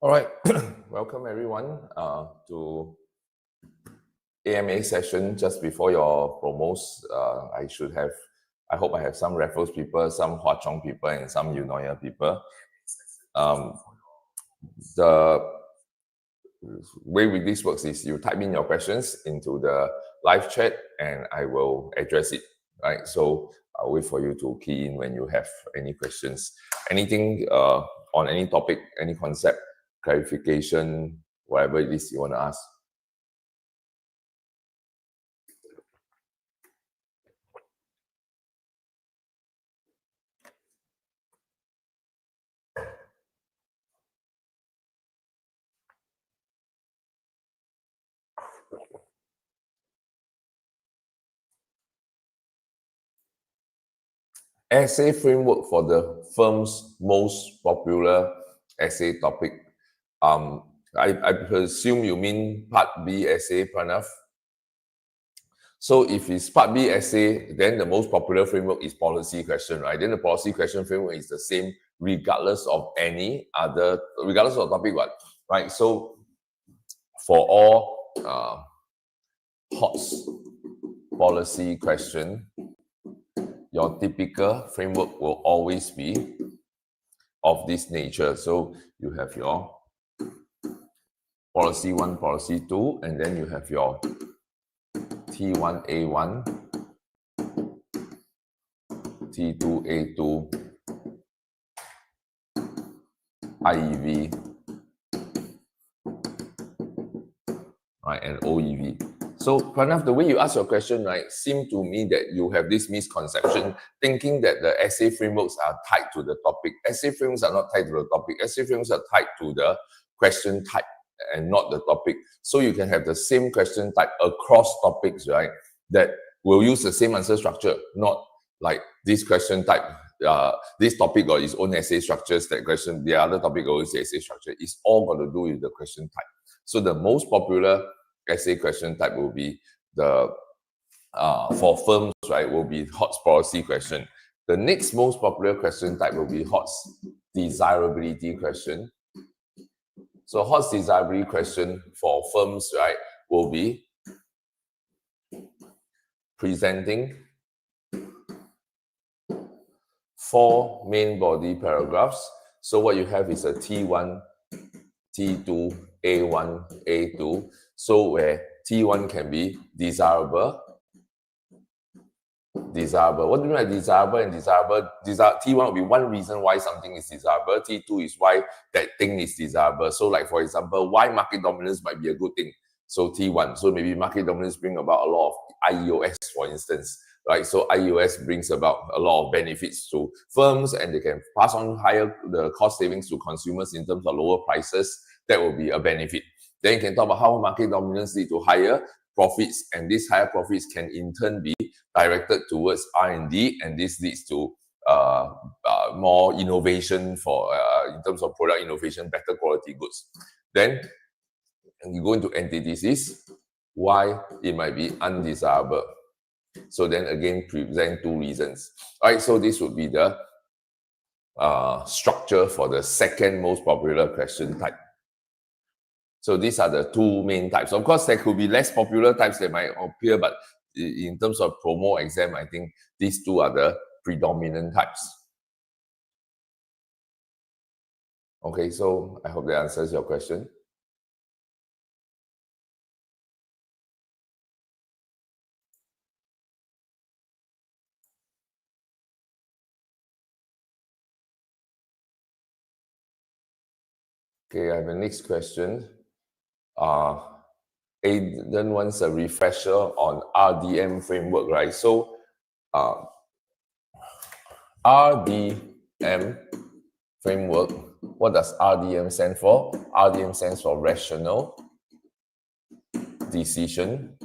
All right, welcome everyone to AMA session just before your promos. I hope I have some Raffles people, some Hwa Chong people, and some Eunoia people. The way this works is you type in your questions into the live chat and I will address it, right? So I'll wait for you to key in when you have any questions. Anything on any topic, any concept, clarification, whatever it is you want to ask. Essay framework for the firm's most popular essay topic. I presume you mean Part B essay, Pranav. So if it's Part B essay, then the most popular framework is policy question, right? Then the policy question framework is the same regardless of regardless of topic, right? So for all HOTS policy question, your typical framework will always be of this nature. So you have your policy 1, policy 2, and then you have your T1A1, T2A2, IEV, right, and OEV. So, Pranav, the way you ask your question, right, seemed to me that you have this misconception, thinking that the essay frameworks are tied to the topic. Essay frameworks are not tied to the topic. Essay frameworks are tied to the question type and not the topic. So you can have the same question type across topics, right, that will use the same answer structure, not like this question type, this topic got its own essay structures, that question, the other topic got its essay structure. It's all got to do with the question type. So the most popular essay question type will be the for firms, right, will be HOTS policy question. The next most popular question type will be HOTS desirability question. So HOTS desirability question for firms, right, will be presenting 4 main body paragraphs. So what you have is a T1, T2, A1, A2. So where T1 can be desirable. What do you mean by desirable and desirable? T1 will be one reason why something is desirable. T2 is why that thing is desirable. So like, for example, why market dominance might be a good thing. So T1. So maybe market dominance bring about a lot of IEOS, for instance. Right, so IEOS brings about a lot of benefits to firms and they can pass on the cost savings to consumers in terms of lower prices. That will be a benefit. Then you can talk about how market dominance lead to higher profits, and these higher profits can in turn be directed towards R&D, and this leads to more innovation for in terms of product innovation, better quality goods. Then you go into antithesis, why it might be undesirable. So then again, present 2 reasons. All right, so this would be the structure for the second most popular question type. So these are the 2 main types. Of course, there could be less popular types that might appear, but in terms of promo exam, I think these 2 are the predominant types. Okay, so I hope that answers your question. Okay, I have a next question. Aiden wants a refresher on RDM framework, right? So RDM framework, what does RDM stand for? RDM stands for rational decision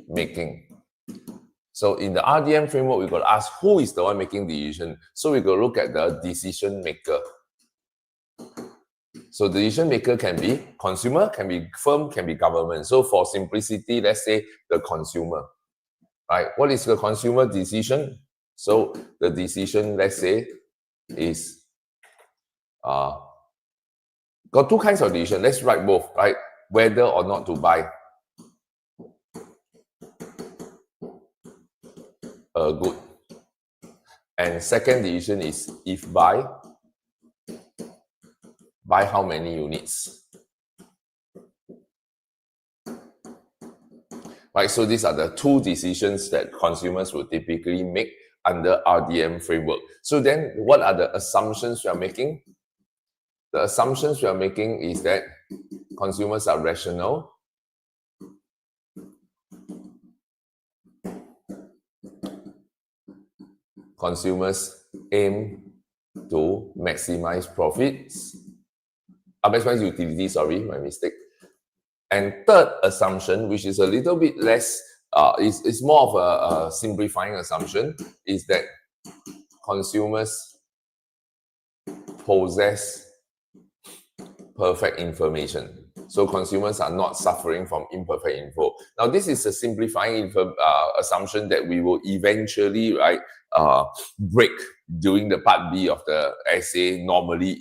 making. So in the RDM framework, we got to ask who is the one making the decision. So we got to look at the decision maker. So the decision maker can be consumer, can be firm, can be government. So for simplicity, let's say the consumer. Right? What is the consumer decision? So the decision, let's say, is got two kinds of decision. Let's write both, right? Whether or not to buy a good. And second decision is if buy how many units. Right, so these are the two decisions that consumers will typically make under RDM framework. So then what are the assumptions we are making? The assumptions we are making is that consumers are rational, consumers aim to maximize profits, maximize utility, sorry, my mistake. And third assumption, which is a little bit less, is more of a simplifying assumption, is that consumers possess perfect information. So consumers are not suffering from imperfect info. Now, this is a simplifying assumption that we will eventually, right, break during the part B of the essay. Normally,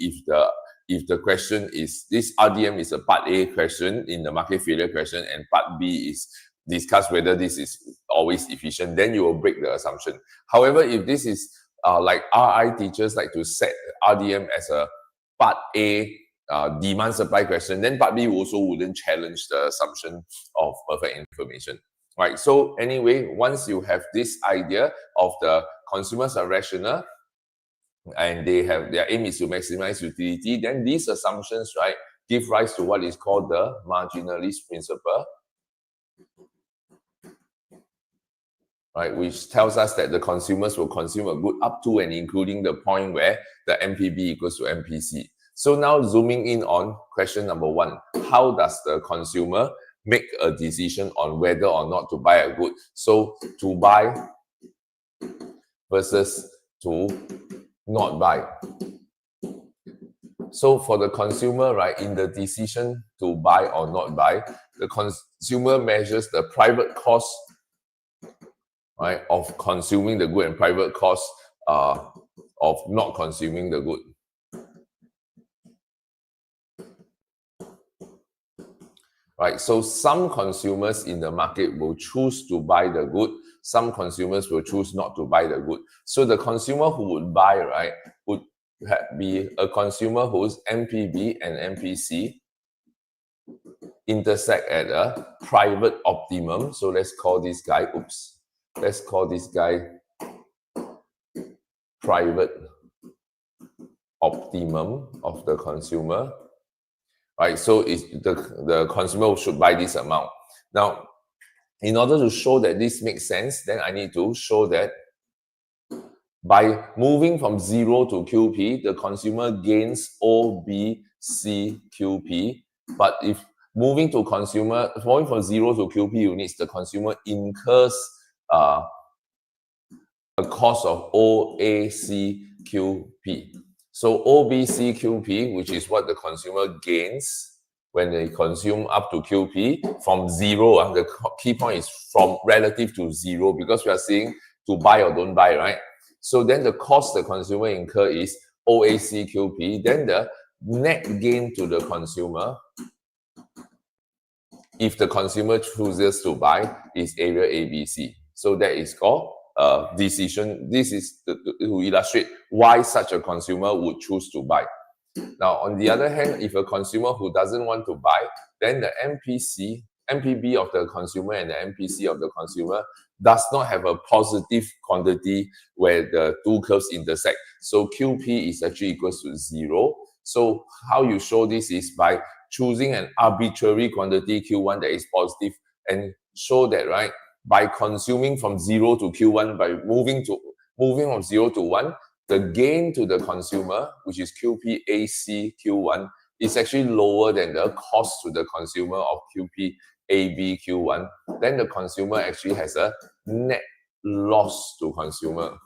if the question is, this RDM is a part A question in the market failure question, and part B is discuss whether this is always efficient, then you will break the assumption. However, if this is like RI teachers like to set RDM as a part A demand supply question, then part B also wouldn't challenge the assumption of perfect information. Right. So anyway, once you have this idea of the consumers are rational and they have their aim is to maximize utility, then these assumptions, right, give rise to what is called the marginalist principle, right, which tells us that the consumers will consume a good up to and including the point where the MPB equals to MPC. So now zooming in on question number 1, how does the consumer make a decision on whether or not to buy a good? So to buy versus to not buy. So for the consumer, right, in the decision to buy or not buy, the consumer measures the private cost, right, of consuming the good and private cost of not consuming the good. Right, so some consumers in the market will choose to buy the good, some consumers will choose not to buy the good. So the consumer who would buy, right, would be a consumer whose MPB and MPC intersect at a private optimum. So let's call this guy, let's call this guy private optimum of the consumer. Right, so the consumer should buy this amount. Now, in order to show that this makes sense, then I need to show that by moving from 0 to QP, the consumer gains OBCQP. But if moving from 0 to QP units, the consumer incurs a cost of OACQP. So OBCQP, which is what the consumer gains when they consume up to QP, from 0, the key point is from relative to 0, because we are saying to buy or don't buy, right? So then the cost the consumer incur is OACQP. Then the net gain to the consumer, if the consumer chooses to buy, is area ABC. So that is called decision. This is to illustrate why such a consumer would choose to buy. Now, on the other hand, if a consumer who doesn't want to buy, then the MPB of the consumer and the MPC of the consumer does not have a positive quantity where the two curves intersect. So QP is actually equals to 0. So how you show this is by choosing an arbitrary quantity Q1 that is positive, and show that, right, by consuming from 0 to Q1, by moving from 0 to 1, the gain to the consumer, which is QP Q1, is actually lower than the cost to the consumer of QP Q1. Then the consumer actually has a net loss to consumer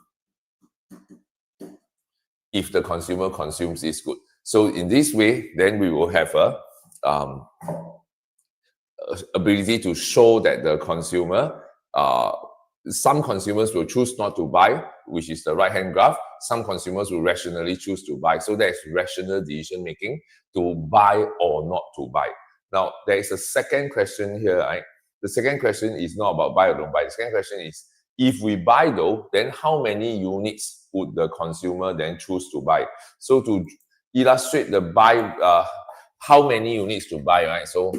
if the consumer consumes this good. So in this way, then we will have a ability to show that the consumer, some consumers will choose not to buy, which is the right-hand graph, some consumers will rationally choose to buy. So that's rational decision making to buy or not to buy. Now, there is a second question here, right? The second question is not about buy or don't buy. The second question is, if we buy though, then how many units would the consumer then choose to buy? So to illustrate the buy, how many units to buy, right? So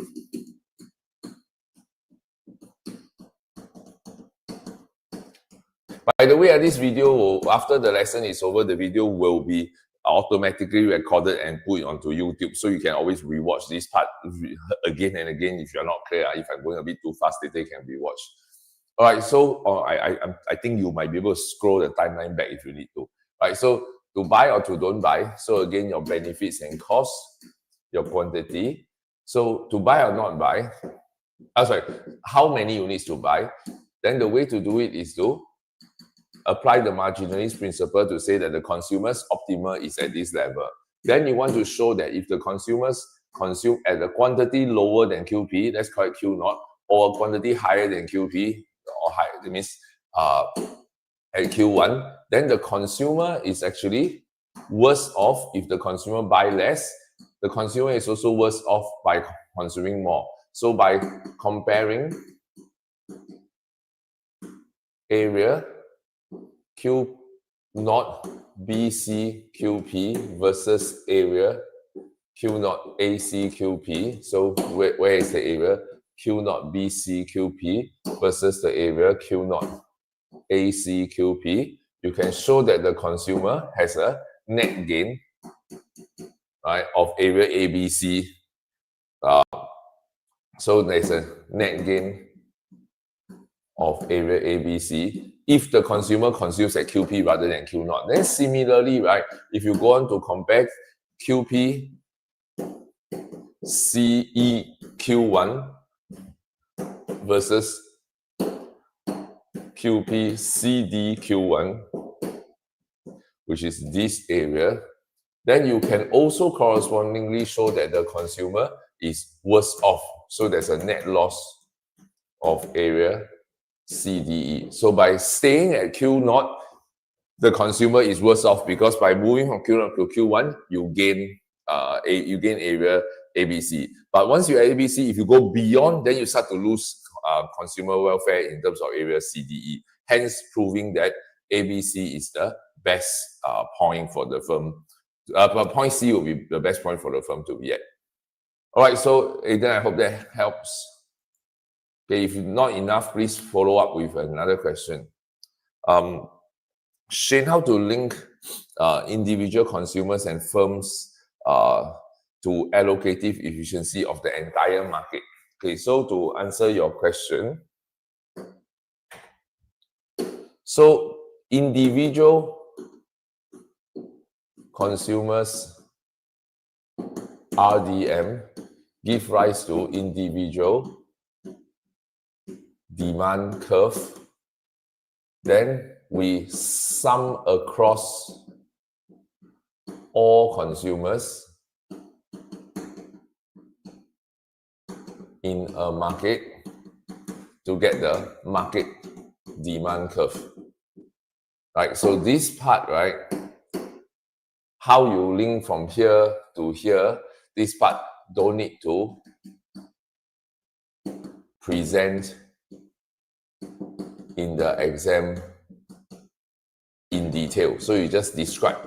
by the way, this video, after the lesson is over, the video will be automatically recorded and put onto YouTube. So you can always rewatch this part again and again if you're not clear. If I'm going a bit too fast, it can be watched. All right, so I think you might be able to scroll the timeline back if you need to. All right, so to buy or to don't buy. So again, your benefits and costs, your quantity. So to buy or not buy, how many units to buy? Then the way to do it is to apply the marginalist principle to say that the consumer's optimal is at this level. Then you want to show that if the consumers consume at a quantity lower than QP, let's call it Q naught, or a quantity higher than QP, or higher, that means at Q1, then the consumer is actually worse off. If the consumer buy less, the consumer is also worse off by consuming more. So by comparing area Q naught BC QP versus area Q naught AC QP. So where is the area Q naught BC QP versus the area Q naught AC QP? You can show that the consumer has a net gain, right, of area ABC. So there's a net gain of area ABC if the consumer consumes at QP rather than Q naught. Then similarly, right, if you go on to compare QP CE Q1 versus QP CD Q1, which is this area, then you can also correspondingly show that the consumer is worse off. So there's a net loss of area CDE. So by staying at Q naught, the consumer is worse off because by moving from Q naught to Q1, you gain area ABC. But once you're at ABC, if you go beyond, then you start to lose consumer welfare in terms of area CDE. Hence, proving that ABC is the best point for the firm. Point C will be the best point for the firm to be at. All right, so Aidan, I hope that helps. Okay, if not enough, please follow up with another question. Shane, how to link individual consumers and firms to allocative efficiency of the entire market? Okay, so to answer your question, so individual consumers RDM give rise to individual demand curve. Then we sum across all consumers in a market to get the market demand curve. Right, so this part, right, how you link from here to here, this part don't need to present in the exam in detail. So you just describe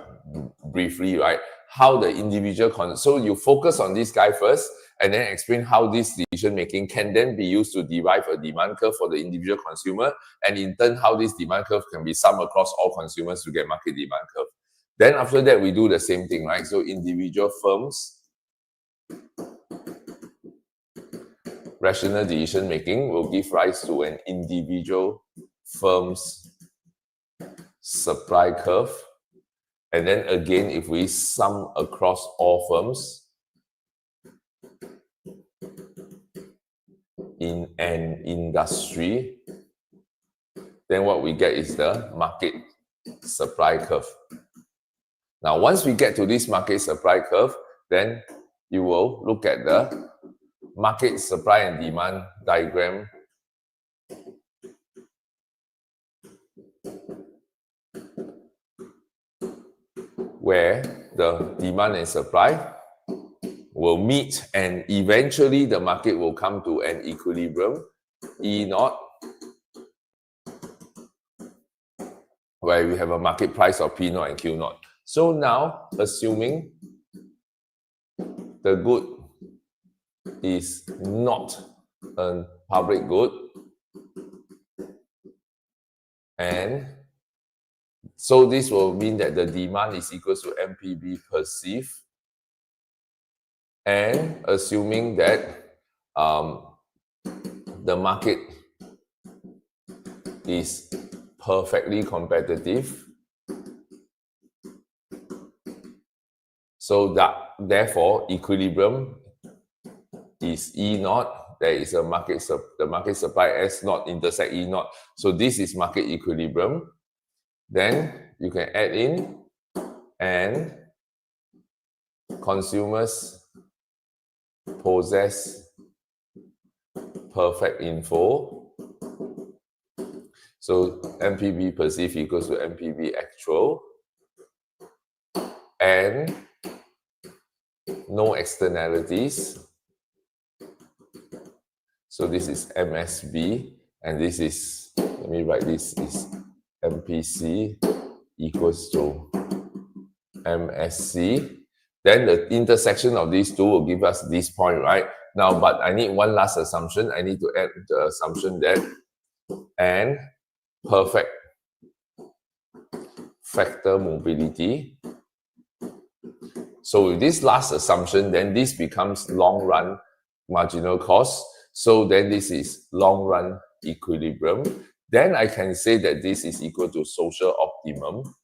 briefly, right, how the individual so you focus on this guy first and then explain how this decision making can then be used to derive a demand curve for the individual consumer, and in turn how this demand curve can be summed across all consumers to get market demand curve. Then after that we do the same thing, right? So individual firms rational decision making will give rise to an individual firm's supply curve. And then again, if we sum across all firms in an industry, then what we get is the market supply curve. Now, once we get to this market supply curve, then you will look at the market supply and demand diagram . where the demand and supply will meet, and eventually the market will come to an equilibrium, E naught, where we have a market price of P naught and Q naught. So now, assuming the good is not a public good, and so this will mean that the demand is equal to MPB perceived, and assuming that the market is perfectly competitive, so that therefore equilibrium is E naught. There is a the market supply S naught intersect E naught. So this is market equilibrium. Then you can add in, and consumers possess perfect info. So MPB perceived equals to MPB actual, and no externalities. So this is MSB, and this is, let me write this, is MPC equals to MSC. Then the intersection of these two will give us this point, right? Now, but I need one last assumption. I need to add the assumption that and perfect factor mobility. So with this last assumption, then this becomes long run marginal cost. So then this is long run equilibrium. Then I can say that this is equal to social optimum.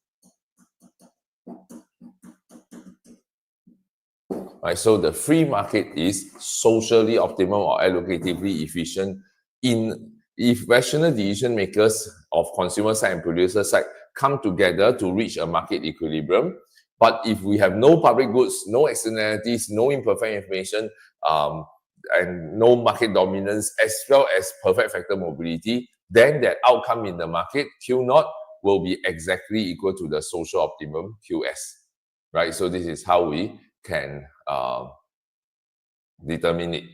Right, so the free market is socially optimum or allocatively efficient if rational decision makers of consumer side and producer side come together to reach a market equilibrium. But if we have no public goods, no externalities, no imperfect information, and no market dominance, as well as perfect factor mobility, then that outcome in the market, Q naught, will be exactly equal to the social optimum, QS. Right, so this is how we can determine it.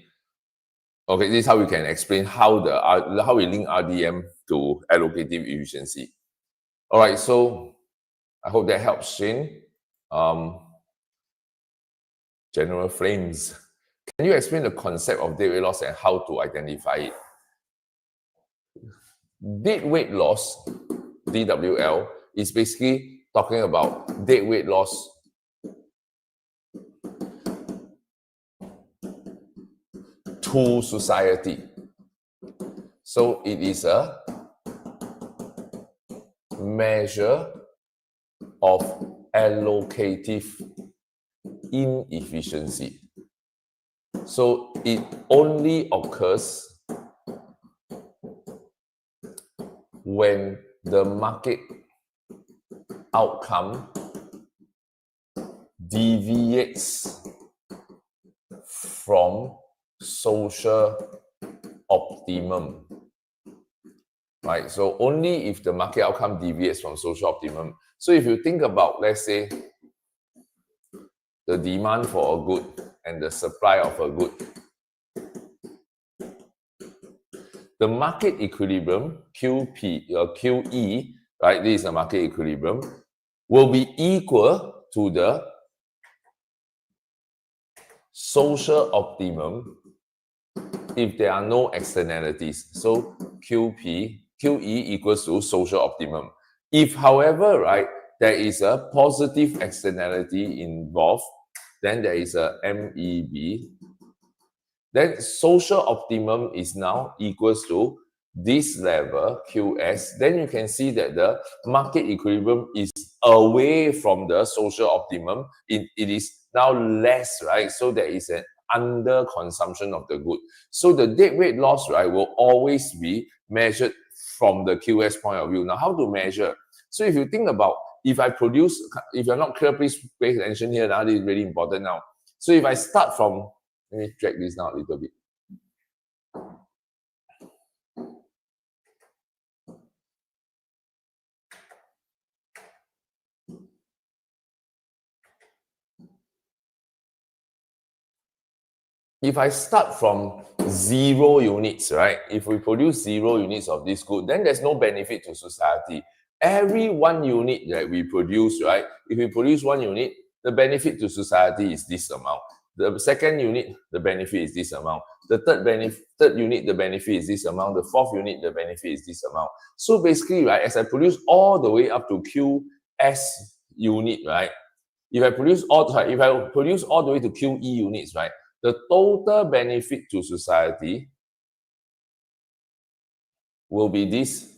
Okay, this is how we can explain how we link RDM to allocative efficiency. All right, so I hope that helps, Shane. General frames. Can you explain the concept of deadweight loss and how to identify it? Deadweight loss, DWL, is basically talking about deadweight loss to society. So it is a measure of allocative inefficiency. So it only occurs when the market outcome deviates from social optimum. Right, so only if the market outcome deviates from social optimum. So if you think about, let's say, the demand for a good and the supply of a good, the market equilibrium, QE, right, this is a market equilibrium, will be equal to the social optimum if there are no externalities. So QE equals to social optimum. If, however, right, there is a positive externality involved, then there is a MEB. Then social optimum is now equals to this level, QS. Then you can see that the market equilibrium is away from the social optimum. It is now less, right? So there is an under consumption of the good. So the deadweight loss, right, will always be measured from the QS point of view. Now, how to measure? So if you think about, if you're not clear, please pay attention here. Now, this is really important now. So if I start from, let me drag this down a little bit. if I start from 0 units, right? If we produce 0 units of this good, then there's no benefit to society. Every 1 unit that we produce, right? If we produce 1 unit, the benefit to society is this amount. The second unit, the benefit is this amount. The third unit, the benefit is this amount. The fourth unit, the benefit is this amount. So basically, right, as I produce all the way up to QS unit, right? If I produce all the way to QE units, right, the total benefit to society will be this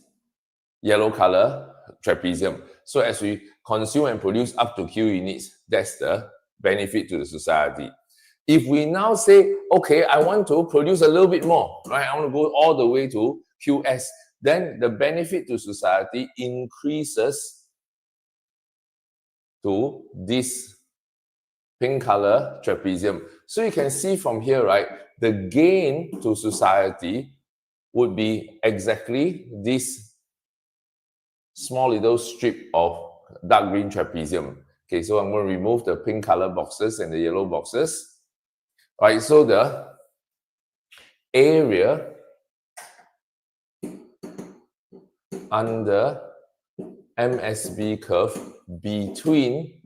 yellow color trapezium. So as we consume and produce up to Q units, that's the benefit to the society. If we now say, okay, I want to produce a little bit more, right? I want to go all the way to QS, then the benefit to society increases to this pink color trapezium. So you can see from here, right, the gain to society would be exactly this small little strip of dark green trapezium. Okay, so I'm going to remove the pink color boxes and the yellow boxes. All right, so the area under MSB curve between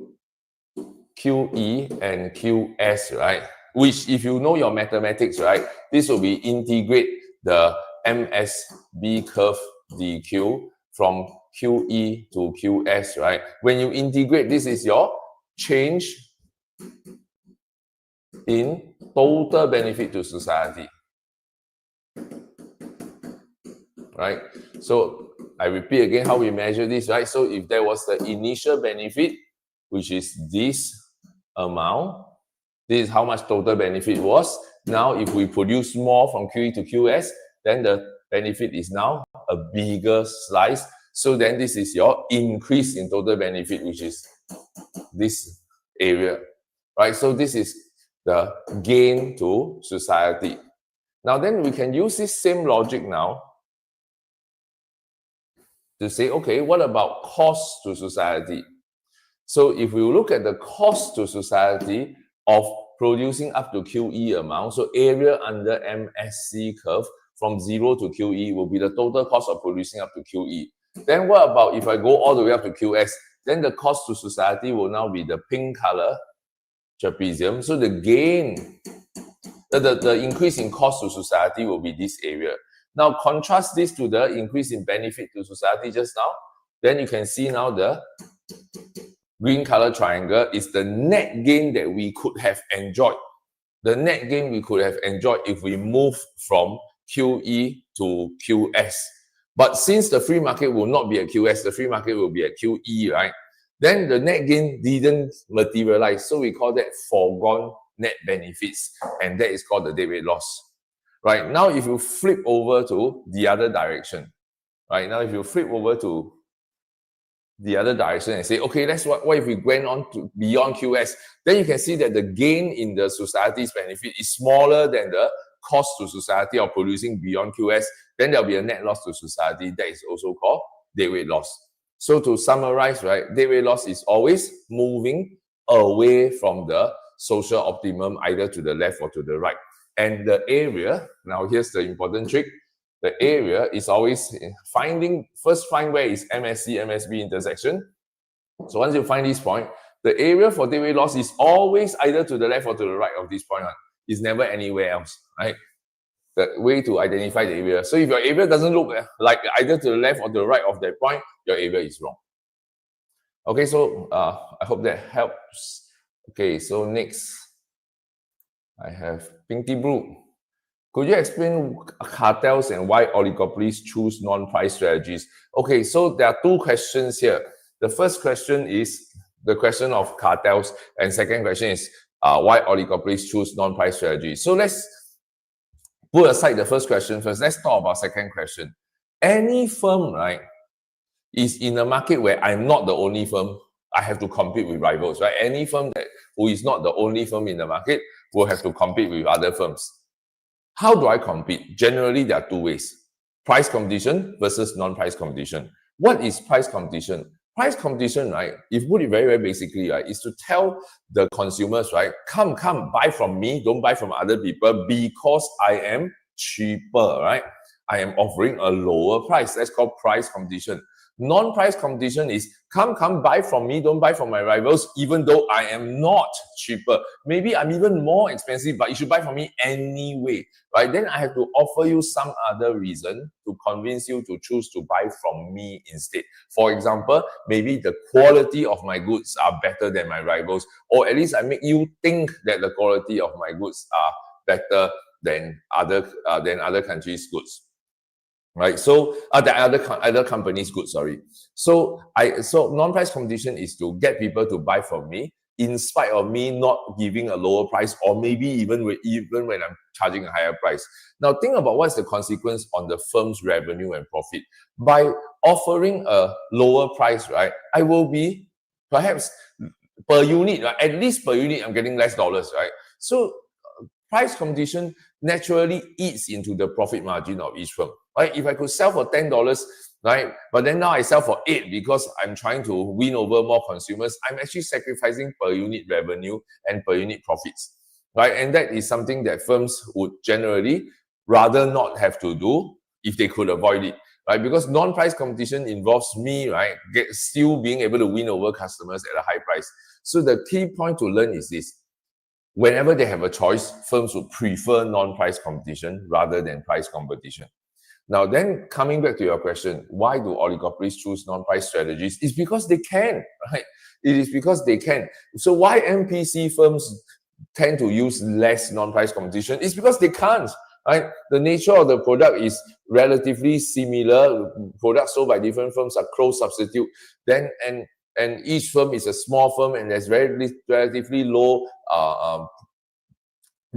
QE and QS, right? Which, if you know your mathematics, right, this will be integrate the MSB curve dq from QE to QS, right? When you integrate, this is your change in total benefit to society, right? So I repeat again how we measure this, right? So if there was the initial benefit, which is this amount, this is how much total benefit was. Now, if we produce more from QE to QS, then the benefit is now a bigger slice. So then this is your increase in total benefit, which is this area, right? So this is the gain to society. Now then we can use this same logic now to say, okay, what about cost to society? So if we look at the cost to society of producing up to QE amount, so area under MSC curve from 0 to QE will be the total cost of producing up to QE. Then what about if I go all the way up to QS? Then the cost to society will now be the pink color trapezium. So the gain, the increase in cost to society will be this area. Now contrast this to the increase in benefit to society just now. Then you can see now the green color triangle is the net gain that we could have enjoyed. The net gain we could have enjoyed if we move from QE to QS. But since the free market will not be at QS, the free market will be at QE, right? Then the net gain didn't materialize. So we call that foregone net benefits. And that is called the deadweight loss. Right? Now, if you flip over to the other direction, right? Now, if you flip over to the other direction and say, okay, what if we went on to beyond QS? Then you can see that the gain in the society's benefit is smaller than the cost to society of producing beyond QS. Then there'll be a net loss to society that is also called deadweight loss. So to summarize, right, deadweight loss is always moving away from the social optimum, either to the left or to the right. And the area, now here's the important trick, the area is always first find where is MSC, MSB intersection. So once you find this point, the area for deadweight loss is always either to the left or to the right of this point. It's never anywhere else, right? The way to identify the area. So if your area doesn't look like either to the left or to the right of that point, your area is wrong. Okay, so I hope that helps. Okay, so next, I have Pinky Blue. Could you explain cartels and why oligopolies choose non-price strategies? Okay, so there are two questions here. The first question is the question of cartels, and second question is why oligopolies choose non-price strategies. So let's put aside the first question first. Let's talk about second question. Any firm, right, is in a market where I'm not the only firm, I have to compete with rivals, right? Any firm who is not the only firm in the market will have to compete with other firms. How do I compete? Generally, there are two ways. Price competition versus non-price competition. What is price competition? price competition, right? If you put it very, very basically, right, is to tell the consumers, right, come, buy from me, don't buy from other people because I am cheaper, right? I am offering a lower price. That's called price competition. Non-price competition is come, buy from me, don't buy from my rivals, even though I am not cheaper. Maybe I'm even more expensive, but you should buy from me anyway, right? Then I have to offer you some other reason to convince you to choose to buy from me instead. For example, maybe the quality of my goods are better than my rivals, or at least I make you think that the quality of my goods are better than other countries' goods. Right, so the other companies' goods. Sorry. So non-price competition is to get people to buy from me in spite of me not giving a lower price, or maybe even when I'm charging a higher price. Now think about what's the consequence on the firm's revenue and profit. By offering a lower price, right, I will be perhaps per unit, right, at least per unit, I'm getting less dollars, right? So price competition naturally eats into the profit margin of each firm, right? If I could sell for $10, right, but then now I sell for 8 because I'm trying to win over more consumers, I'm actually sacrificing per unit revenue and per unit profits, right? And that is something that firms would generally rather not have to do if they could avoid it, right? Because non-price competition involves me, right, still being able to win over customers at a high price. So the key point to learn is this: whenever they have a choice, firms would prefer non-price competition rather than price competition. Now, then coming back to your question, why do oligopolies choose non-price strategies? It's because they can, right? It is because they can. So why MPC firms tend to use less non-price competition? It's because they can't, right? The nature of the product is relatively similar. Products sold by different firms are close substitute. And each firm is a small firm, and there's relatively low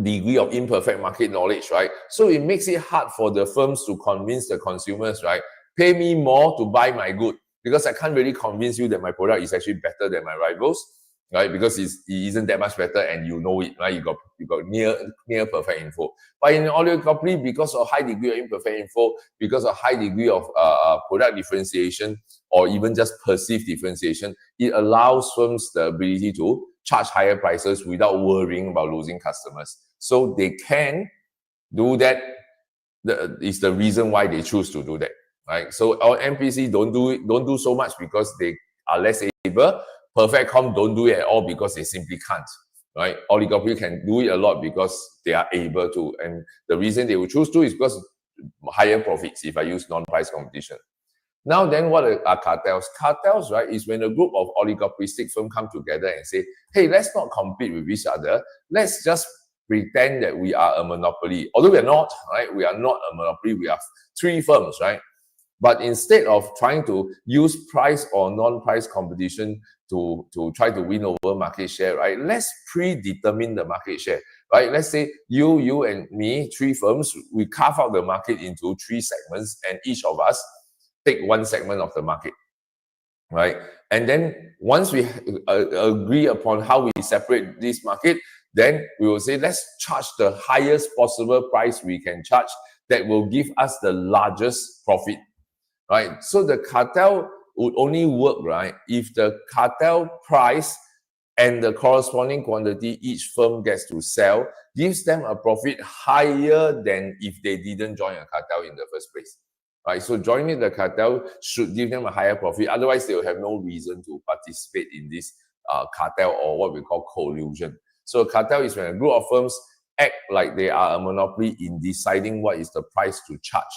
degree of imperfect market knowledge, right? So it makes it hard for the firms to convince the consumers, right? Pay me more to buy my good, because I can't really convince you that my product is actually better than my rivals, right? Because it isn't that much better, and you know it, right? You got near perfect info. But in an oligopoly, because of high degree of imperfect info, because of high degree of product differentiation, or even just perceived differentiation, it allows firms the ability to charge higher prices without worrying about losing customers. So they can do that. Is the reason why they choose to do that, right? So our MPC don't do so much because they are less able. Perfectcom don't do it at all because they simply can't, right? Oligopoly can do it a lot because they are able to, and the reason they will choose to is because higher profits if I use non-price competition. Now then, what are cartels? Cartels, right, is when a group of oligopolistic firms come together and say, hey, let's not compete with each other. Let's just pretend that we are a monopoly. Although we're not, right? We are not a monopoly. We are 3 firms, right? But instead of trying to use price or non-price competition to try to win over market share, right, let's predetermine the market share, right? Let's say you and me, 3 firms, we carve out the market into 3 segments, and each of us take 1 segment of the market, right? And then once we agree upon how we separate this market, then we will say, let's charge the highest possible price we can charge that will give us the largest profit, right? So the cartel would only work, right, if the cartel price and the corresponding quantity each firm gets to sell gives them a profit higher than if they didn't join a cartel in the first place. Right, so joining the cartel should give them a higher profit. Otherwise, they will have no reason to participate in this cartel, or what we call collusion. So a cartel is when a group of firms act like they are a monopoly in deciding what is the price to charge,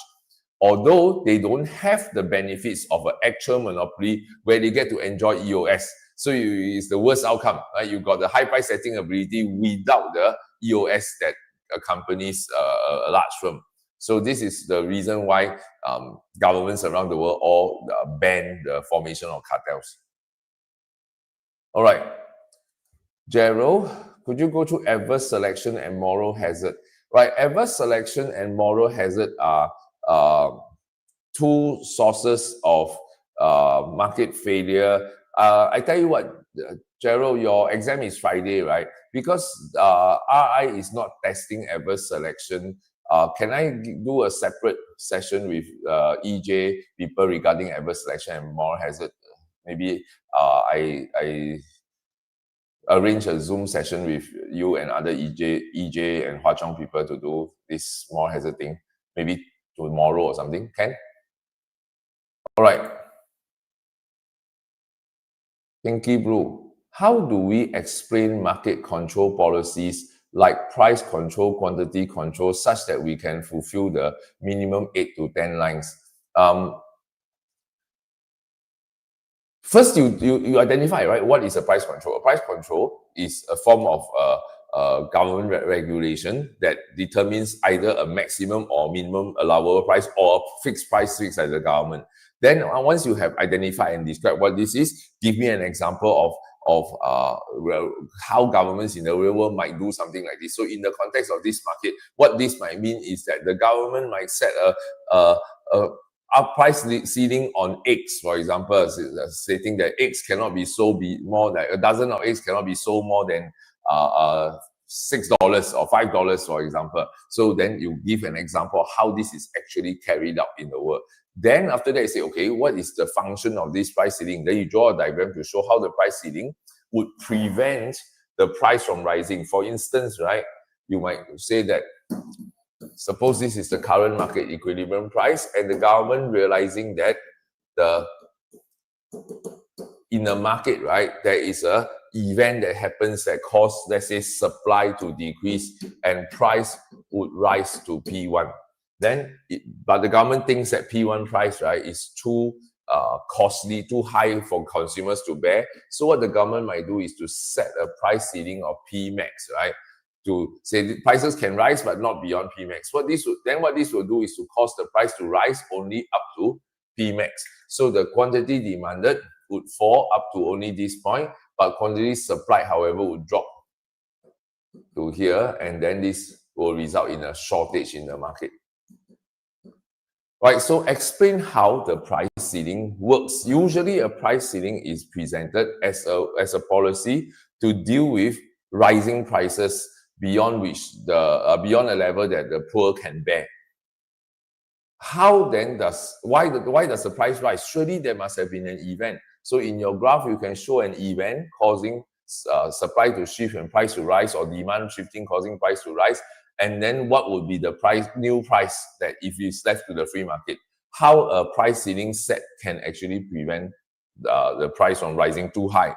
although they don't have the benefits of an actual monopoly where they get to enjoy EOS. So it's the worst outcome, right? You got the high price setting ability without the EOS that accompanies a large firm. So this is the reason why governments around the world all ban the formation of cartels. All right, Gerald, could you go through adverse selection and moral hazard? Right, adverse selection and moral hazard are 2 sources of market failure. I tell you what, Gerald, your exam is Friday, right? Because RI is not testing adverse selection. Can I do a separate session with EJ people regarding adverse selection and moral hazard maybe I arrange a Zoom session with you and other EJ and Hwa Chong people to do this small hazard thing, maybe tomorrow or something. Can? All right. Pinky Blue. How do we explain market control policies like price control, quantity control, such that we can fulfill the minimum 8 to 10 lines? First, you identify, right, what is a price control? A price control is a form of government regulation that determines either a maximum or minimum allowable price or a fixed price fixed by the government. Then once you have identified and described what this is, give me an example of how governments in the real world might do something like this. So in the context of this market, what this might mean is that the government might set a price ceiling on eggs, for example, stating that eggs cannot be sold more than a dozen of eggs cannot be sold more than $6 or $5, for example. So then you give an example of how this is actually carried out in the world. Then after that, you say, okay, what is the function of this price ceiling? Then you draw a diagram to show how the price ceiling would prevent the price from rising. For instance, right, you might say that suppose this is the current market equilibrium price, and the government realizing that in a market, right, there is a event that happens that causes, let's say, supply to decrease and price would rise to P1. Then, but the government thinks that P1 price, right, is too costly, too high for consumers to bear. So what the government might do is to set a price ceiling of P max, right? To say the prices can rise but not beyond P max. What this will do is to cause the price to rise only up to P max. So the quantity demanded would fall up to only this point, but quantity supplied, however, would drop to here, and then this will result in a shortage in the market. Right, so explain how the price ceiling works. Usually a price ceiling is presented as a policy to deal with rising prices beyond which beyond a level that the poor can bear. How then why does the price rise? Surely there must have been an event. So in your graph, you can show an event causing supply to shift and price to rise, or demand shifting causing price to rise. And then what would be the new price that if it's left to the free market? How a price ceiling set can actually prevent the price from rising too high.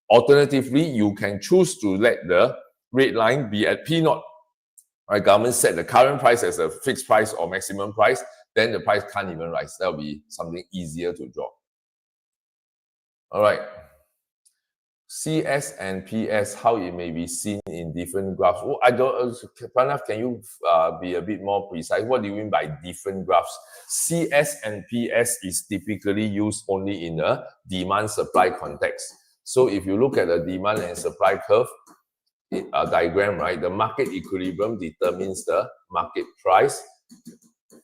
Alternatively, you can choose to let the red line be at P0. Right, government set the current price as a fixed price or maximum price, then the price can't even rise. That'll be something easier to draw. All right. CS and PS, how it may be seen in different graphs. Oh, I don't, Pranav, can you be a bit more precise? What do you mean by different graphs? CS and PS is typically used only in a demand-supply context. So if you look at the demand and supply curve diagram, right, the market equilibrium determines the market price.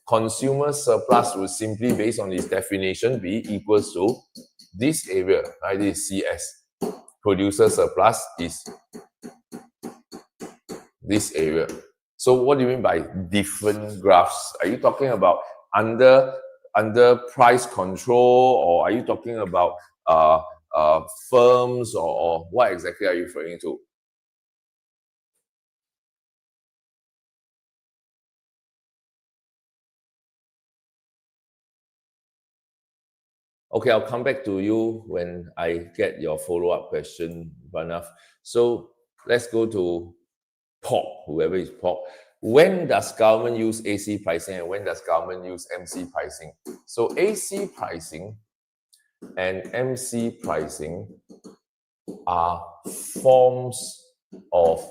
Consumer surplus will simply, based on its definition, be equals to this area, right? This is CS. Producer surplus is this area. So what do you mean by different graphs? Are you talking about under price control, or are you talking about firms, or what exactly are you referring to? Okay, I'll come back to you when I get your follow-up question, Pranav. So let's go to POC, whoever is POC. When does government use AC pricing and when does government use MC pricing? So AC pricing and MC pricing are forms of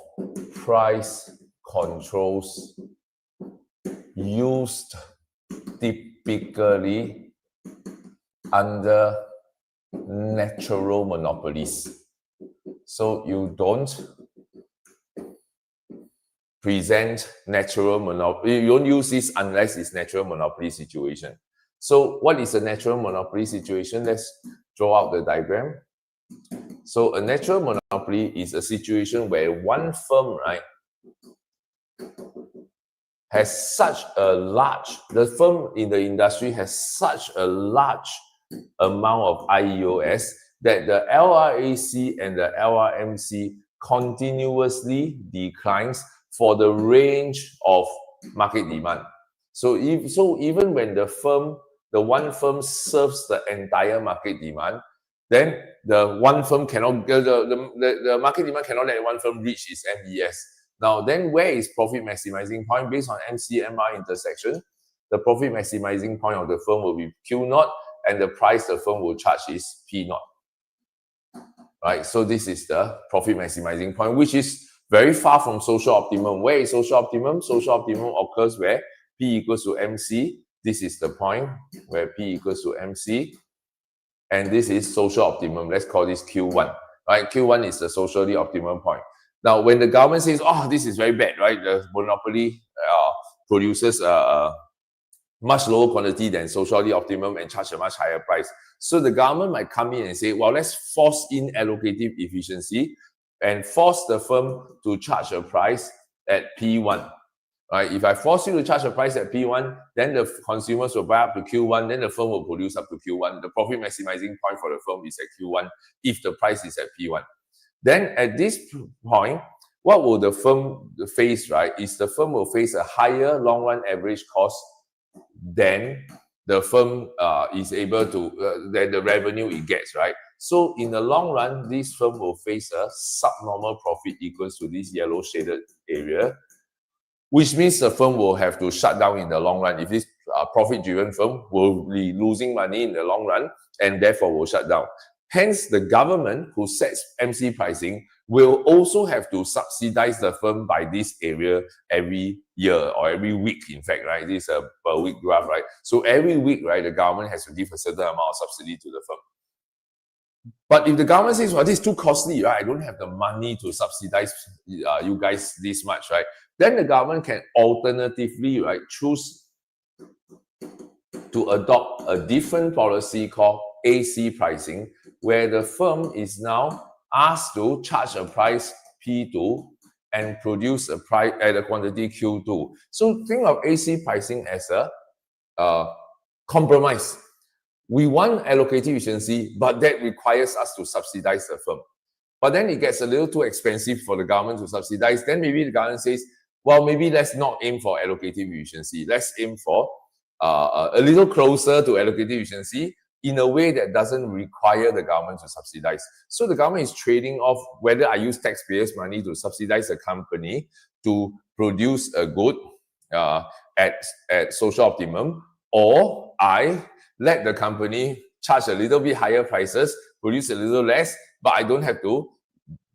price controls used typically under natural monopolies. So you don't present natural monopoly. You don't use this unless it's natural monopoly situation. So what is a natural monopoly situation? Let's draw out the diagram. So a natural monopoly is a situation where one firm, right, has such a large, the firm in the industry has such a large amount of IEOS that the LRAC and the LRMC continuously declines for the range of market demand. So even when the one firm serves the entire market demand, then the one firm cannot, the market demand cannot let one firm reach its MBS. Now, then where is profit maximizing point? Based on MC-MR intersection, the profit maximizing point of the firm will be Q0, and the price the firm will charge is P0. Right, so this is the profit maximizing point, which is very far from social optimum. Where is social optimum? Social optimum occurs where P equals to MC. This is the point where P equals to MC. And this is social optimum. Let's call this Q1. Right, Q1 is the socially optimum point. Now, when the government says, oh, this is very bad, right? The monopoly produces much lower quantity than socially optimum and charge a much higher price. So the government might come in and say, well, let's force in allocative efficiency and force the firm to charge a price at P1. Right? If I force you to charge a price at P1, then the consumers will buy up to Q1, then the firm will produce up to Q1. The profit maximizing point for the firm is at Q1 if the price is at P1. Then at this point, what will the firm face, right? Is the firm will face a higher long run average cost than the firm is able to, than the revenue it gets, right? So in the long run, this firm will face a subnormal profit equals to this yellow shaded area, which means the firm will have to shut down in the long run. If this profit-driven firm will be losing money in the long run and therefore will shut down. Hence, the government who sets MC pricing will also have to subsidize the firm by this area every year or every week, in fact, right? This is a per week graph, right? So every week, right, the government has to give a certain amount of subsidy to the firm. But if the government says, well, this is too costly, right? I don't have the money to subsidize you guys this much, right? Then the government can alternatively, right, choose to adopt a different policy called AC pricing, where the firm is now asked to charge a price P2 and produce a price at a quantity Q2. So think of AC pricing as a compromise. We want allocative efficiency, but that requires us to subsidize the firm. But then it gets a little too expensive for the government to subsidize. Then maybe the government says, well, maybe let's not aim for allocative efficiency. Let's aim for a little closer to allocative efficiency in a way that doesn't require the government to subsidize. So the government is trading off whether I use taxpayers' money to subsidize a company to produce a good at social optimum, or I let the company charge a little bit higher prices, produce a little less, but I don't have to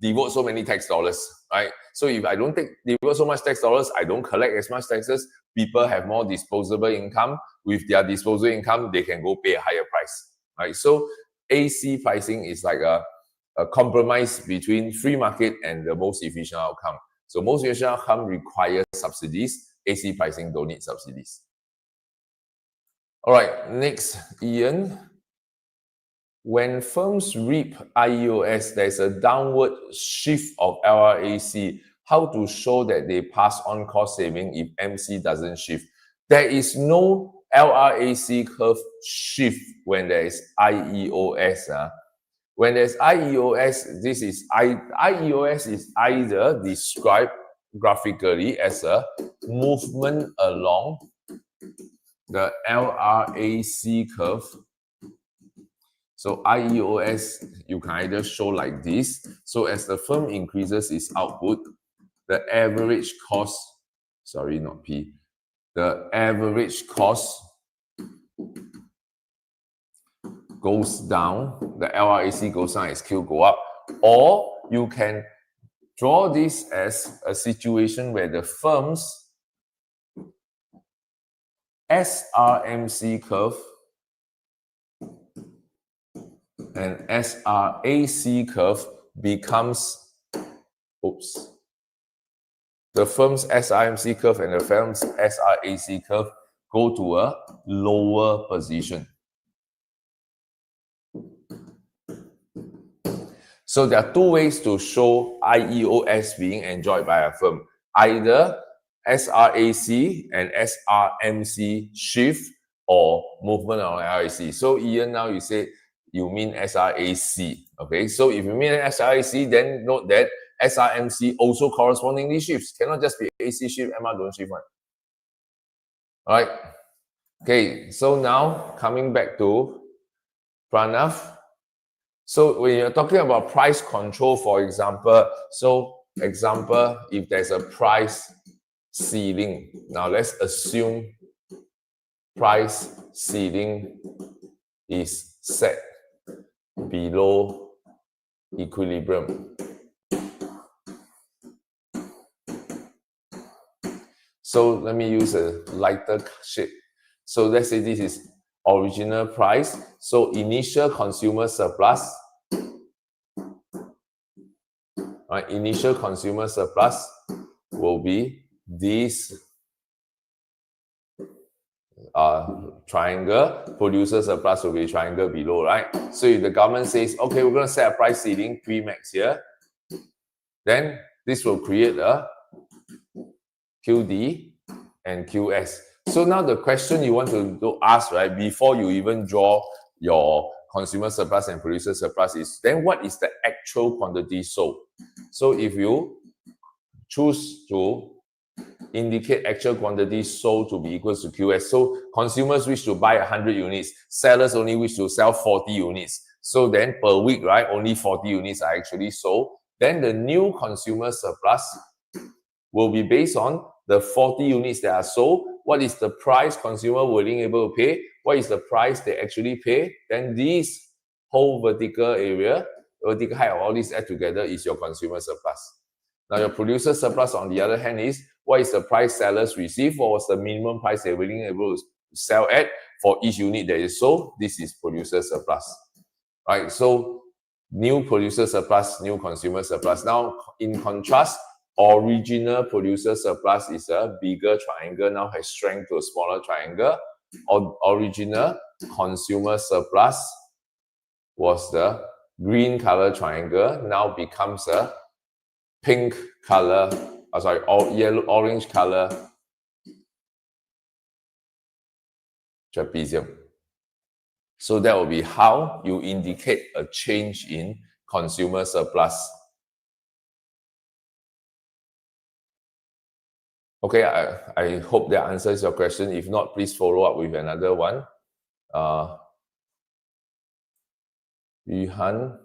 devote so many tax dollars, right? So if I don't devote so much tax dollars, I don't collect as much taxes, people have more disposable income. With their disposable income, they can go pay a higher price, right? So AC pricing is like a compromise between free market and the most efficient outcome. So most efficient outcome requires subsidies. AC pricing don't need subsidies. All right, next, Ian. When firms reap IEOS, there's a downward shift of LRAC. How to show that they pass on cost saving if MC doesn't shift? There is no LRAC curve shift when there is IEOS. When there's IEOS, IEOS is either described graphically as a movement along the LRAC curve. So IEOS, you can either show like this. So as the firm increases its output, the average cost, sorry, not P, the average cost goes down, the LRAC goes down as Q go up, or you can draw this as a situation where the firm's SRMC curve and SRAC curve becomes, the firm's SRMC curve and the firm's SRAC curve go to a lower position. So there are two ways to show IEOS being enjoyed by a firm. Either SRAC and SRMC shift or movement on LRAC. So Ian, now you say you mean SRAC. Okay, so if you mean SRAC, then note that SRMC also correspondingly shifts. Cannot just be AC shift, MR don't shift one. All right. Okay, so now coming back to Pranav. So when you're talking about price control, for example, if there's a price ceiling, now let's assume price ceiling is set below equilibrium. So let me use a lighter shade. So let's say this is original price. So initial consumer surplus, right? Initial consumer surplus will be this triangle. Producer surplus will be triangle below, right? So if the government says, okay, we're going to set a price ceiling, P-max here, then this will create a QD and QS. So now the question you want to ask, right, before you even draw your consumer surplus and producer surplus is, then what is the actual quantity sold? So if you choose to indicate actual quantity sold to be equals to QS, so consumers wish to buy 100 units, sellers only wish to sell 40 units. So then per week, right, only 40 units are actually sold. Then the new consumer surplus will be based on the 40 units that are sold. What is the price consumer willing able to pay? What is the price they actually pay? Then this whole vertical area, vertical height of all these add together is your consumer surplus. Now your producer surplus on the other hand is what is the price sellers receive? What was the minimum price they're willing able to sell at for each unit that is sold? This is producer surplus. Right? So new producer surplus, new consumer surplus. Now in contrast, original producer surplus is a bigger triangle, now has strength to a smaller triangle. Original consumer surplus was the green color triangle, now becomes a pink color, orange color trapezium. So that will be how you indicate a change in consumer surplus. Okay, I hope that answers your question. If not, please follow up with another one. Yuhan,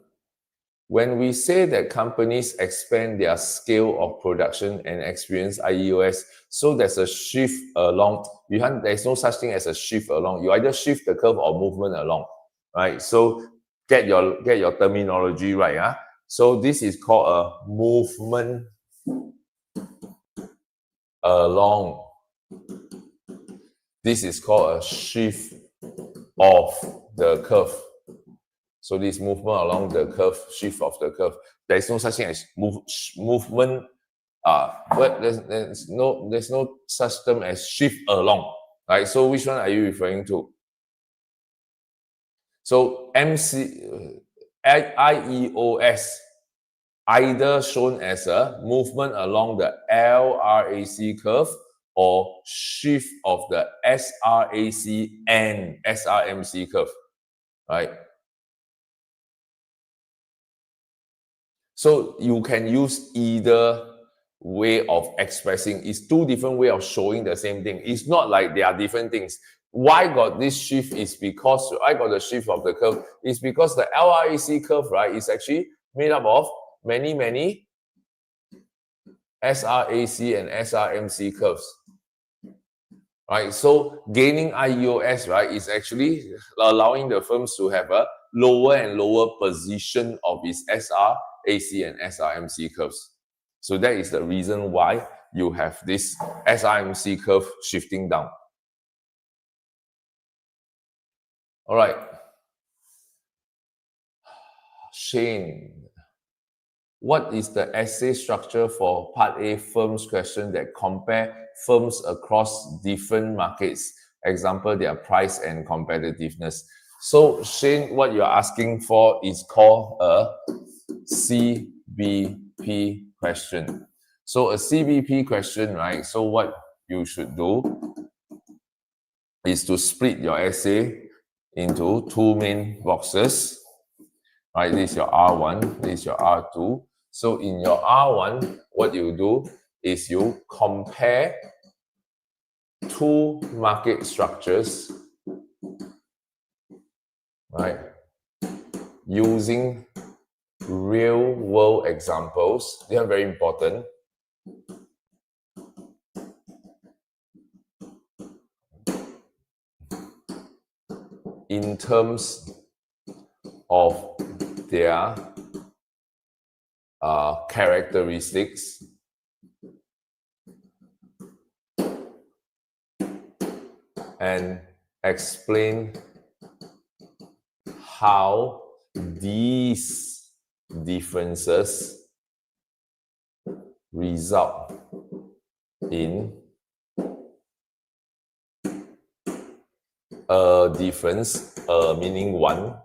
when we say that companies expand their scale of production and experience IEOS, so there's a shift along. Yuhan, there's no such thing as a shift along. You either shift the curve or movement along, right? So get your terminology right. Huh? So this is called a movement along. This is called a shift of the curve. So this movement along the curve, shift of the curve. There is no such thing as movement. But there's no such term as shift along. Right? So which one are you referring to? So IEOS either shown as a movement along the LRAC curve or shift of the SRAC and SRMC curve, right? So you can use either way of expressing. It's two different ways of showing the same thing. It's not like they are different things. Why got this shift is because I got the shift of the curve is because the LRAC curve, right, is actually made up of many SRAC and SRMC curves. Right, so gaining IEOS, right, is actually allowing the firms to have a lower and lower position of its SRAC and SRMC curves. So that is the reason why you have this SRMC curve shifting down. All right. Shane, what is the essay structure for Part A firms question that compare firms across different markets? Example, their price and competitiveness. So Shane, what you're asking for is called a CBP question. So a CBP question, right? So what you should do is to split your essay into two main boxes. Right, this is your R1, this is your R2. So in your R1, what you do is you compare two market structures, right, using real world examples. They are very important. In terms of their characteristics and explain how these differences result in a difference, meaning one,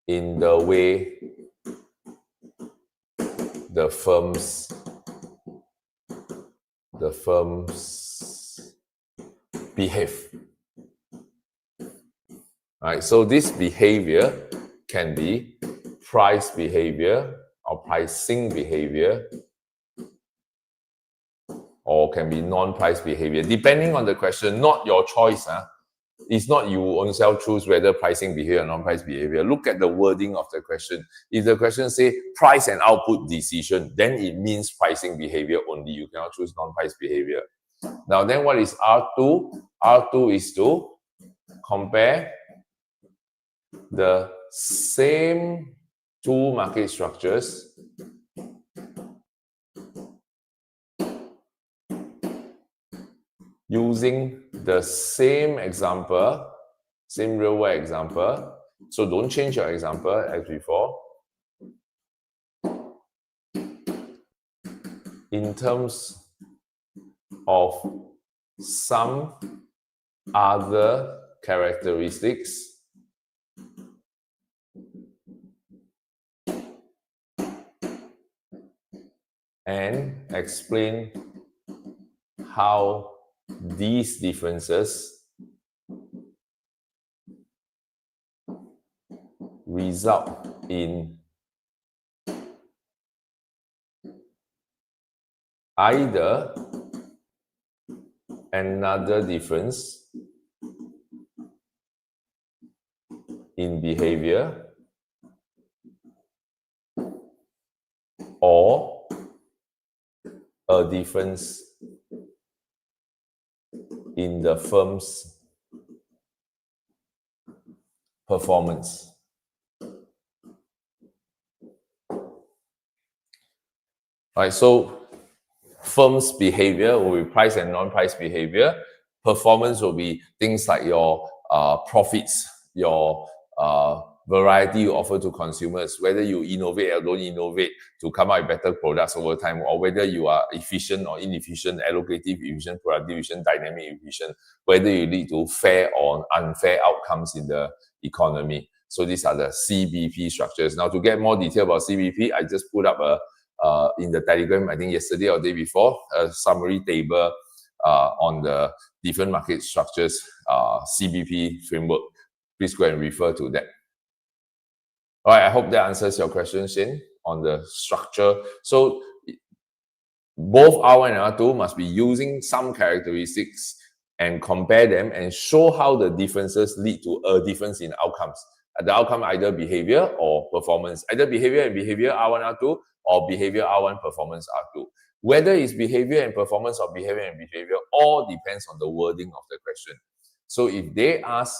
in the way the firms behave. Right, so this behavior can be price behavior or pricing behavior, or can be non-price behavior, depending on the question, not your choice. It's not you own self choose whether pricing behavior or non-price behavior. Look at the wording of the question. If the question say price and output decision, then it means pricing behavior only. You cannot choose non-price behavior. Now then, what is R2? R2 is to compare the same two market structures using the same example, same real world example. So don't change your example as before. In terms of some other characteristics and explain how these differences result in either another difference in behavior or a difference in the firm's performance. Right, so firm's behavior will be price and non-price behavior. Performance will be things like your profits, your variety you offer to consumers, whether you innovate or don't innovate to come out with better products over time, or whether you are efficient or inefficient, allocative efficient, productive efficient, dynamic efficient, whether you lead to fair or unfair outcomes in the economy. So these are the CBP structures. Now, to get more detail about CBP, I just put up in the Telegram, I think yesterday or day before, a summary table on the different market structures CBP framework. Please go and refer to that. All right, I hope that answers your question, Shane, on the structure. So both R1 and R2 must be using some characteristics and compare them and show how the differences lead to a difference in outcomes. The outcome either behavior or performance, either behavior and behavior R1, R2, or behavior R1, performance R2. Whether it's behavior and performance or behavior and behavior, all depends on the wording of the question. So if they ask,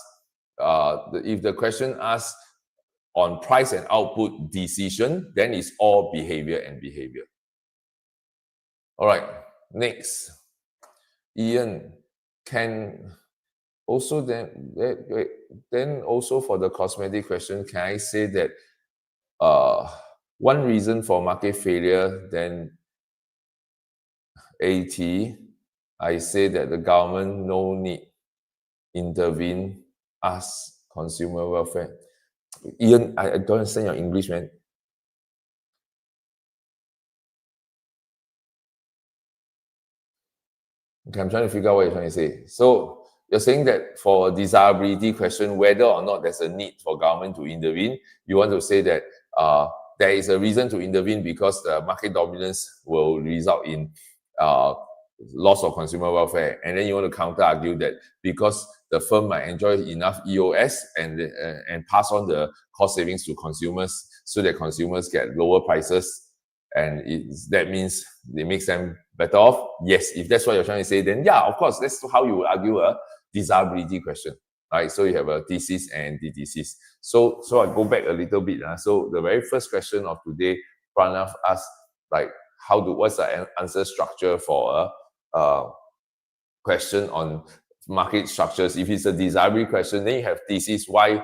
if the question asks on price and output decision, then it's all behavior and behavior. All right, next. Ian, can also then also for the cosmetic question, can I say that one reason for market failure, then AT, I say that the government no need intervene, ask consumer welfare. Ian, I don't understand your English, man. Okay, I'm trying to figure out what you're trying to say. So you're saying that for a desirability question, whether or not there's a need for government to intervene, you want to say that there is a reason to intervene because the market dominance will result in loss of consumer welfare. And then you want to counter argue that because the firm might enjoy enough EOS and pass on the cost savings to consumers so that consumers get lower prices, and that means it makes them better off. Yes, if that's what you're trying to say, then yeah, of course, that's how you would argue a desirability question. Right, so you have a thesis and antithesis. So I go back a little bit. So the very first question of today, Pranav asked, like, what's the answer structure for a question on market structures? If it's a desirability question, then you have thesis, why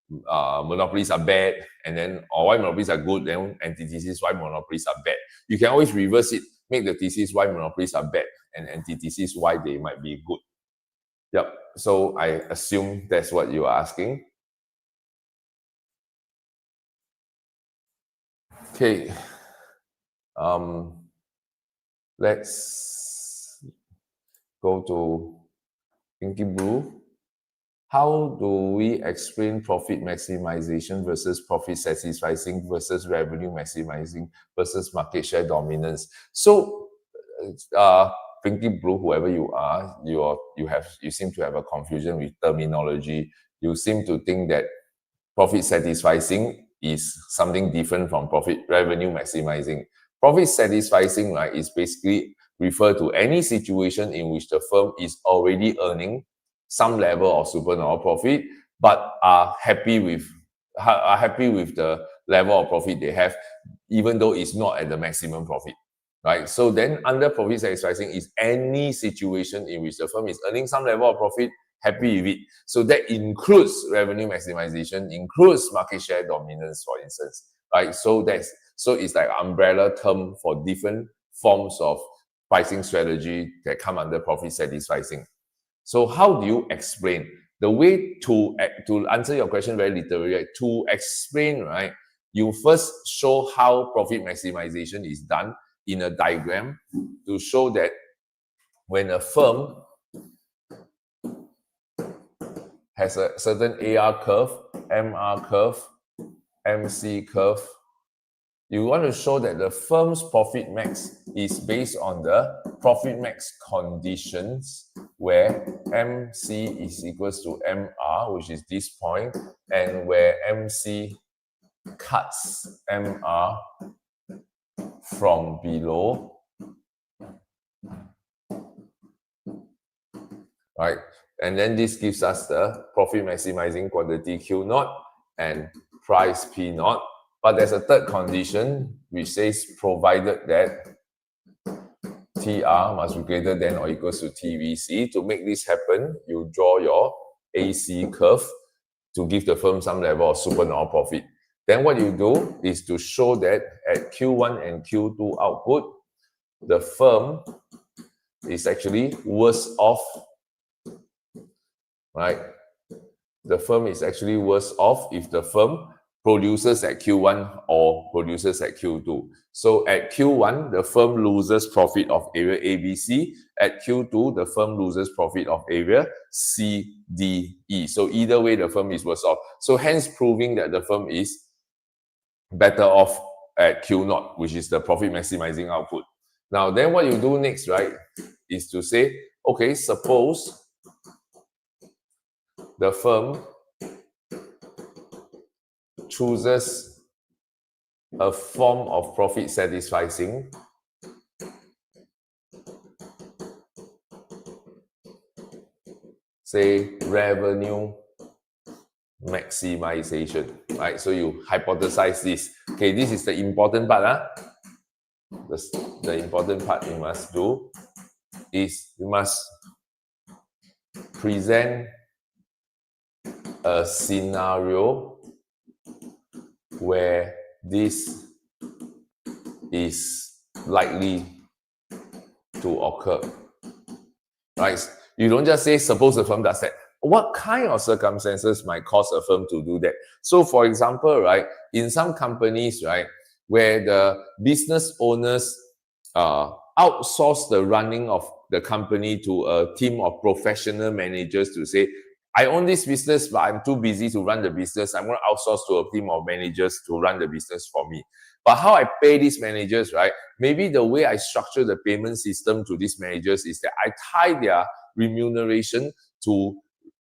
monopolies are bad, and then or why monopolies are good, then antithesis, why monopolies are bad. You can always reverse it, make the thesis why monopolies are bad, and antithesis why they might be good. Yep. So I assume that's what you are asking. Okay. Let's go to Pinky Blue. How do we explain profit maximization versus profit satisfying versus revenue maximizing versus market share dominance? So, Pinky Blue, whoever you are, you seem to have a confusion with terminology. You seem to think that profit satisfying is something different from profit revenue maximizing. Profit satisfying, right, is basically refer to any situation in which the firm is already earning some level of supernormal profit, but are happy with the level of profit they have, even though it's not at the maximum profit. Right, so then under profit satisfying is any situation in which the firm is earning some level of profit, happy with it. So that includes revenue maximization, includes market share dominance, for instance. Right, so it's like an umbrella term for different forms of pricing strategy that come under profit satisfying. So how do you explain? The way to answer your question very literally, right, to explain, right, you first show how profit maximization is done in a diagram to show that when a firm has a certain AR curve, MR curve, MC curve, you want to show that the firm's profit max is based on the profit max conditions where MC is equals to MR, which is this point, and where MC cuts MR from below, right? And then this gives us the profit maximizing quantity Q0 and price P0. But there's a third condition which says provided that TR must be greater than or equals to TVC. To make this happen, you draw your AC curve to give the firm some level of supernormal profit. Then what you do is to show that at Q1 and Q2 output, the firm is actually worse off, right? The firm is actually worse off if the firm produces at Q1 or produces at Q2. So at Q1, the firm loses profit of area ABC. At Q2, the firm loses profit of area CDE. So either way, the firm is worse off. So hence proving that the firm is better off at Q0, which is the profit maximizing output. Now, then what you do next, right, is to say, okay, suppose the firm chooses a form of profit satisfying say revenue maximization, right? So you hypothesize this. Okay, this is the important part. The important part you must do is you must present a scenario where this is likely to occur, right? You don't just say, suppose the firm does that. What kind of circumstances might cause a firm to do that? So for example, right, in some companies, right, where the business owners outsource the running of the company to a team of professional managers to say, I own this business, but I'm too busy to run the business. I'm going to outsource to a team of managers to run the business for me. But how I pay these managers, right? Maybe the way I structure the payment system to these managers is that I tie their remuneration to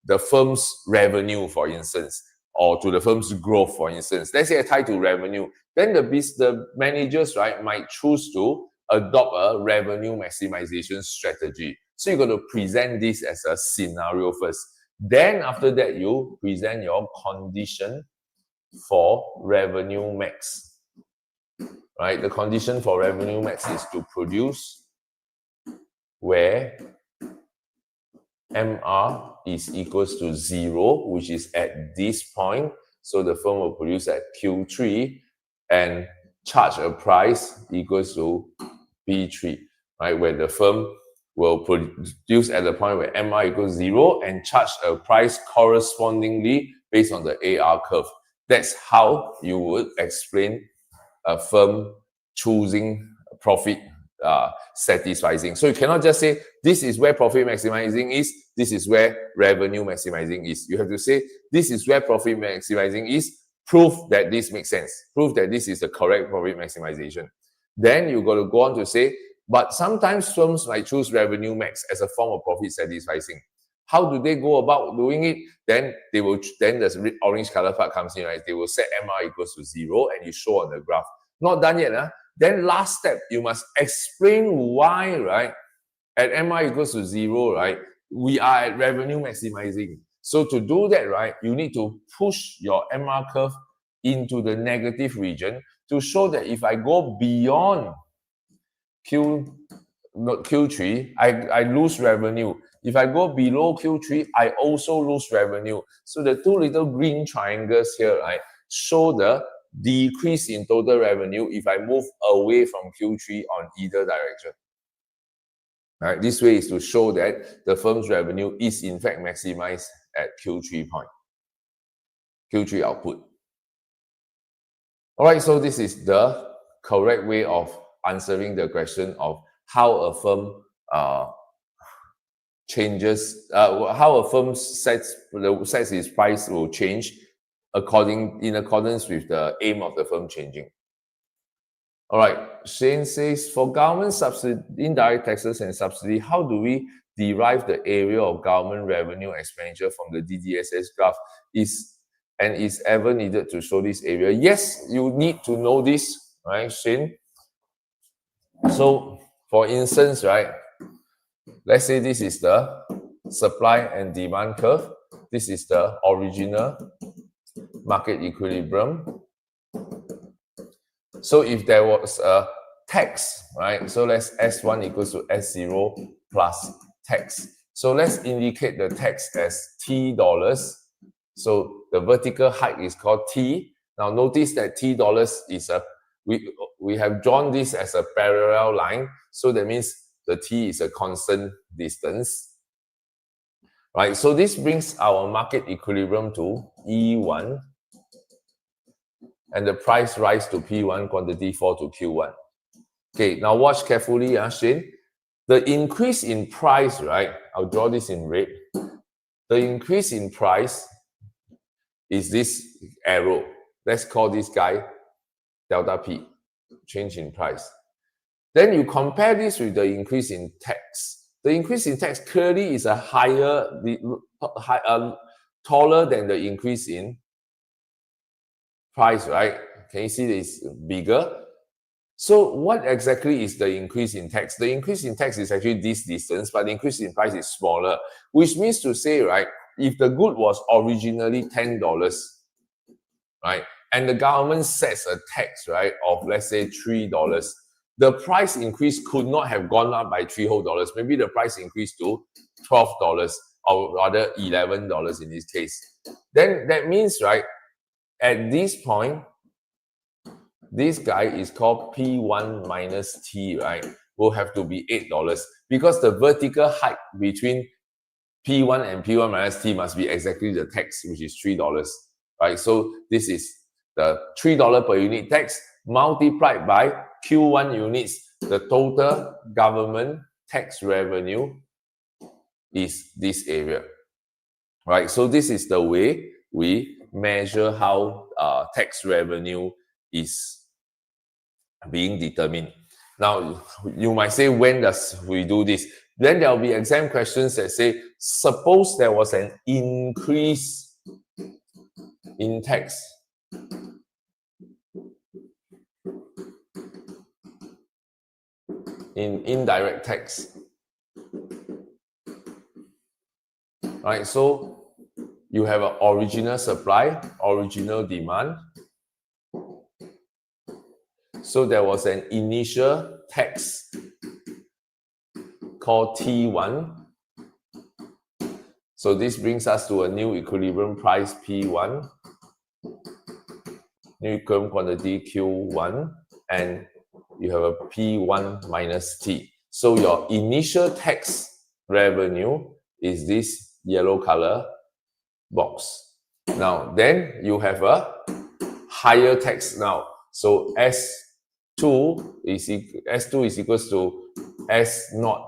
the firm's revenue, for instance, or to the firm's growth, for instance. Let's say I tie to revenue. Then the managers, right, might choose to adopt a revenue maximization strategy. So you're going to present this as a scenario first. Then after that, you present your condition for revenue max. Right? The condition for revenue max is to produce where MR is equals to 0, which is at this point. So the firm will produce at Q3 and charge a price equals to P3, right? Where the firm will produce at the point where MR equals 0 and charge a price correspondingly based on the AR curve. That's how you would explain a firm choosing profit satisfying. So you cannot just say, this is where profit maximizing is, this is where revenue maximizing is. You have to say, this is where profit maximizing is, prove that this makes sense, prove that this is the correct profit maximization. Then you got to go on to say, but sometimes firms might choose revenue max as a form of profit satisfying. How do they go about doing it? Then they will, then the orange color part comes in, right? They will set MR equals to 0 and you show on the graph. Not done yet, huh? Then last step, you must explain why, right? At MR equals to 0, right? We are at revenue maximizing. So to do that, right, you need to push your MR curve into the negative region to show that if I go beyond Q3, I lose revenue. If I go below Q3, I also lose revenue. So the two little green triangles here, right, show the decrease in total revenue if I move away from Q3 on either direction. Right, this way is to show that the firm's revenue is in fact maximized at Q3 point, Q3 output. All right, so this is the correct way of answering the question of how a firm changes, how a firm sets its price will change in accordance with the aim of the firm changing. All right, Shane says, for government subsidy, indirect taxes and subsidy, how do we derive the area of government revenue expenditure from the DDSS graph? Is ever needed to show this area? Yes, you need to know this, right, Shane? So, for instance, right, let's say this is the supply and demand curve. This is the original market equilibrium. So if there was a tax, right? So let's S1 equals to S0 plus tax. So let's indicate the tax as $T. So the vertical height is called T. Now notice that $T is we have drawn this as a parallel line. So that means the T is a constant distance. Right? So this brings our market equilibrium to E1. And the price rise to P1, quantity fall to Q1. Okay, now watch carefully, Shane. The increase in price, right? I'll draw this in red. The increase in price is this arrow. Let's call this guy delta P, change in price. Then you compare this with the increase in tax. The increase in tax clearly is a taller than the increase in price, right? Can you see this bigger? So what exactly is the increase in tax? The increase in tax is actually this distance, but the increase in price is smaller, which means to say, right, if the good was originally $10, right, and the government sets a tax, right, of let's say $3, the price increase could not have gone up by $3 whole. Maybe the price increased to $12, or rather $11 in this case. Then that means, right, at this point, this guy is called P1 minus T, right? Will have to be $8 because the vertical height between P1 and P1 minus T must be exactly the tax, which is $3, right? So this is the $3 per unit tax multiplied by Q1 units the total government tax revenue is this area, right? So this is the way we measure how tax revenue is being determined. Now, you might say, when does we do this? Then there will be exam questions that say, suppose there was an increase in tax. In indirect tax. Right, so you have an original supply, original demand. So there was an initial tax called T1. So this brings us to a new equilibrium price P1, new equilibrium quantity Q1, and you have a P1 minus T. So your initial tax revenue is this yellow color box. Now, then you have a higher tax now. So S2 is equals to S0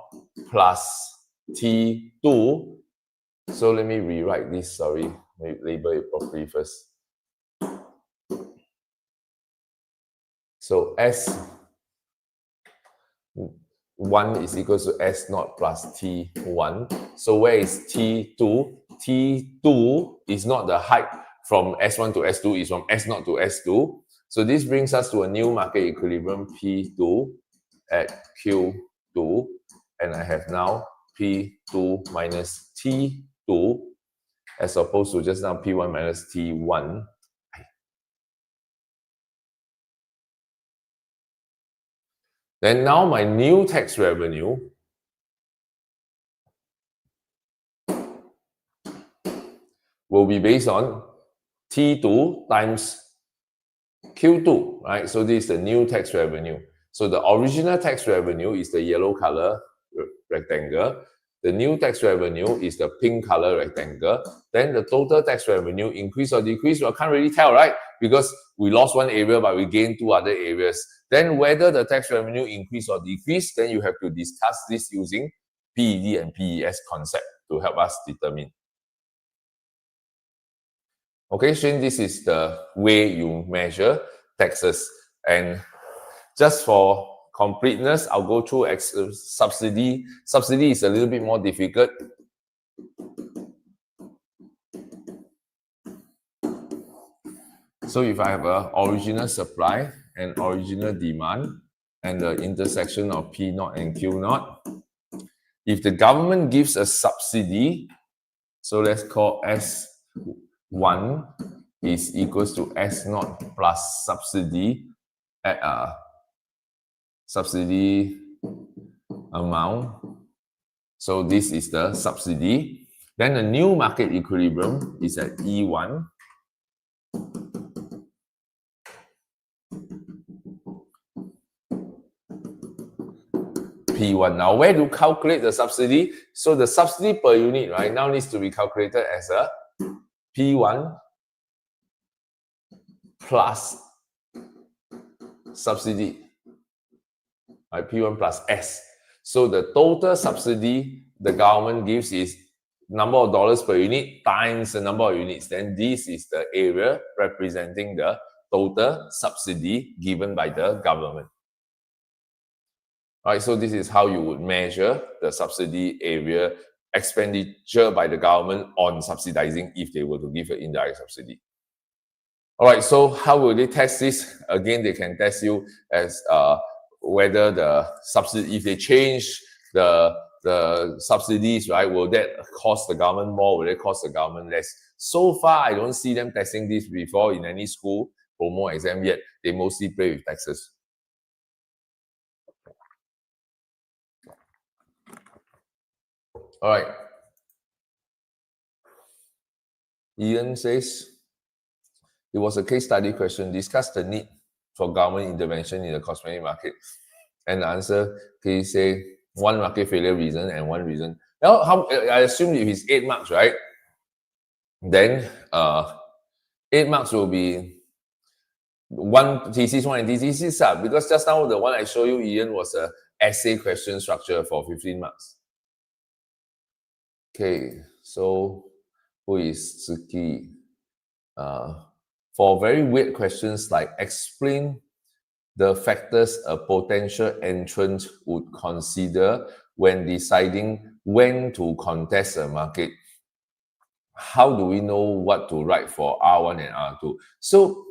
plus T2. So let me rewrite this, sorry, label it properly first. So S1 is equals to S0 plus T1. So where is T2? T2 is not the height from S1 to S2, is from S0 to S2. So this brings us to a new market equilibrium P2 at Q2. And I have now P2 minus T2 as opposed to just now P1 minus T1. Then now my new tax revenue will be based on T2 times Q2, right? So this is the new tax revenue. So the original tax revenue is the yellow color rectangle. The new tax revenue is the pink color rectangle. Then the total tax revenue increase or decrease, well, I can't really tell, right? Because we lost one area, but we gained two other areas. Then whether the tax revenue increase or decrease, then you have to discuss this using PED and PES concept to help us determine. Okay, Shane, this is the way you measure taxes. And just for completeness, I'll go through subsidy. Subsidy is a little bit more difficult. So if I have an original supply and original demand and the intersection of P0 and Q0, if the government gives a subsidy, so let's call S1 is equals to S0 plus subsidy at a subsidy amount. So this is the subsidy. Then the new market equilibrium is at E1. P1. Now, where to calculate the subsidy? So the subsidy per unit, right, now needs to be calculated as a P1 plus subsidy, right, P1 plus S. So the total subsidy the government gives is number of dollars per unit times the number of units. Then this is the area representing the total subsidy given by the government. All right, so this is how you would measure the subsidy area expenditure by the government on subsidizing if they were to give an indirect subsidy. All right, so how will they test this? Again, they can test you as whether the subsidy, if they change the subsidies, right, will that cost the government more? Will it cost the government less? So far, I don't see them testing this before in any school promo exam yet. They mostly play with taxes. All right. Ian says, it was a case study question. Discuss the need for government intervention in the cosmetic market. And the answer, can you say one market failure reason and one reason? Now, I assume if it's 8 marks, right? Then 8 marks will be one thesis, one antithesis, because just now the one I showed you, Ian, was a essay question structure for 15 marks. Okay, so who is Tsuki? For very weird questions like explain the factors a potential entrant would consider when deciding when to contest a market. How do we know what to write for R1 and R2? So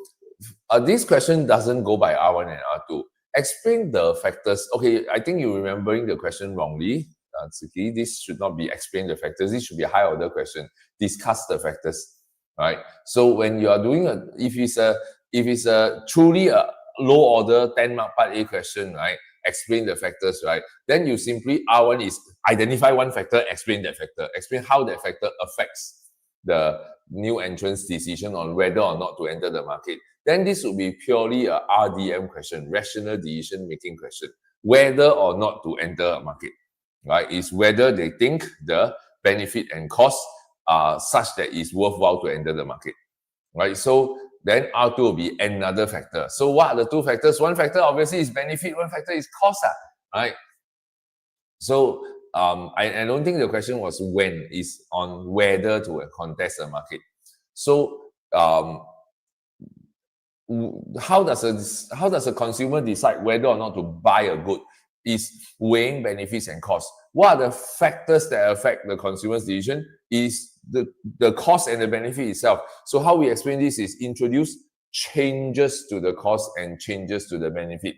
this question doesn't go by R1 and R2. Explain the factors. Okay, I think you're remembering the question wrongly, Tsuki. This should not be explain the factors. This should be a high order question. Discuss the factors, right? So when you are doing if it's a truly a low order 10 mark part A question, right? Explain the factors, right? Then you simply R1 is identify one factor, explain that factor, explain how that factor affects the new entrant's decision on whether or not to enter the market. Then this would be purely a RDM question, rational decision making question, whether or not to enter a market, right? Is whether they think the benefit and cost are such that it's worthwhile to enter the market, right? So then R2 will be another factor. So what are the two factors? One factor obviously is benefit, one factor is cost, right? So I don't think the question was when, it's on whether to contest the market. So how does a consumer decide whether or not to buy a good? Is weighing benefits and costs. What are the factors that affect the consumer's decision? Is the cost and the benefit itself. So how we explain this is introduce changes to the cost and changes to the benefit.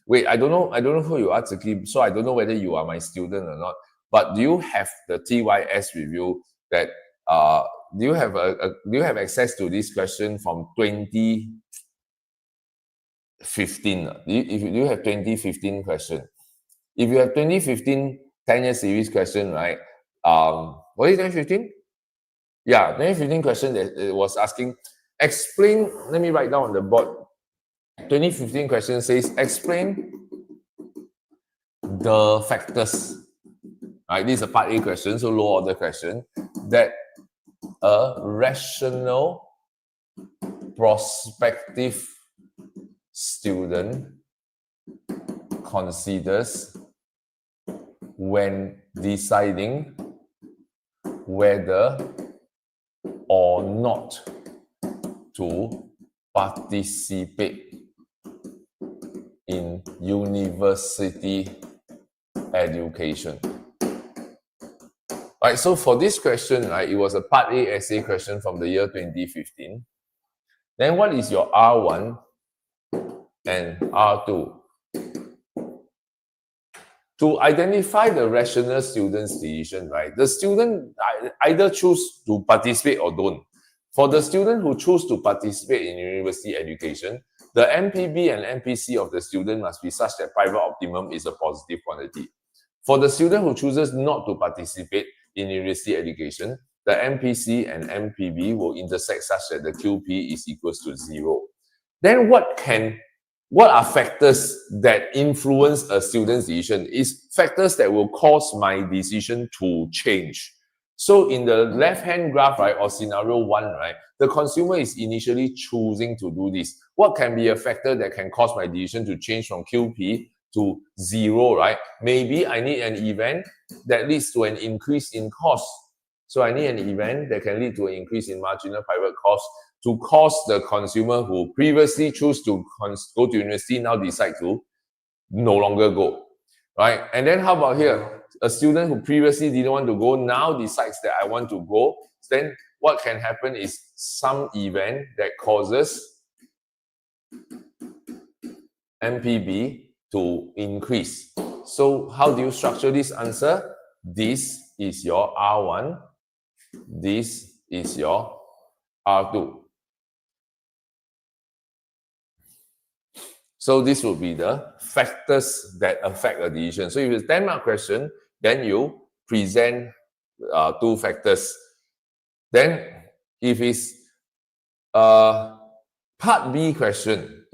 Wait, I don't know who you are, Tsuki, so I don't know whether you are my student or not. But do you have the TYS review that do you have access to this question from 2015? If you have 2015 question, if you have 2015 10-year series question, right? What is 2015? Yeah, 2015 question that it was asking, explain, let me write down on the board. 2015 question says, explain the factors. Right, this is a part A question, so low order question, that a rational prospective student considers when deciding whether or not to participate in university education. Right, so for this question, right, it was a part A essay question from the year 2015. Then what is your R1 and R2? To identify the rational student's decision, right? The student either choose to participate or don't. For the student who choose to participate in university education, the MPB and MPC of the student must be such that private optimum is a positive quantity. For the student who chooses not to participate in university education, the MPC and MPB will intersect such that the QP is equals to 0. Then what are factors that influence a student's decision? Is factors that will cause my decision to change. So in the left-hand graph, right, or scenario 1, right, the consumer is initially choosing to do this. What can be a factor that can cause my decision to change from QP to 0, right? Maybe I need an event that leads to an increase in cost. So I need an event that can lead to an increase in marginal private cost to cause the consumer who previously chose to go to university now decide to no longer go, right? And then how about here? A student who previously didn't want to go now decides that I want to go. Then what can happen is some event that causes MPB to increase. So how do you structure this answer? This is your R1. This is your R2. So this will be the factors that affect a decision. So if it's a 10-mark question, then you present 2 factors. Then if it's a part B question,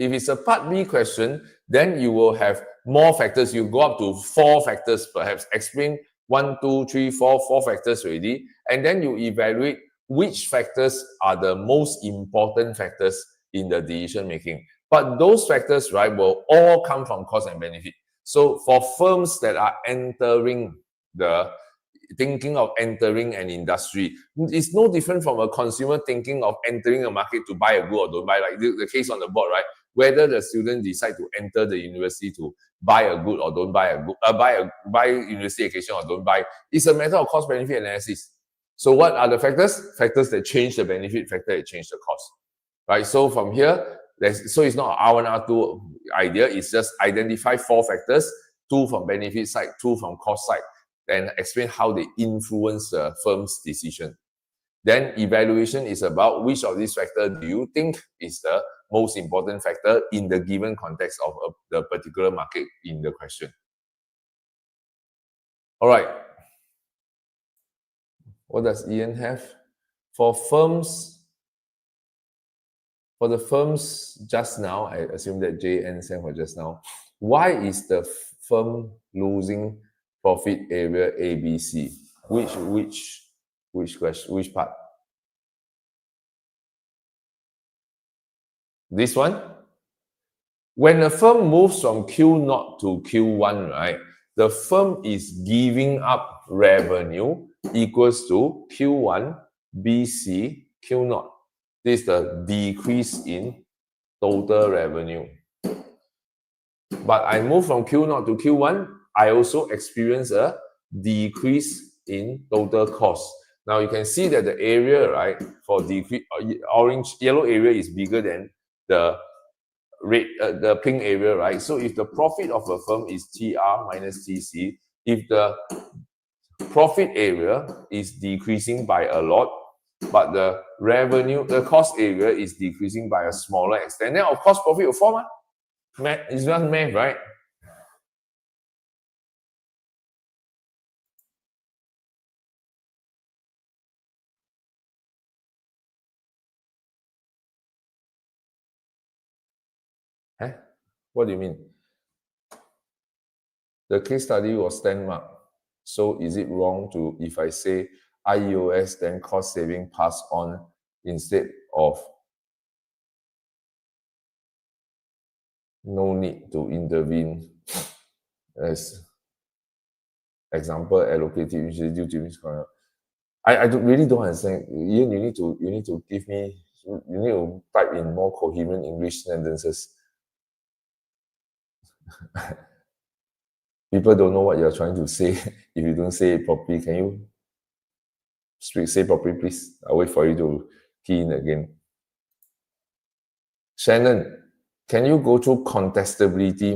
then you will have more factors. You go up to 4 factors, perhaps explain 1, 2, 3, 4 factors already, and then you evaluate which factors are the most important factors in the decision making. But those factors, right, will all come from cost and benefit. So for firms that are thinking of entering an industry, it's no different from a consumer thinking of entering a market to buy a good or don't buy, like the case on the board, right? Whether the student decide to enter the university to buy a good or don't buy a good, buy university education or don't buy, it's a matter of cost benefit analysis. So what are the factors? Factors that change the benefit, factor that change the cost, right? So from here, so it's not R1, R2 idea. It's just identify 4 factors, 2 from benefit side, 2 from cost side, and explain how they influence the firm's decision. Then evaluation is about which of these factors do you think is the most important factor in the given context of the particular market in the question. All right. What does Ian have? For the firms just now, I assume that JN sent for just now, why is the firm losing profit area ABC? Which question? Which part? This one? When a firm moves from Q0 to Q1, right, the firm is giving up revenue equals to Q1 BC Q0. This is the decrease in total revenue. But I move from Q0 to Q1, I also experience a decrease in total cost. Now you can see that the area, right, for decrease, yellow area is bigger than the red, the pink area, right? So if the profit of a firm is TR minus TC, if the profit area is decreasing by a lot, but the revenue, the cost area is decreasing by a smaller extent, then of course profit will fall. It's just math, right? Huh? What do you mean? The case study was 10 mark. So is it wrong to, if I say IEOS, then cost saving pass on instead of no need to intervene as example allocated usually due to misconduct? I really don't understand. Ian, you need to give me, you need to type in more coherent English sentences. People don't know what you're trying to say if you don't say it properly. Can you say properly, please? I'll wait for you to key in again. Shannon, can you go through contestability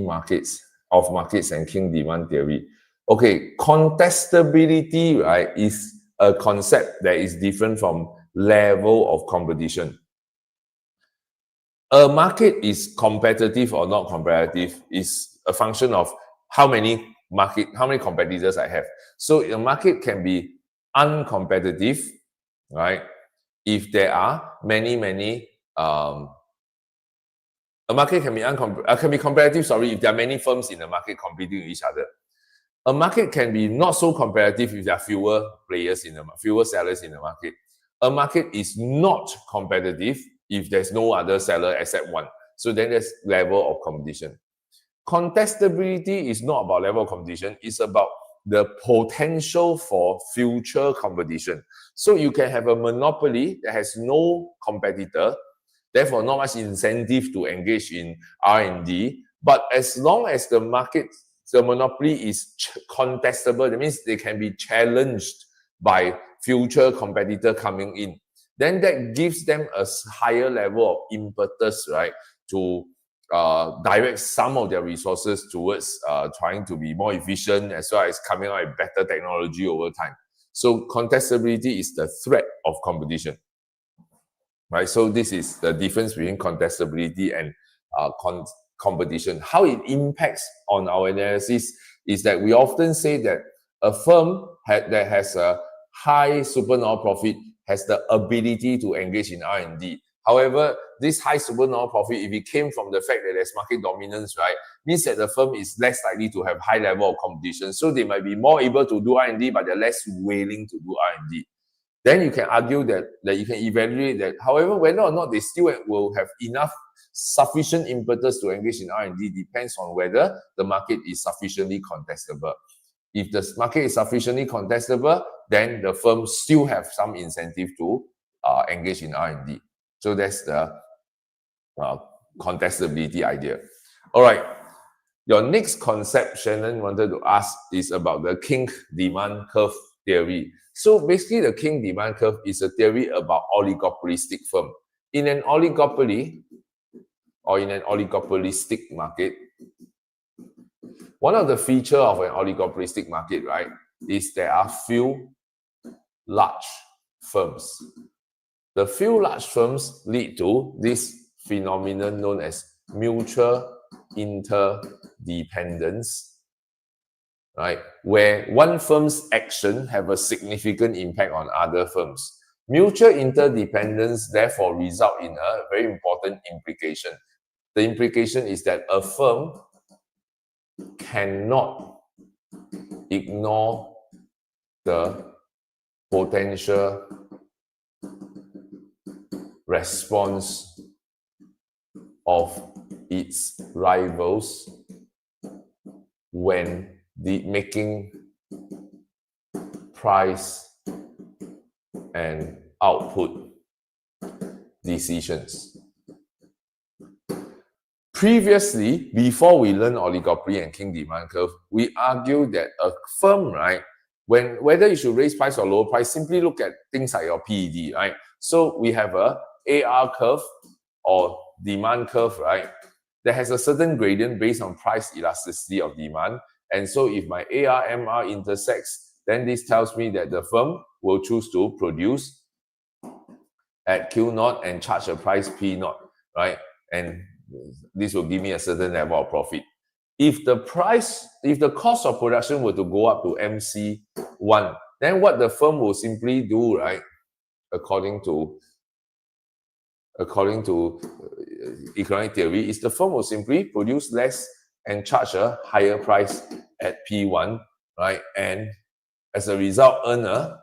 of markets and King demand theory? Okay, contestability, right, is a concept that is different from level of competition. A market is competitive or not competitive is a function of how many competitors I have. So a market can be uncompetitive, right? If there are many a market can be competitive, if there are many firms in the market competing with each other. A market can be not so competitive if there are fewer sellers in the market. A market is not competitive if there's no other seller except one. So then there's level of competition. Contestability is not about level of competition, it's about the potential for future competition. So you can have a monopoly that has no competitor, therefore not much incentive to engage in R&D, but as long as the monopoly is contestable, that means they can be challenged by future competitor coming in, then that gives them a higher level of impetus, right, to direct some of their resources towards trying to be more efficient as well as coming out with better technology over time. So contestability is the threat of competition, right? So this is the difference between contestability and competition. How it impacts on our analysis is that we often say that a firm that has a high supernormal profit has the ability to engage in R&D. However, this high supernormal profit, if it came from the fact that there's market dominance, right, means that the firm is less likely to have high level of competition. So they might be more able to do R&D, but they're less willing to do R&D. then you can argue that you can evaluate that. However, whether or not they still will have enough sufficient impetus to engage in R&D depends on whether the market is sufficiently contestable. If the market is sufficiently contestable, then the firms still have some incentive to engage in R&D. So that's the contestability idea. All right. Your next concept Shannon wanted to ask is about the kink demand curve theory. So basically, the kink demand curve is a theory about oligopolistic firm. In an oligopoly or in an oligopolistic market, one of the features of an oligopolistic market, right, is there are few large firms. The few large firms lead to this phenomenon known as mutual interdependence, right, where one firm's action have a significant impact on other firms. Mutual interdependence therefore result in a very important implication. The implication is that a firm cannot ignore the potential response of its rivals when making price and output decisions. Previously, before we learn oligopoly and kink demand curve, we argued that a firm, right, whether you should raise price or lower price, simply look at things like your PED, right? So we have a AR curve or demand curve, right, that has a certain gradient based on price elasticity of demand. And so if my AR-MR intersects, then this tells me that the firm will choose to produce at Q0 and charge a price P0, right? And this will give me a certain level of profit. If the cost of production were to go up to MC1, then what the firm will simply do, right, according to economic theory, is the firm will simply produce less and charge a higher price at P1, right? And as a result, earn a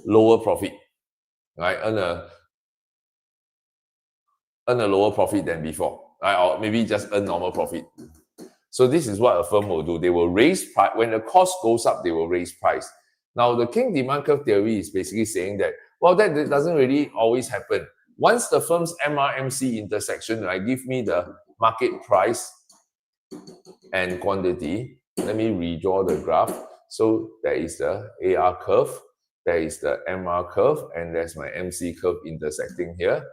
lower profit, right? Earn a lower profit than before, right? Or maybe just earn normal profit. So this is what a firm will do. They will raise price. When the cost goes up, they will raise price. Now, the kink demand curve theory is basically saying that, well, that doesn't really always happen. Once the firm's MRMC intersection, right, give me the market price and quantity. Let me redraw the graph. So there is the AR curve, there is the MR curve, and there's my MC curve intersecting here.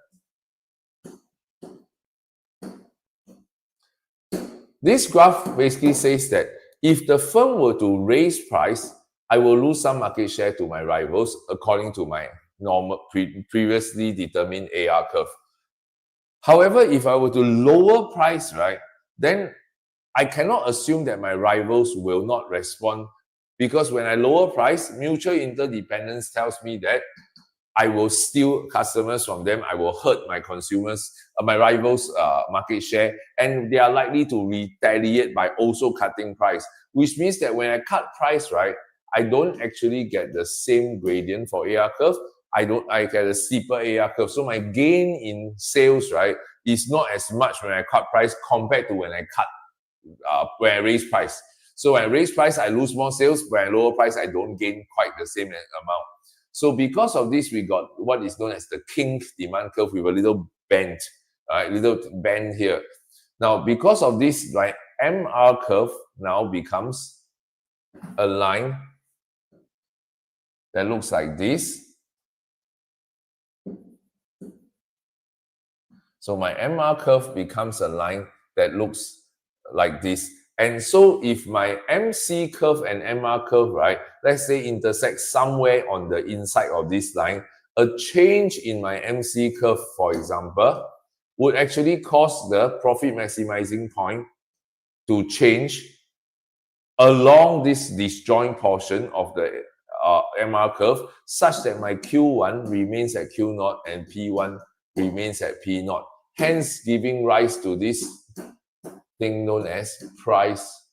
This graph basically says that if the firm were to raise price, I will lose some market share to my rivals according to my normal previously determined AR curve. However, if I were to lower price, right, then I cannot assume that my rivals will not respond, because when I lower price, mutual interdependence tells me that I will steal customers from them. I will hurt my consumers, my rivals' market share, and they are likely to retaliate by also cutting price, which means that when I cut price, right, I don't actually get the same gradient for AR curve. I get a steeper AR curve. So my gain in sales, right, is not as much when I cut price compared to when I raise price. So when I raise price, I lose more sales. When I lower price, I don't gain quite the same amount. So because of this, we got what is known as the kink demand curve with a little bend, right? Little bend here. Now, because of this, right, MR curve now becomes a line that looks like this. So my MR curve becomes a line that looks like this. And so if my MC curve and MR curve, right, let's say intersect somewhere on the inside of this line, a change in my MC curve, for example, would actually cause the profit maximizing point to change along this disjoint portion of the MR curve, such that my Q1 remains at Q0 and P1 remains at P0, hence giving rise to this thing known as price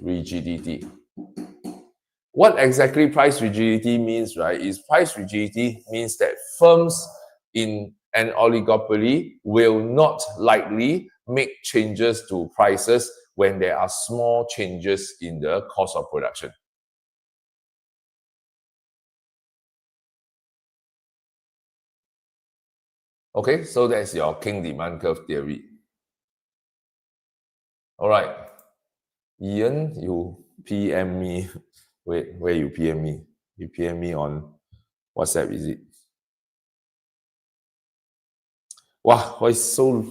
rigidity. What exactly price rigidity means, right, is price rigidity means that firms in an oligopoly will not likely make changes to prices when there are small changes in the cost of production. Okay, so that's your king demand curve theory. All right. Ian, you PM me. Wait, where you PM me? You PM me on WhatsApp, is it? Wow, why so...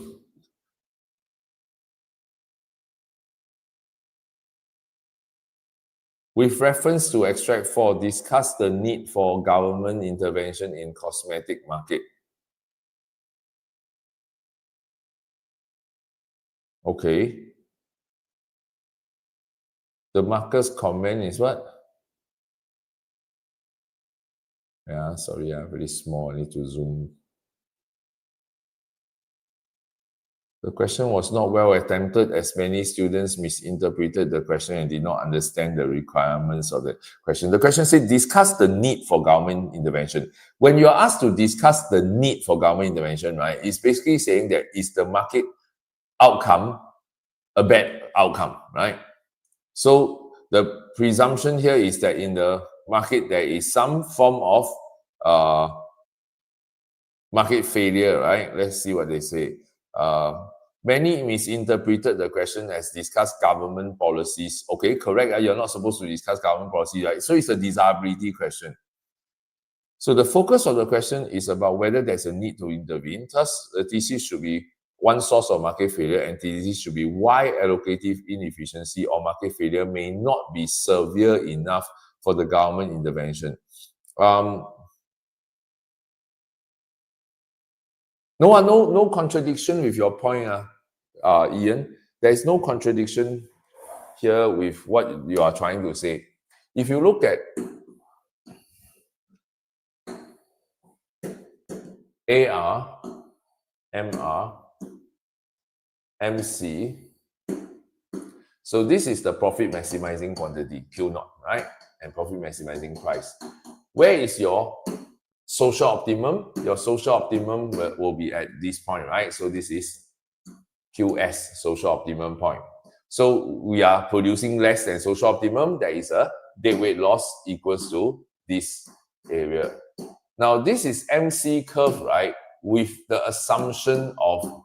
With reference to extract 4, discuss the need for government intervention in cosmetic market. Okay. The marker's comment is what? Yeah, sorry, very small. I need to zoom. The question was not well attempted as many students misinterpreted the question and did not understand the requirements of the question. The question said, discuss the need for government intervention. When you're asked to discuss the need for government intervention, right, it's basically saying that is the market outcome a bad outcome, right? So the presumption here is that in the market, there is some form of market failure, right? Let's see what they say. Many misinterpreted the question as discuss government policies. Okay, correct. You're not supposed to discuss government policy, right? So it's a desirability question. So the focus of the question is about whether there's a need to intervene. Thus, the thesis should be one source of market failure, and thesis should be why allocative inefficiency or market failure may not be severe enough for the government intervention. No contradiction with your point, Ian. There is no contradiction here with what you are trying to say. If you look at AR, MR, MC, so this is the profit maximizing quantity, Q0, right? And profit maximizing price. Where is your social optimum? Your social optimum will be at this point, right? So this is QS, social optimum point. So we are producing less than social optimum. There is a deadweight loss equals to this area. Now this is MC curve, right? With the assumption of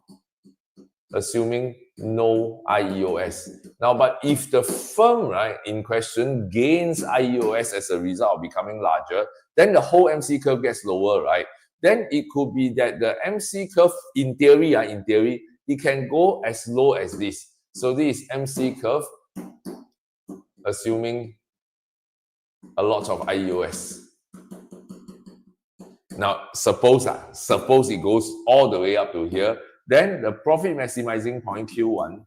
assuming no IEOS. Now, but if the firm, right, in question gains IEOS as a result of becoming larger, then the whole MC curve gets lower, right? Then it could be that the MC curve, in theory, it can go as low as this. So this is MC curve, assuming a lot of IEOS. Now, suppose it goes all the way up to here, then the profit maximizing point Q1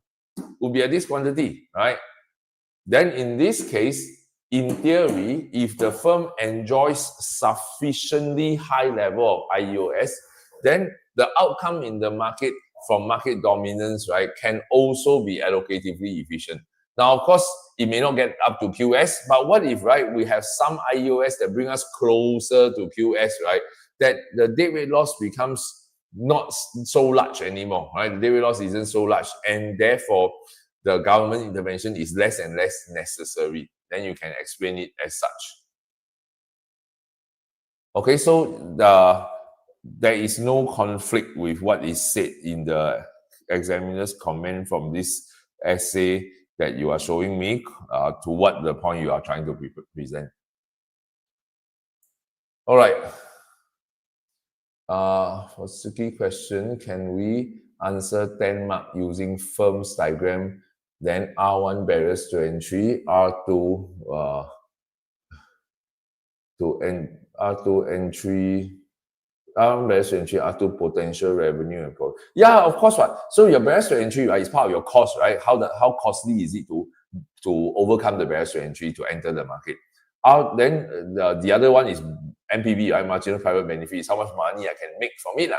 will be at this quantity, right? Then in this case, in theory, if the firm enjoys sufficiently high level of IEOS, then the outcome in the market from market dominance, right, can also be allocatively efficient. Now, of course, it may not get up to QS, but what if, right, we have some IEOS that bring us closer to QS, right, that the deadweight loss becomes not so large anymore, right? The deadweight loss isn't so large, and therefore the government intervention is less and less necessary. Then you can explain it as such. Okay, so there is no conflict with what is said in the examiner's comment from this essay that you are showing me to what the point you are trying to present. All right. For Suki question, can we answer 10 mark using firms diagram, then R1 barriers to entry, R2 R2 entry, R1 barriers to entry, R2 potential revenue and profit. Yeah, of course, right? So your barriers to entry, right, is part of your cost, right? How costly is it to overcome the barriers to entry to enter the market? Then the other one is MPB, right? Marginal private benefit is how much money I can make from it,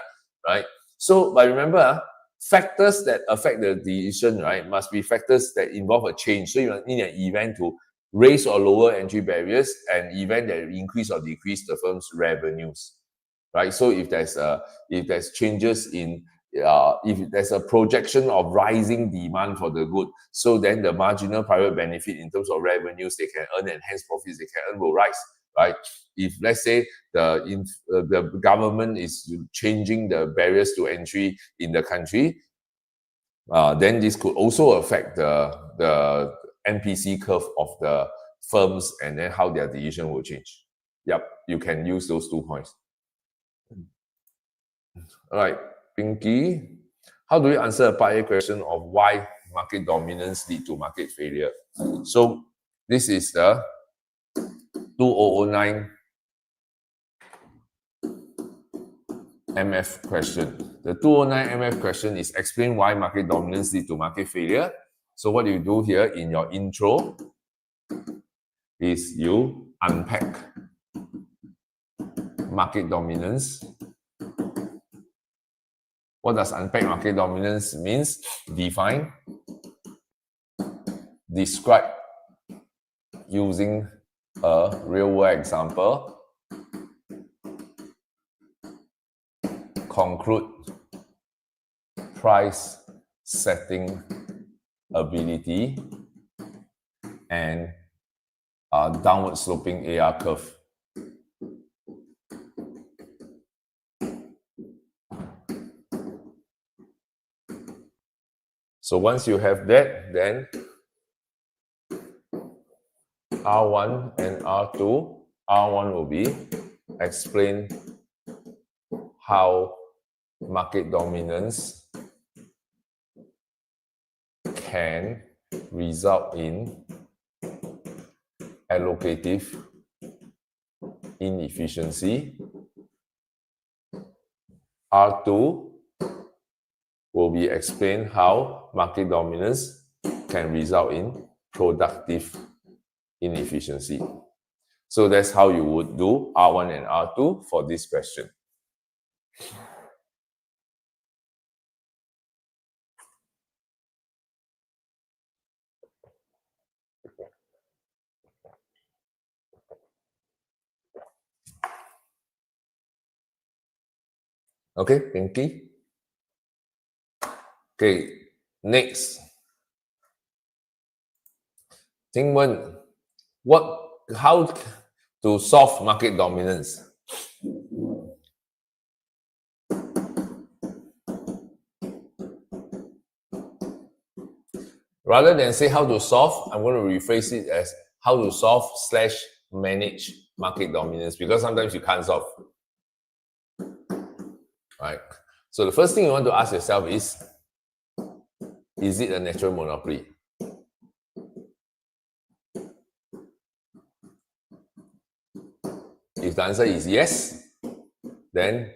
right? So, but remember, factors that affect the decision, right, must be factors that involve a change. So, in an event to raise or lower entry barriers and event that increase or decrease the firm's revenues, right? So if there's changes in if there's a projection of rising demand for the good, so then the marginal private benefit in terms of revenues they can earn and hence profits they can earn will rise, right? If let's say the government is changing the barriers to entry in the country, then this could also affect the NPC curve of the firms and then how their decision will change. Yep, you can use those 2 points. All right, Pinky, how do you answer a part A question of why market dominance lead to market failure? So this is the 2009 MF question. The 209 MF question is explain why market dominance lead to market failure. So what you do here in your intro is you unpack market dominance. What does unpack market dominance means? Define, describe using a real-world example, conclude price setting ability, and downward sloping AR curve. So once you have that, then R1 and R2, R1 will be explain how market dominance can result in allocative inefficiency. R2 will be explain how market dominance can result in productive inefficiency. So that's how you would do R1 and R2 for this question. Okay, Pinky? Okay, next. 请问 how to solve market dominance? Rather than say how to solve, I'm going to rephrase it as how to solve / manage market dominance, because sometimes you can't solve. Right? So the first thing you want to ask yourself is it a natural monopoly? If the answer is yes, then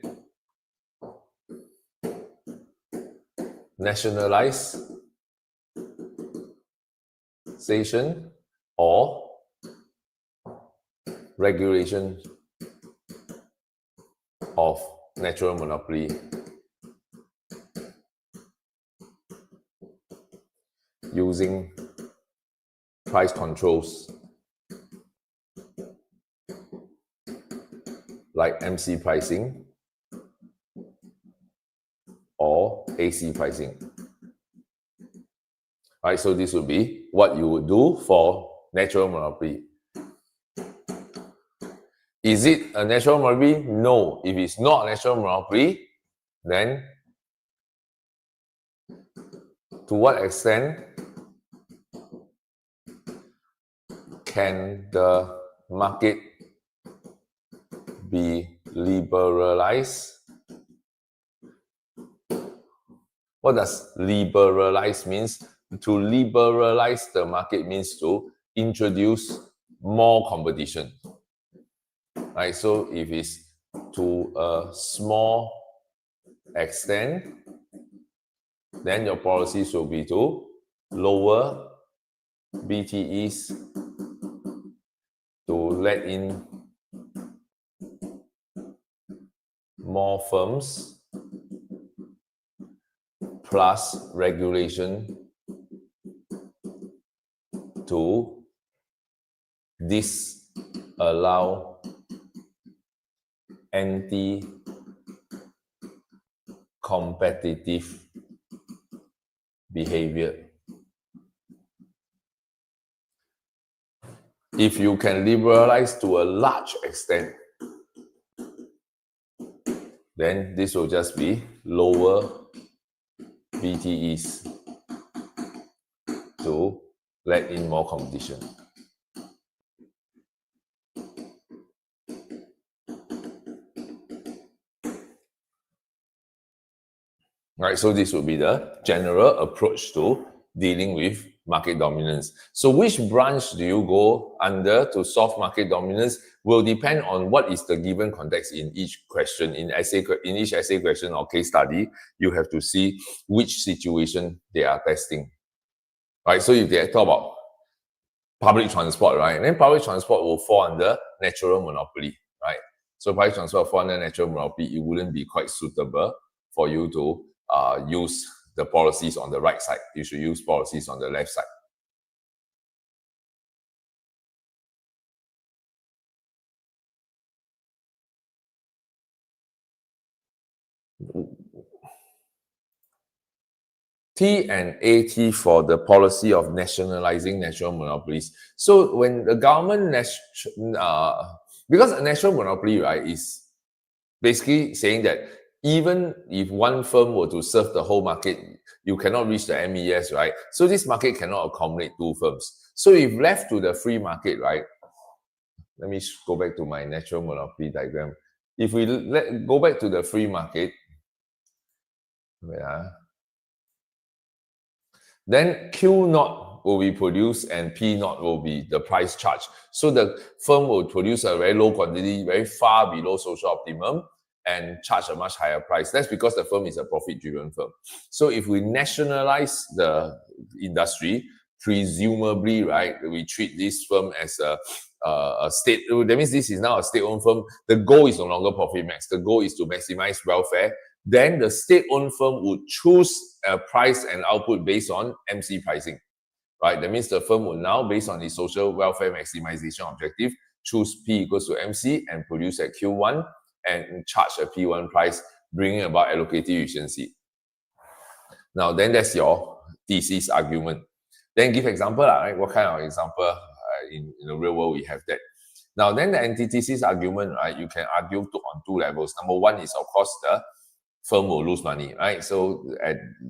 nationalization or regulation of natural monopoly using price controls like MC pricing or AC pricing. Right, so this would be what you would do for natural monopoly. Is it a natural monopoly? No. If it's not a natural monopoly, then to what extent can the market be liberalized? What does liberalize means? To liberalize the market means to introduce more competition. Right? So if it's to a small extent, then your policies will be to lower BTEs to let in more firms plus regulation to disallow anti-competitive behavior. If you can liberalize to a large extent, then this will just be lower BTEs to let in more competition. Right, so this would be the general approach to dealing with market dominance. So which branch do you go under to solve market dominance will depend on what is the given context in each question. In each essay question or case study, you have to see which situation they are testing. Right, so if they talk about public transport, right, then public transport will fall under natural monopoly, right? So public transport fall under natural monopoly, it wouldn't be quite suitable for you to use the policies on the right side. You should use policies on the left side. T and AT for the policy of nationalizing natural monopolies. So when the government, because a natural monopoly, right, is basically saying that even if one firm were to serve the whole market, you cannot reach the MES, right? So this market cannot accommodate two firms. So if left to the free market, right? Let me go back to my natural monopoly diagram. If we go back to the free market, then Q naught will be produced and P naught will be the price charge. So the firm will produce a very low quantity, very far below social optimum, and charge a much higher price. That's because the firm is a profit-driven firm. So if we nationalize the industry, presumably, right, we treat this firm as a state. That means this is now a state-owned firm. The goal is no longer profit max. The goal is to maximize welfare. Then the state-owned firm would choose a price and output based on MC pricing, right? That means the firm will now, based on the social welfare maximization objective, choose P equals to MC and produce at Q1 and charge a P1 price, bringing about allocative efficiency. Now, then that's your thesis argument. Then give example, right? What kind of example in the real world we have that? Now, then the antithesis argument, right? You can argue on two levels. Number one is, of course, the firm will lose money, right? So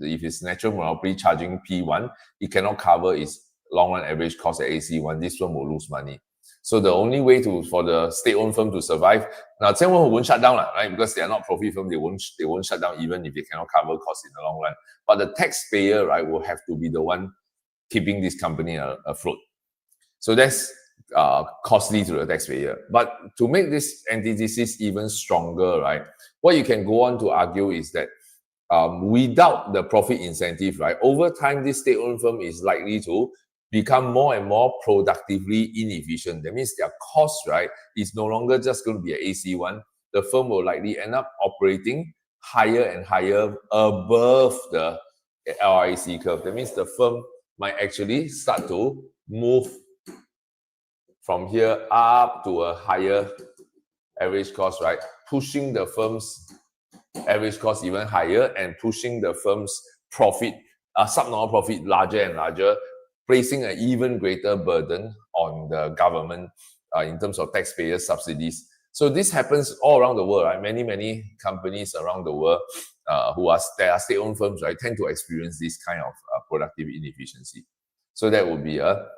if it's natural monopoly charging P1, it cannot cover its long run average cost at AC1. This firm will lose money. So the only way for the state-owned firm to survive, now same one won't shut down, right? Because they are not profit firm, they won't shut down even if they cannot cover costs in the long run. But the taxpayer, right, will have to be the one keeping this company afloat. So that's costly to the taxpayer. But to make this antithesis even stronger, right, what you can go on to argue is that without the profit incentive, right, over time, this state-owned firm is likely to become more and more productively inefficient. That means their cost, right, is no longer just going to be an AC1. The firm will likely end up operating higher and higher above the LRAC curve. That means the firm might actually start to move from here up to a higher average cost, right? Pushing the firm's average cost even higher and pushing the firm's profit, subnormal profit, larger and larger, placing an even greater burden on the government in terms of taxpayer subsidies. So this happens all around the world, right? Many companies around the world that are state-owned firms, right, tend to experience this kind of productive inefficiency. So that would be a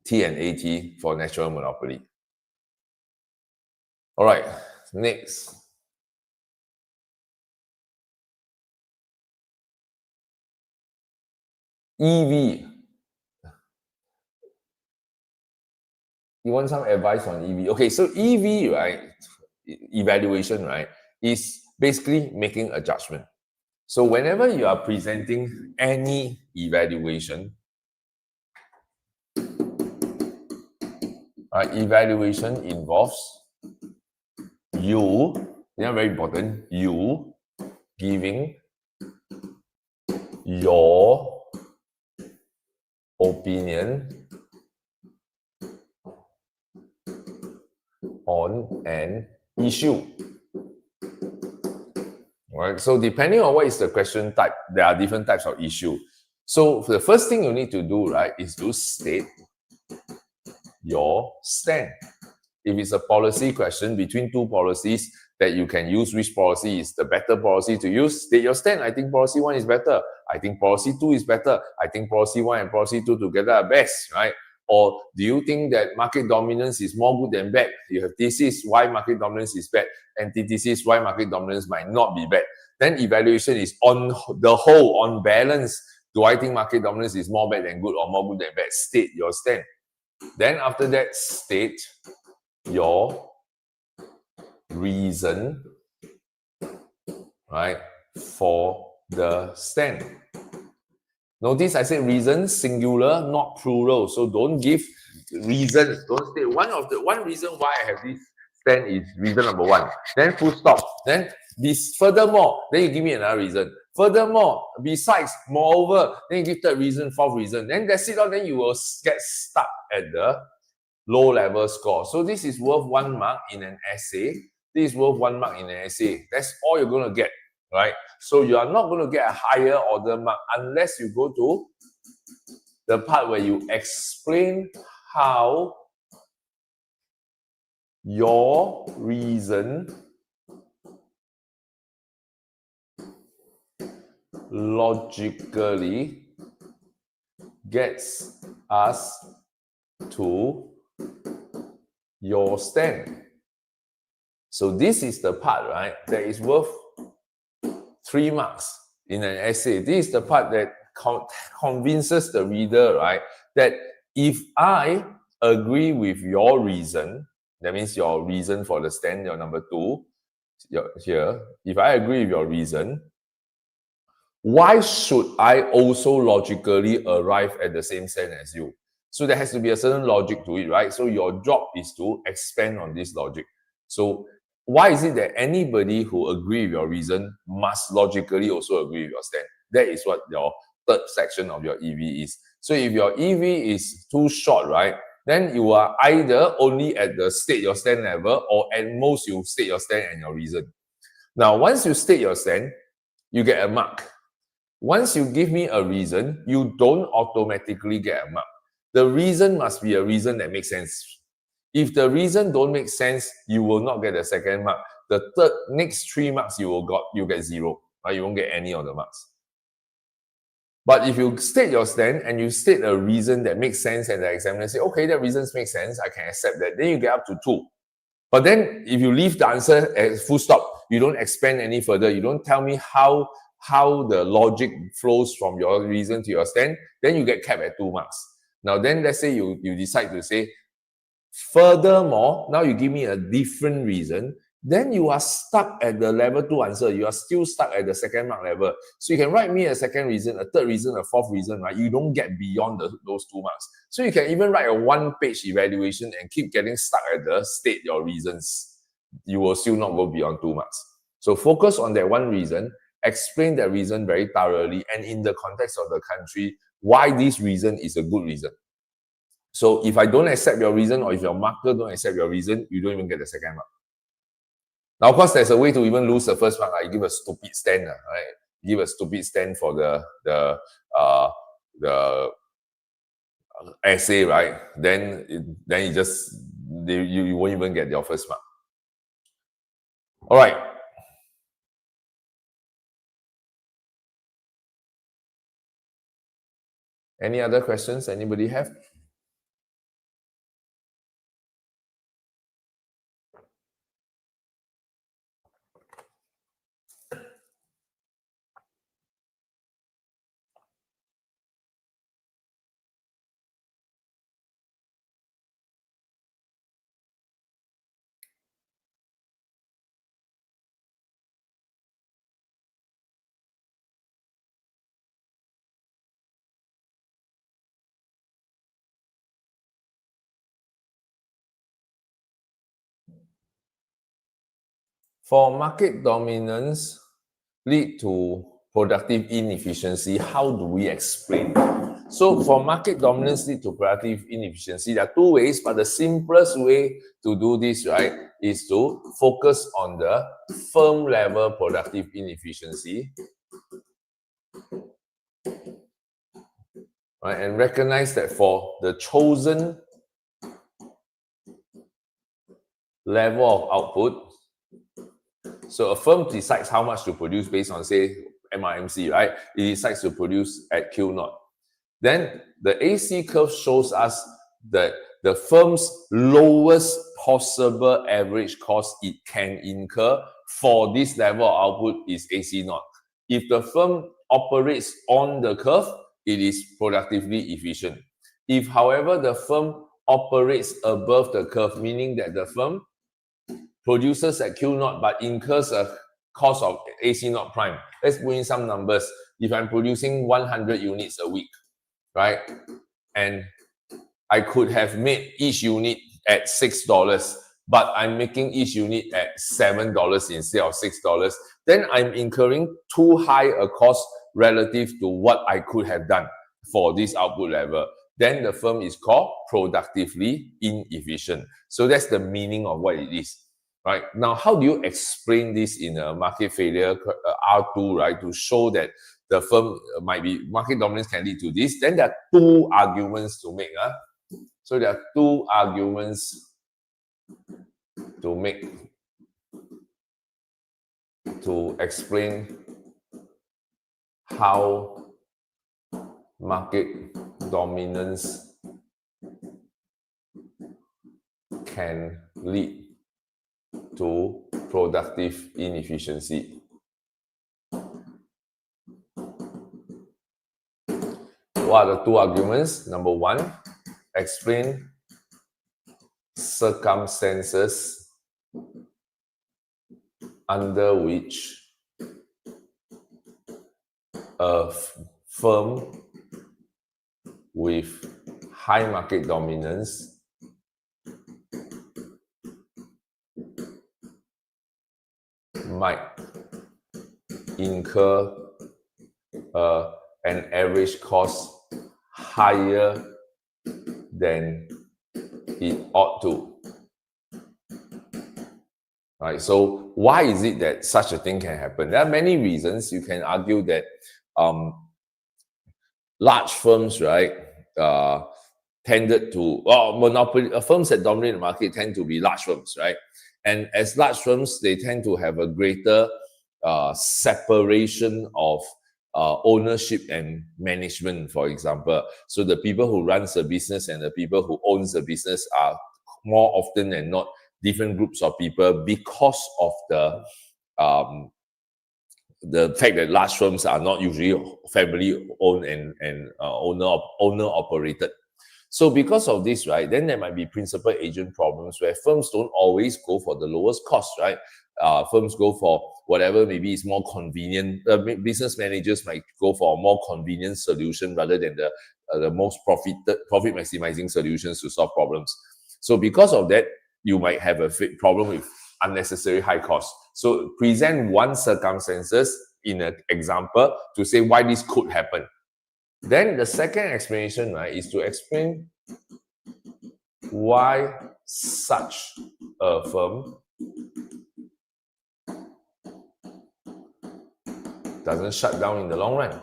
T and AT for natural monopoly. All right, next. EV. You want some advice on EV? Okay, so EV, right, evaluation, right, is basically making a judgment. So whenever you are presenting any evaluation, evaluation involves you, very important, you giving your opinion on an issue. Right? So depending on what is the question type, there are different types of issue. So the first thing you need to do, right, is to state your stand. If it's a policy question between two policies that you can use, which policy is the better policy to use, state your stand. I think policy 1 is better. I think policy 2 is better. I think policy 1 and policy 2 together are best, right? Or do you think that market dominance is more good than bad? You have thesis why market dominance is bad, antithesis why market dominance might not be bad. Then evaluation is on the whole, on balance. Do I think market dominance is more bad than good or more good than bad? State your stand. Then after that, state your reason, right, for the stand. Notice I said reason singular, not plural. So don't give reasons. Don't say one reason why I have this stand is reason number 1. Then full stop. Then this furthermore, then you give me another reason. Furthermore, besides, moreover, then you give third reason, fourth reason. Then that's it. Then you will get stuck at the low level score. So this is worth 1 mark in an essay. This is worth 1 mark in an essay. That's all you're going to get, right? So you are not going to get a higher order mark unless you go to the part where you explain how your reason logically gets us to your stand. So this is the part, right, that is worth 3 marks in an essay. This is the part that convinces the reader, right, that if I agree with your reason, that means your reason for the stand, your number 2, here, if I agree with your reason, why should I also logically arrive at the same stand as you? So there has to be a certain logic to it, right? So your job is to expand on this logic. So why is it that anybody who agrees with your reason must logically also agree with your stand? That is what your third section of your EV is. So if your EV is too short, right, then you are either only at the state your stand level, or at most you state your stand and your reason. Now, once you state your stand, you get a mark. Once you give me a reason, you don't automatically get a mark. The reason must be a reason that makes sense. If the reason don't make sense, you will not get the second mark. The next 3 marks you get 0. Right? You won't get any of the marks. But if you state your stand and you state a reason that makes sense and the examiner say, okay, that reasons make sense, I can accept that, then you get up to 2. But then if you leave the answer at full stop, you don't expand any further, you don't tell me how the logic flows from your reason to your stand, then you get capped at 2 marks. Now then, let's say you decide to say, furthermore, now you give me a different reason, then you are stuck at the level 2 answer. You are still stuck at the second mark level. So you can write me a second reason, a third reason, a fourth reason, right? You don't get beyond those 2 marks. So you can even write a 1-page evaluation and keep getting stuck at the state your reasons. You will still not go beyond 2 marks. So focus on that one reason, explain that reason very thoroughly, and in the context of the country, why this reason is a good reason. So if I don't accept your reason, or if your marker don't accept your reason, you don't even get the second mark. Now, of course, there's a way to even lose the first mark. You give a stupid stand, right? Give a stupid stand for the essay, right? Then you won't even get your first mark. All right. Any other questions? Anybody have? For market dominance lead to productive inefficiency, how do we explain So for market dominance lead to productive inefficiency, there are two ways, but the simplest way to do this, right, is to focus on the firm level productive inefficiency, right, and recognize that for the chosen level of output, so a firm decides how much to produce based on, say, MRMC, right? It decides to produce at Q0. Then the AC curve shows us that the firm's lowest possible average cost it can incur for this level of output is AC0. If the firm operates on the curve, it is productively efficient. If, however, the firm operates above the curve, meaning that the firm produces at Q0 but incurs a cost of AC0 prime. Let's put in some numbers. If I'm producing 100 units a week, right, and I could have made each unit at $6, but I'm making each unit at $7 instead of $6, then I'm incurring too high a cost relative to what I could have done for this output level. Then the firm is called productively inefficient. So that's the meaning of what it is. Right now, how do you explain this in a market failure R2, right, to show that the firm might be market dominance can lead to this? Then there are two arguments to make. So there are two arguments to make to explain how market dominance can lead to productive inefficiency. What are the two arguments? Number one, explain circumstances under which a firm with high market dominance might incur an average cost higher than it ought to. Right, so why is it that such a thing can happen? There are many reasons. You can argue that large firms, right, tended to, monopoly firms that dominate the market tend to be large firms, right? And as large firms, they tend to have a greater separation of ownership and management, for example. So the people who runs the business and the people who owns the business are more often than not different groups of people because of the fact that large firms are not usually family owned and owner operated. So because of this, right, then there might be principal agent problems where firms don't always go for the lowest cost, right? Firms go for whatever maybe is more convenient. Business managers might go for a more convenient solution rather than the most profit maximizing solutions to solve problems. So because of that, you might have a problem with unnecessary high costs. So present one circumstances in an example to say why this could happen. Then the second explanation, right, is to explain why such a firm doesn't shut down in the long run.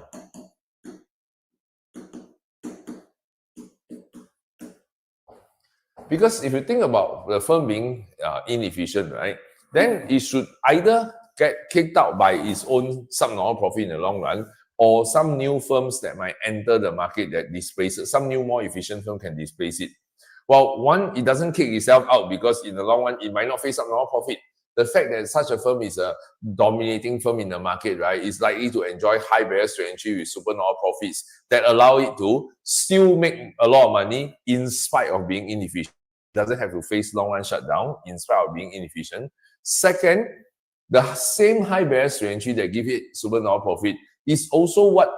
Because if you think about the firm being inefficient, right, then it should either get kicked out by its own subnormal profit in the long run, or some new firms that might enter the market that displaces, some new more efficient firm can displace it. Well, one, it doesn't kick itself out because in the long run, it might not face subnormal profit. The fact that such a firm is a dominating firm in the market, right, is likely to enjoy high barriers to entry with supernormal profits that allow it to still make a lot of money in spite of being inefficient. It doesn't have to face long run shutdown in spite of being inefficient. Second, the same high barriers to entry that give it supernormal profit is also what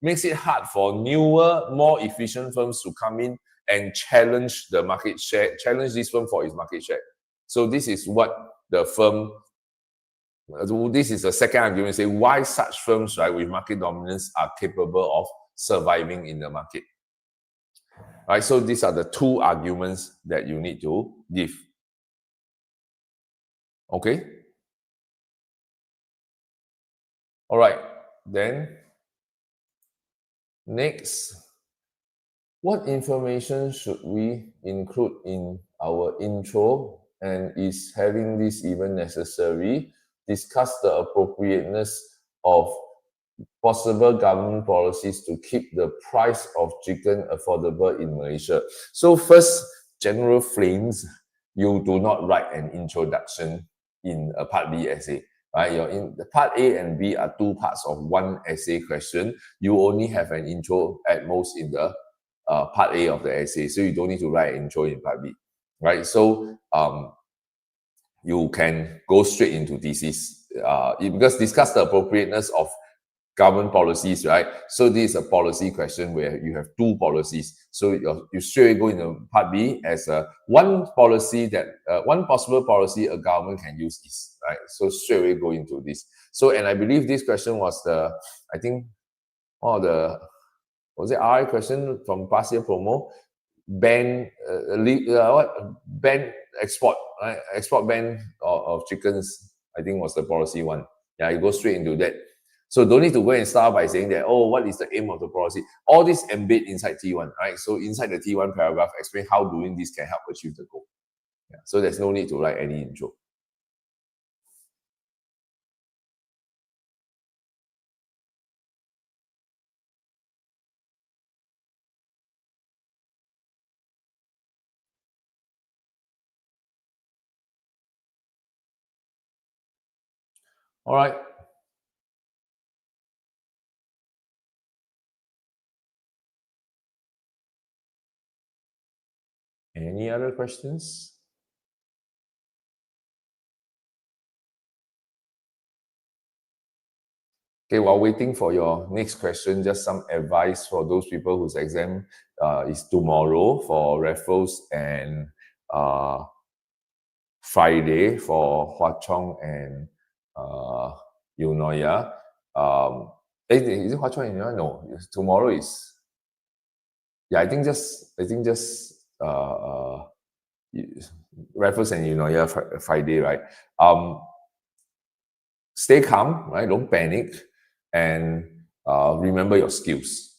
makes it hard for newer, more efficient firms to come in and challenge the market share, challenge this firm for its market share. So this is what the firm, this is the second argument, say why such firms, right, with market dominance are capable of surviving in the market. Right, so these are the two arguments that you need to give. Okay? All right, then next, what information should we include in our intro, and is having this even necessary? Discuss the appropriateness of possible government policies to keep the price of chicken affordable in Malaysia. So first, general frames, you do not write an introduction in a Part B essay. Right? In the Part A and B are two parts of one essay question. You only have an intro at most in the Part A of the essay, so you don't need to write an intro in Part B. Right? So you can go straight into thesis because discuss the appropriateness of government policies, right? So this is a policy question where you have two policies. So you straight away go into Part B as one policy that one possible policy a government can use is, right? So straight away go into this. So, and I believe this question was I think one of the, was it RI question from past year promo? Ban ban export, right? Export ban of chickens, I think was the policy one. Yeah, you go straight into that. So don't need to go and start by saying that, oh, what is the aim of the policy? All this embed inside T1, right? So inside the T1 paragraph, explain how doing this can help achieve the goal. Yeah. So there's no need to write any intro. All right. Any other questions? Okay, while waiting for your next question, just some advice for those people whose exam is tomorrow for Raffles and Friday for Hwa Chong and Eunoia. Is it Hwa Chong and Eunoia? No, tomorrow is. Yeah, I think just Raffles and Eunoia Friday, right? Stay calm, right? Don't panic, and remember your skills,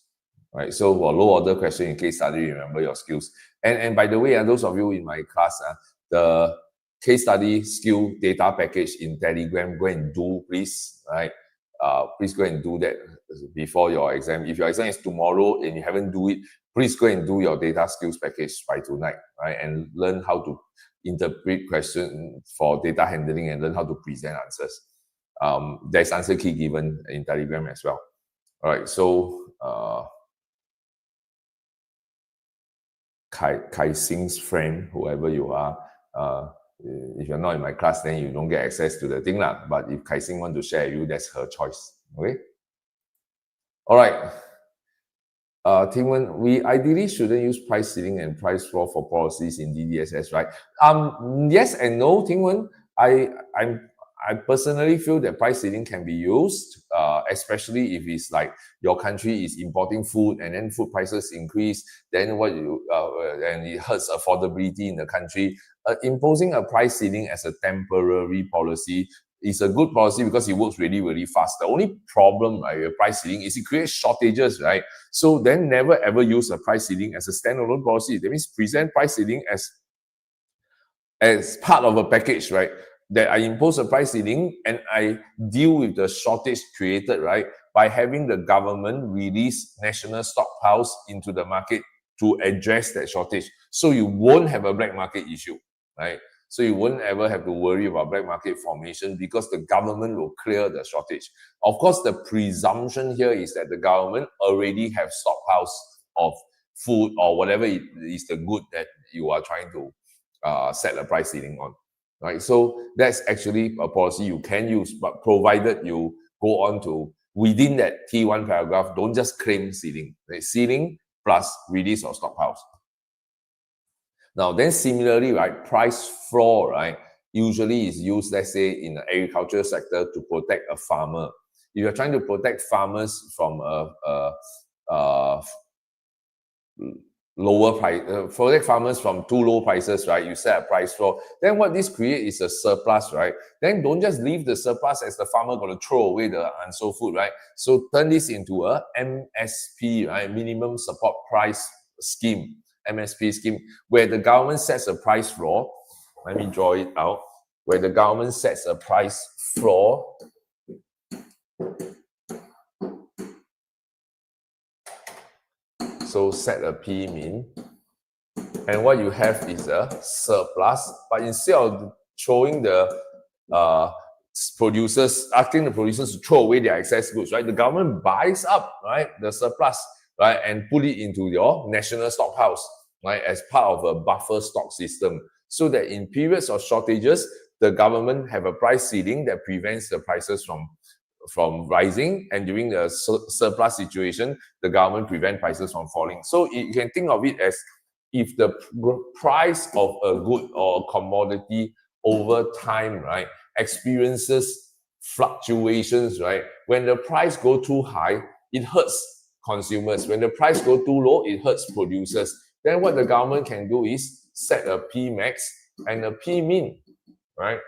right? So for low order question in case study, remember your skills. And by the way, those of you in my class, the case study skill data package in Telegram, go and do, please, right? Please go and do that before your exam. If your exam is tomorrow and you haven't do it, please go and do your data skills package by tonight, right? And learn how to interpret questions for data handling and learn how to present answers. There's answer key given in Telegram as well. All right, so Kai Sing's friend, whoever you are, if you're not in my class, then you don't get access to the thing lah. But if Kai Sing want to share you, that's her choice. Okay. All right. Timon, we ideally shouldn't use price ceiling and price floor for policies in DDSS, right? Yes and no, Timon. I personally feel that price ceiling can be used, especially if it's like your country is importing food and then food prices increase, then and it hurts affordability in the country. Imposing a price ceiling as a temporary policy is a good policy because it works really, really fast. The only problem, right, with price ceiling is it creates shortages, right? So then never ever use a price ceiling as a standalone policy. That means present price ceiling as part of a package, right? That I impose a price ceiling and I deal with the shortage created, right, by having the government release national stockpiles into the market to address that shortage. So you won't have a black market issue, right? So you won't ever have to worry about black market formation because the government will clear the shortage. Of course, the presumption here is that the government already have stockpiles of food or whatever it is the good that you are trying to set a price ceiling on. Right, so that's actually a policy you can use, but provided you go on to within that T1 paragraph, don't just claim ceiling. Right? Ceiling plus release of stockpiles. Now, then similarly, right, price floor, right, usually is used, let's say, in the agricultural sector to protect a farmer. If you're trying to protect farmers from lower price, protect farmers from too low prices, right? You set a price floor. Then what this creates is a surplus, right? Then don't just leave the surplus as the farmer got to throw away the unsold food, right? So turn this into a MSP, right? Minimum Support Price Scheme, MSP scheme, where the government sets a price floor. Let me draw it out. Where the government sets a price floor so set a P min, and what you have is a surplus. But instead of throwing the producers, asking the producers to throw away their excess goods, right? The government buys up, right, the surplus, right, and put it into your national stockhouse, right, as part of a buffer stock system, so that in periods of shortages, the government have a price ceiling that prevents the prices from rising, and during the surplus situation, the government prevent prices from falling. So you can think of it as if the price of a good or commodity over time, right, experiences fluctuations, right? When the price go too high, it hurts consumers. When the price go too low, it hurts producers. Then what the government can do is set a P max and a P min, right?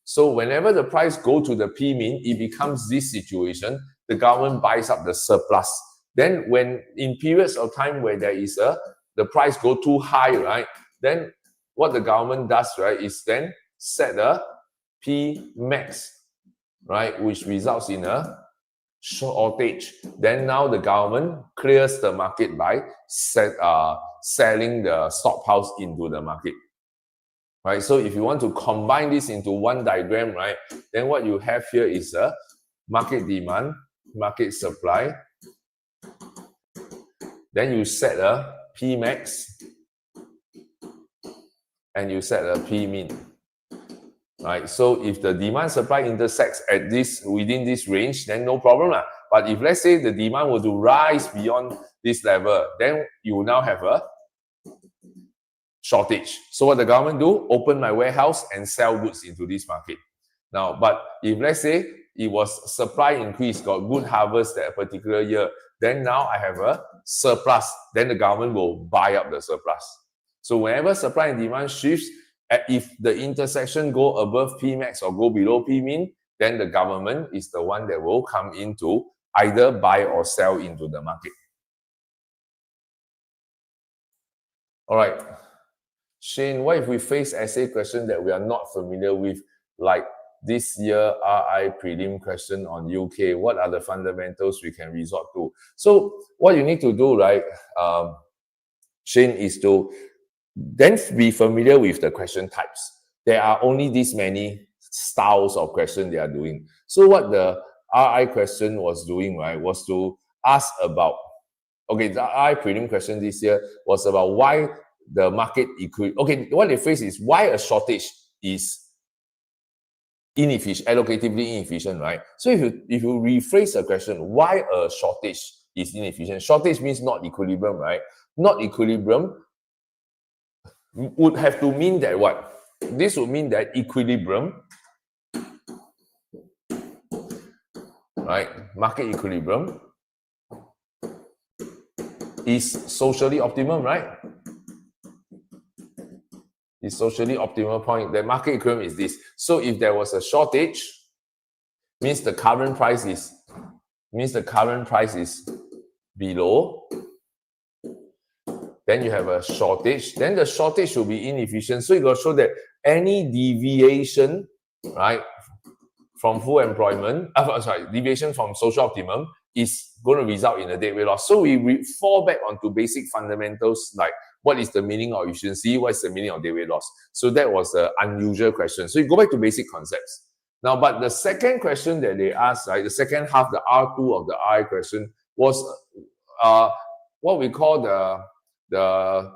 So whenever the price go to the P min, it becomes this situation. The government buys up the surplus. Then when in periods of time where there is the price go too high, right? Then what the government does, right, is then set a P max, right, which results in a shortage. Then now the government clears the market by selling the stockhouse into the market. Right, so if you want to combine this into one diagram, right, then what you have here is a market demand, market supply. Then you set a P max and you set a P min. Right, so if the demand supply intersects at within this range, then no problem lah. But if let's say the demand were to rise beyond this level, then you now have a shortage. So what the government do? Open my warehouse and sell goods into this market. Now, but if let's say it was supply increase, got good harvest that particular year, then now I have a surplus. Then the government will buy up the surplus. So whenever supply and demand shifts, if the intersection go above P max or go below P min, then the government is the one that will come in to either buy or sell into the market. All right. Shane, what if we face essay question that we are not familiar with, like this year RI prelim question on UK? What are the fundamentals we can resort to? So what you need to do, right, Shane, is to then be familiar with the question types. There are only this many styles of question they are doing. So what the RI question was doing, right, was to ask about, okay, the RI prelim question this year was about why the market okay, what they face is why a shortage is inefficient, allocatively inefficient, right? So if you rephrase the question, why a shortage is inefficient? Shortage means not equilibrium, right? Not equilibrium would have to mean that what? This would mean that equilibrium, right? Market equilibrium is socially optimum, right? Is socially optimal point. The market equilibrium is this. So if there was a shortage, means the current price is below. Then you have a shortage. Then the shortage will be inefficient. So you got to show that any deviation, right, from full employment, deviation from social optimum is going to result in a deadweight loss. So we fall back onto basic fundamentals like what is the meaning of efficiency, what is the meaning of deadweight loss. So that was an unusual question. So you go back to basic concepts. Now, but the second question that they asked, right, the second half, the R2 of the RI question was what we call the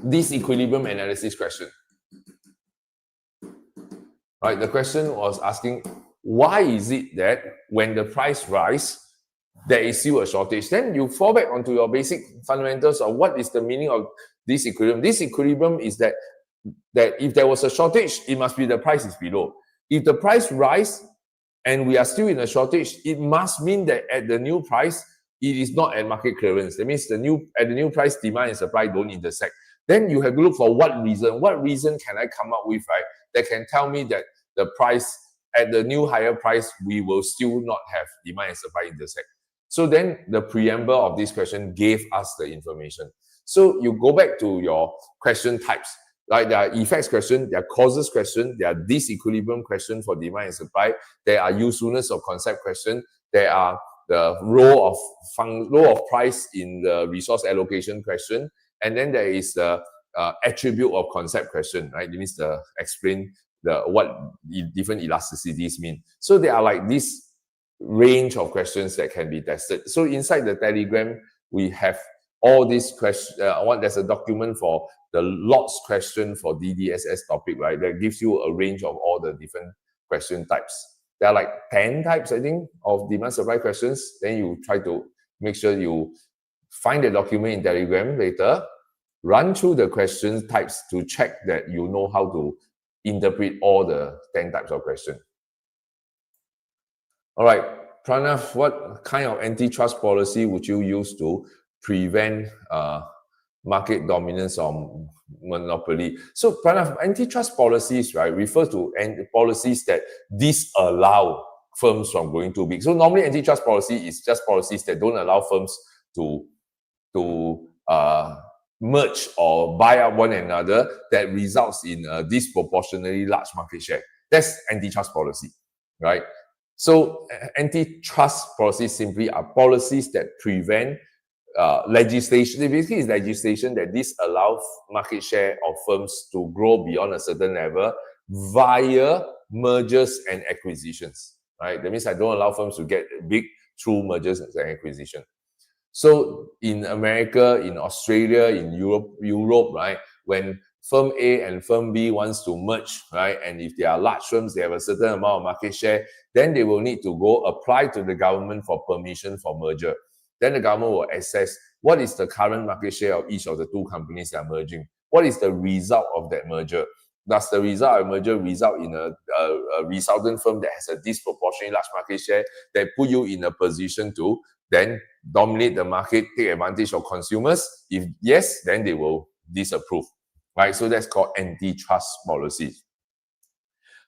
disequilibrium analysis question. Right, the question was asking, why is it that when the price rise, there is still a shortage? Then you fall back onto your basic fundamentals of what is the meaning of disequilibrium. Disequilibrium is that if there was a shortage, it must be the price is below. If the price rise and we are still in a shortage, it must mean that at the new price, it is not at market clearance. That means at the new price, demand and supply don't intersect. Then you have to look for what reason. What reason can I come up with, right? That can tell me that the price at the new higher price, we will still not have demand and supply intersect. So then the preamble of this question gave us the information. So you go back to your question types. Like there are effects question, there are causes question, there are disequilibrium question for demand and supply, there are usefulness of concept question, there are the role of price in the resource allocation question, and then there is the attribute of concept question, right? It means the explain what different elasticities mean. So there are like this range of questions that can be tested. So inside the Telegram, we have all these questions. There's a document for the lots question for DDSS topic, right? That gives you a range of all the different question types. There are like 10 types, I think, of demand supply questions. Then you try to make sure you find the document in Telegram later, run through the question types to check that you know how to interpret all the 10 types of questions. All right, Pranav, what kind of antitrust policy would you use to prevent market dominance or monopoly? So Pranav, antitrust policies, right, refer to policies that disallow firms from going too big. So normally antitrust policy is just policies that don't allow firms to merge or buy up one another that results in a disproportionately large market share. That's antitrust policy, right? So antitrust policies simply are policies that prevent legislation. Basically, it's legislation that disallows market share of firms to grow beyond a certain level via mergers and acquisitions, right? That means I don't allow firms to get big through mergers and acquisition. So in America, in Australia, in Europe, right, when firm A and firm B wants to merge, right, and if they are large firms, they have a certain amount of market share, then they will need to go apply to the government for permission for merger. Then the government will assess what is the current market share of each of the two companies that are merging. What is the result of that merger? Does the result of merger result in a resultant firm that has a disproportionately large market share that put you in a position to then dominate the market, take advantage of consumers? If yes, then they will disapprove, right? So that's called antitrust policy.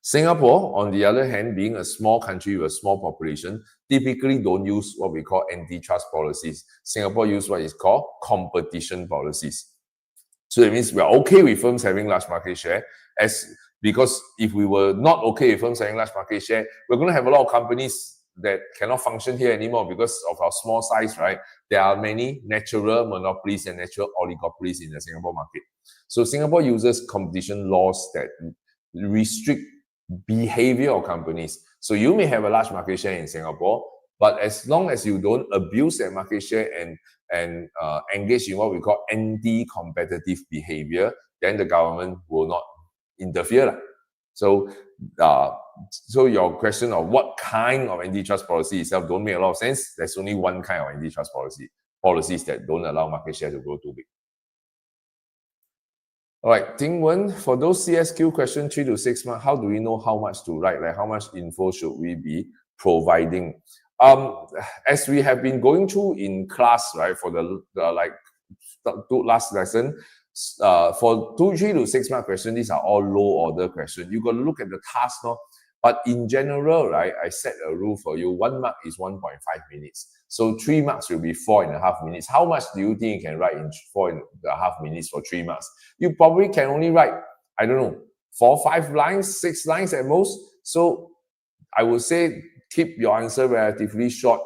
Singapore, on the other hand, being a small country with a small population, typically don't use what we call antitrust policies. Singapore use what is called competition policies. So it means we are okay with firms having large market share, because if we were not okay with firms having large market share, we're going to have a lot of companies that cannot function here anymore because of our small size, right? There are many natural monopolies and natural oligopolies in the Singapore market. So Singapore uses competition laws that restrict behavior of companies. So you may have a large market share in Singapore, but as long as you don't abuse that market share and engage in what we call anti-competitive behavior, then the government will not interfere. So your question of what kind of antitrust policy itself don't make a lot of sense. There's only one kind of antitrust policies that don't allow market share to grow too big. All right, Ting Wen, for those CSQ question 3 to 6 months, how do we know how much to write? Like how much info should we be providing? As we have been going through in class, right, for the last lesson, for 3 to 6 mark questions, these are all low order questions. You got to look at the task, no? But in general, right, I set a rule for you. 1 mark is 1.5 minutes. So 3 marks will be 4.5 minutes. How much do you think you can write in 4.5 minutes for 3 marks? You probably can only write, I don't know, 4, 5 lines, 6 lines at most. So I would say keep your answer relatively short.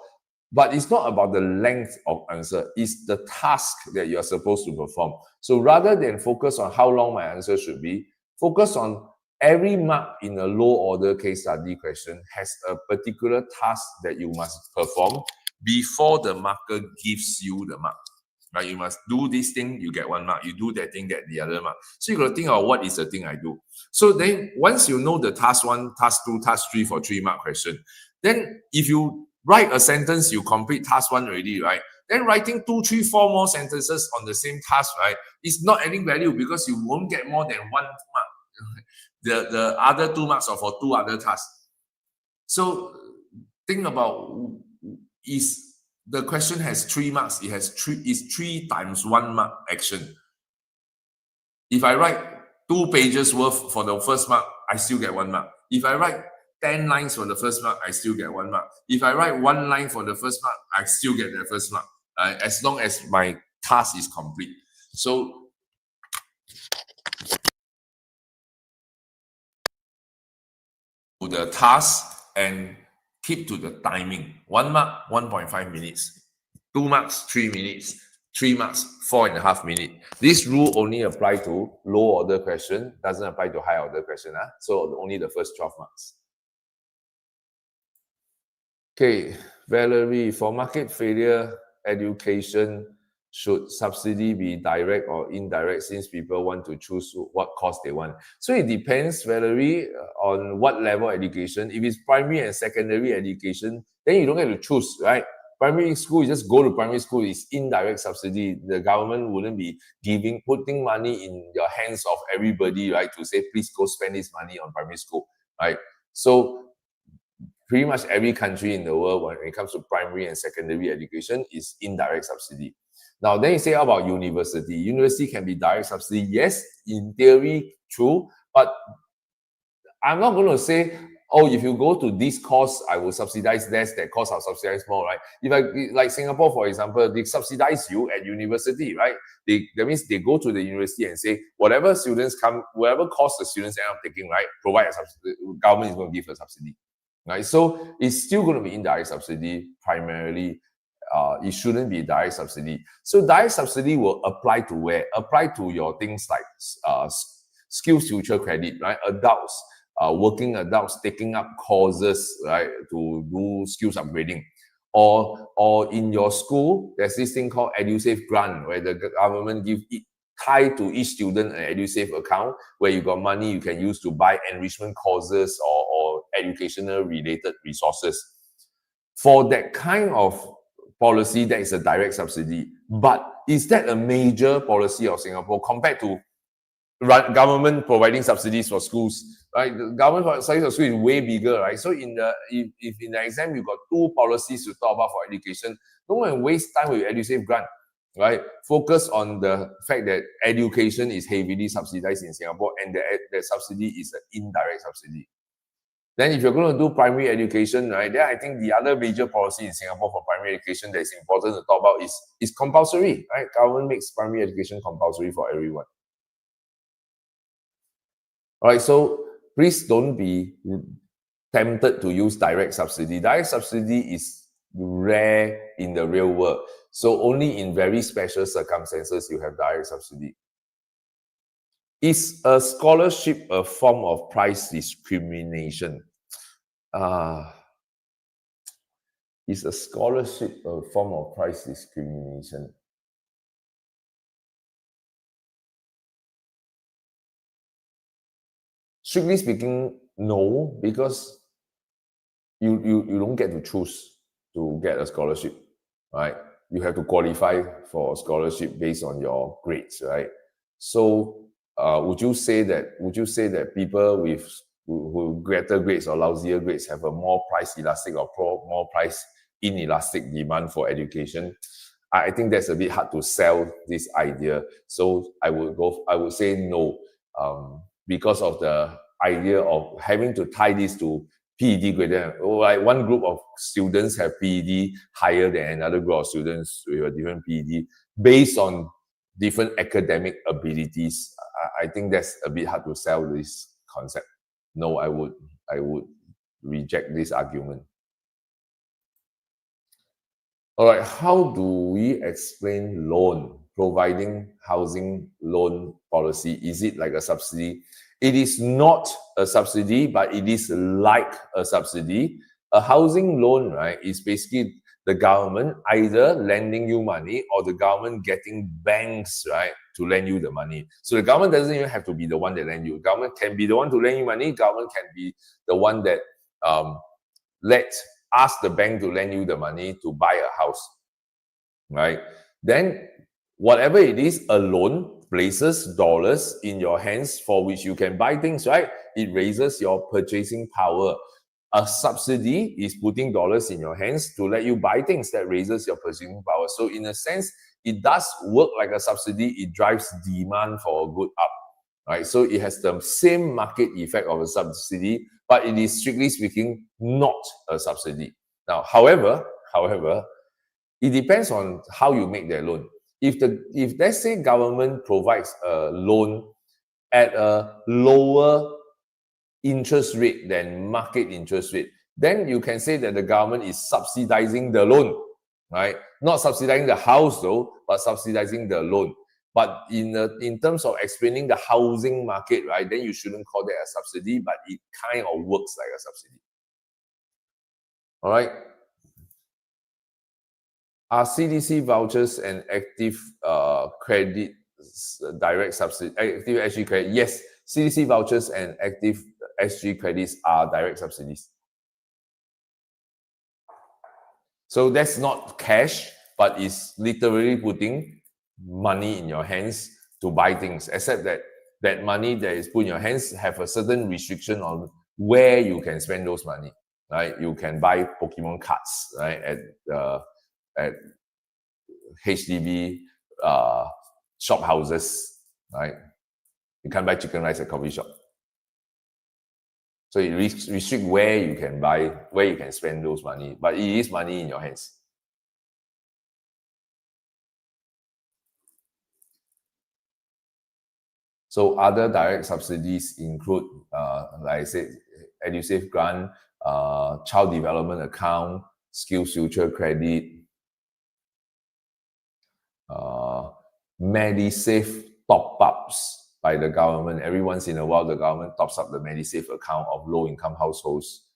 But it's not about the length of answer. It's the task that you're supposed to perform. So rather than focus on how long my answer should be, focus on every mark in a low order case study question has a particular task that you must perform before the marker gives you the mark. Right? You must do this thing, you get 1 mark. You do that thing, get the other mark. So you got to think of what is the thing I do. So then once you know the task 1, task 2, task 3 for 3 mark question, then if you write a sentence, you complete task 1 already, right? Then writing 2, 3, 4 more sentences on the same task, right, is not adding value because you won't get more than 1 mark. The other 2 marks are for 2 other tasks. So think about, is the question has 3 marks. It has 3 times 1 mark action. If I write 2 pages worth for the first mark, I still get 1 mark. If I write 10 lines for the first mark, I still get 1 mark. If I write 1 line for the first mark, I still get the first mark, as long as my task is complete. So the task and keep to the timing. 1 mark, 1.5 minutes. 2 marks, 3 minutes. 3 marks, 4.5 minutes. This rule only applies to low order question, doesn't apply to high order question. So only the first 12 marks. Okay, Valerie, for market failure education, should subsidy be direct or indirect, since people want to choose what course they want? So it depends, Valerie, on what level education. If it's primary and secondary education, then you don't get to choose, right? Primary school, you just go to primary school, it's indirect subsidy. The government wouldn't be putting money in your hands of everybody, right, to say, please go spend this money on primary school, right? So pretty much every country in the world, when it comes to primary and secondary education, is indirect subsidy. Now, then you say about university. University can be direct subsidy. Yes, in theory, true. But I'm not going to say, oh, if you go to this course, I will subsidize less, that course I'll subsidize more, right? If I, like Singapore, for example, they subsidize you at university, right? That means they go to the university and say, whatever students come, whatever course the students end up taking, right, provide a subsidy, government is going to give a subsidy, right? So it's still going to be indirect subsidy primarily. It shouldn't be direct subsidy. So direct subsidy will apply to where? Apply to your things like skills future credit, right? Adults, working adults taking up courses, right, to do skills upgrading. Or in your school, there's this thing called EduSave grant, where the government give it tied to each student an EduSave account, where you got money you can use to buy enrichment courses or educational related resources. For that kind of policy, that is a direct subsidy. But is that a major policy of Singapore compared to government providing subsidies for schools? Right, the government subsidies for schools is way bigger, right? So if in the exam you've got 2 policies to talk about for education, don't want to waste time with EduSave grant, right? Focus on the fact that education is heavily subsidized in Singapore, and that subsidy is an indirect subsidy. Then if you're going to do primary education, right, then I think the other major policy in Singapore for primary education that is important to talk about is compulsory, right? Government makes primary education compulsory for everyone. All right, so please don't be tempted to use direct subsidy. Direct subsidy is rare in the real world. So only in very special circumstances you have direct subsidy. Is a scholarship a form of price discrimination? Is a scholarship a form of price discrimination? Strictly speaking, no, because you don't get to choose to get a scholarship, right? You have to qualify for a scholarship based on your grades, right? So would you say that people with who greater grades or lousier grades have a more price elastic or more price inelastic demand for education? I think that's a bit hard to sell this idea. So I would say no, because of the idea of having to tie this to PED greater. Like one group of students have PED higher than another group of students with a different PED based on different academic abilities. I think that's a bit hard to sell this concept. No, I would reject this argument. All right, how do we explain loan, providing housing loan policy? Is it like a subsidy? It is not a subsidy, but it is like a subsidy. A housing loan, right, is basically the government either lending you money or the government getting banks, right, to lend you the money. So the government doesn't even have to be the one that lend you. The government can be the one to lend you money. Government can be the one that ask the bank to lend you the money to buy a house, right? Then whatever it is, a loan places dollars in your hands for which you can buy things, right? It raises your purchasing power. A subsidy is putting dollars in your hands to let you buy things that raises your purchasing power. So in a sense, it does work like a subsidy. It drives demand for a good up, right? So it has the same market effect of a subsidy, but it is strictly speaking not a subsidy. Now, however, it depends on how you make their loan. If let's say government provides a loan at a lower interest rate than market interest rate, then you can say that the government is subsidizing the loan, right? Not subsidizing the house though, but subsidizing the loan. But in terms of explaining the housing market, right, then you shouldn't call that a subsidy, but it kind of works like a subsidy. All right. Are CDC vouchers and active credit direct subsidy, active SG credit? Yes, CDC vouchers and active SG credits are direct subsidies. So that's not cash, but it's literally putting money in your hands to buy things, except that that money that is put in your hands have a certain restriction on where you can spend those money, right? You can buy Pokemon cards, right, at HDB shop houses, right? You can't buy chicken rice at coffee shop. So it restrict where you can buy, where you can spend those money, but it is money in your hands. So other direct subsidies include, like I said, EduSave grant, child development account, skills future credit, MediSave top-ups by the government. Every once in a while, the government tops up the MediSave account of low-income households.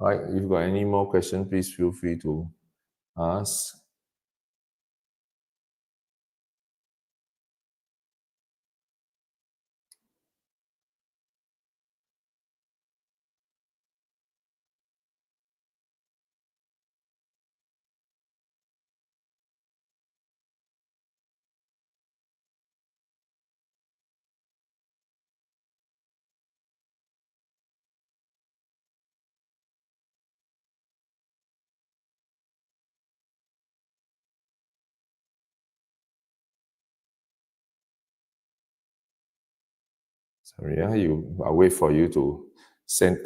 All right, if you've got any more questions, please feel free to ask. Sorry, I'll wait for you to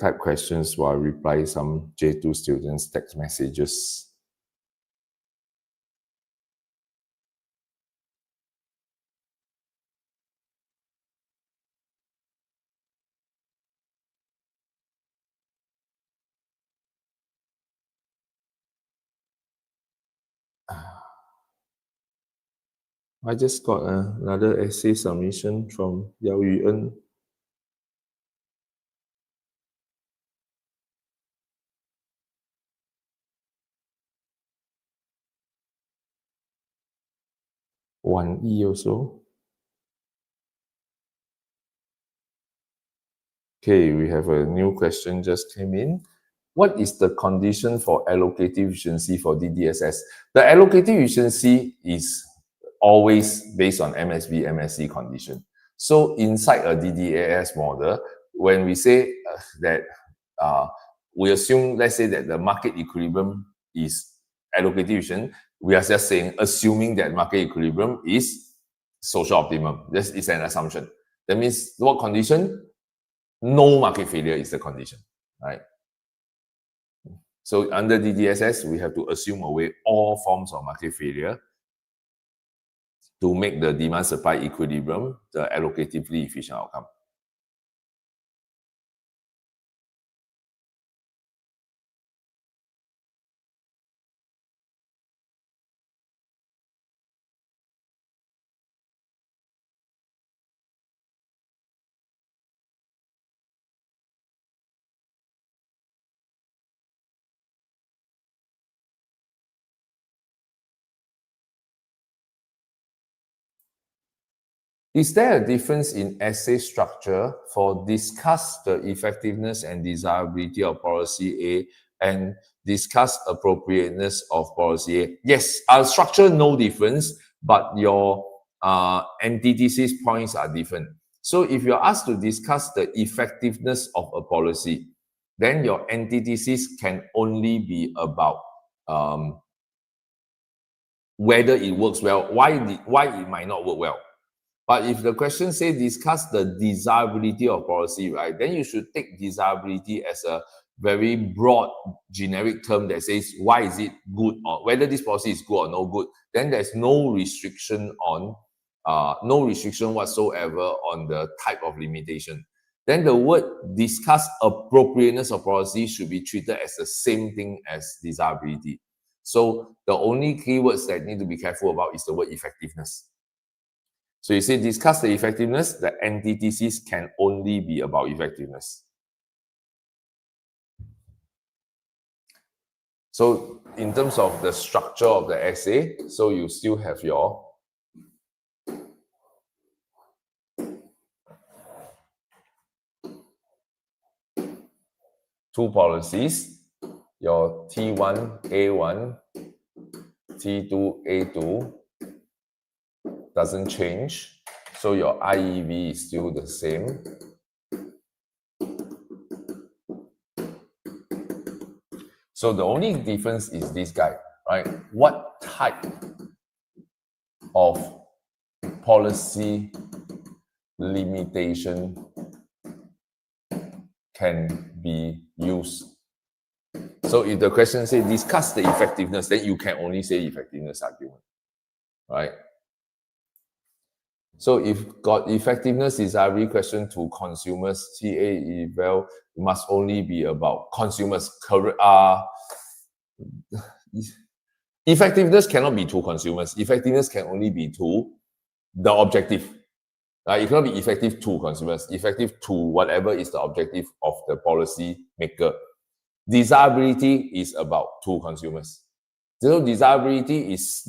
type questions while I reply some J2 students' text messages. I just got another essay submission from Yao Yuan. Wan Yi also. Okay, we have a new question just came in. What is the condition for allocative efficiency for DDSS? The allocative efficiency is always based on MSB, MSC condition. So inside a DDAS model, when we say that we assume, let's say that the market equilibrium is allocative efficient, we are just saying, assuming that market equilibrium is social optimum. This is an assumption. That means what condition? No market failure is the condition, right? So under DDSS, we have to assume away all forms of market failure to make the demand supply equilibrium the allocatively efficient outcome. Is there a difference in essay structure for discuss the effectiveness and desirability of policy A and discuss appropriateness of policy A? Yes, our structure no difference, but your antithesis points are different. So if you're asked to discuss the effectiveness of a policy, then your antithesis can only be about whether it works well, why it might not work well. But if the question say discuss the desirability of policy, right, then you should take desirability as a very broad generic term that says why is it good or whether this policy is good or no good. Then there's no restriction on no restriction whatsoever on the type of limitation. Then the word discuss appropriateness of policy should be treated as the same thing as desirability. So the only keywords that need to be careful about is the word effectiveness. So you say discuss the effectiveness, the antithesis can only be about effectiveness. So in terms of the structure of the essay, so you still have your two policies, your T1, A1, T2, A2 doesn't change. So your IEV is still the same. So the only difference is this guy, right? What type of policy limitation can be used? So if the question says discuss the effectiveness, then you can only say effectiveness argument, right? So if got effectiveness desirability question to consumers, TA eval must only be about consumers. Effectiveness cannot be to consumers. Effectiveness can only be to the objective. It cannot be effective to consumers. Effective to whatever is the objective of the policy maker. Desirability is about to consumers. So desirability is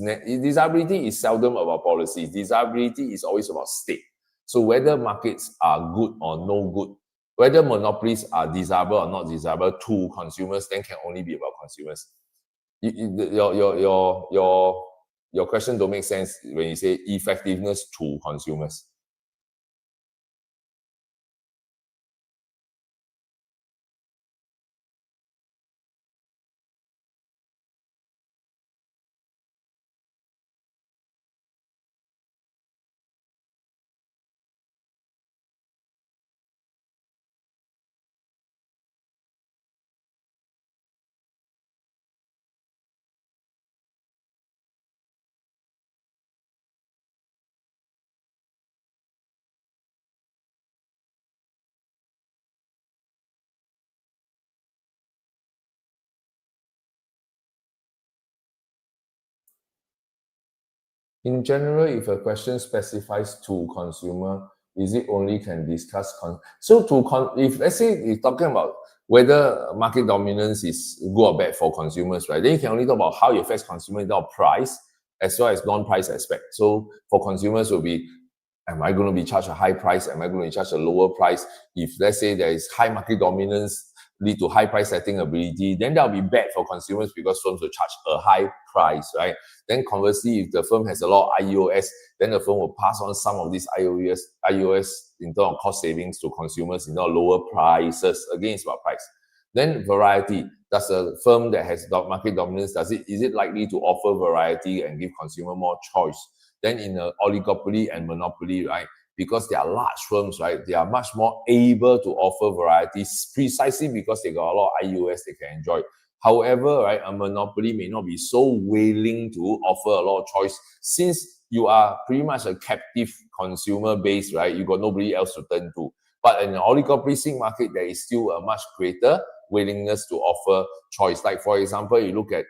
seldom about policies. Desirability is always about state. So whether markets are good or no good, whether monopolies are desirable or not desirable to consumers, then can only be about consumers. Your question don't make sense when you say effectiveness to consumers. In general, if a question specifies to consumer, is it only can discuss if let's say you're talking about whether market dominance is good or bad for consumers, right? Then you can only talk about how it affects consumers in terms of price as well as non-price aspect. So for consumers will be, am I going to be charged a high price? Am I going to be charged a lower price? If let's say there is high market dominance lead to high price setting ability, then that'll be bad for consumers because firms will charge a high price, right? Then conversely, if the firm has a lot of IOS, then the firm will pass on some of these IOS in terms of cost savings to consumers in terms of lower prices. Again, it's about price. Then variety. Does a firm that has market dominance, is it likely to offer variety and give consumer more choice? Then in an oligopoly and monopoly, right? Because they are large firms, right? They are much more able to offer varieties precisely because they got a lot of IUS they can enjoy. However, right, a monopoly may not be so willing to offer a lot of choice since you are pretty much a captive consumer base, right? You got nobody else to turn to. But in an oligopolistic market, there is still a much greater willingness to offer choice. Like for example, you look at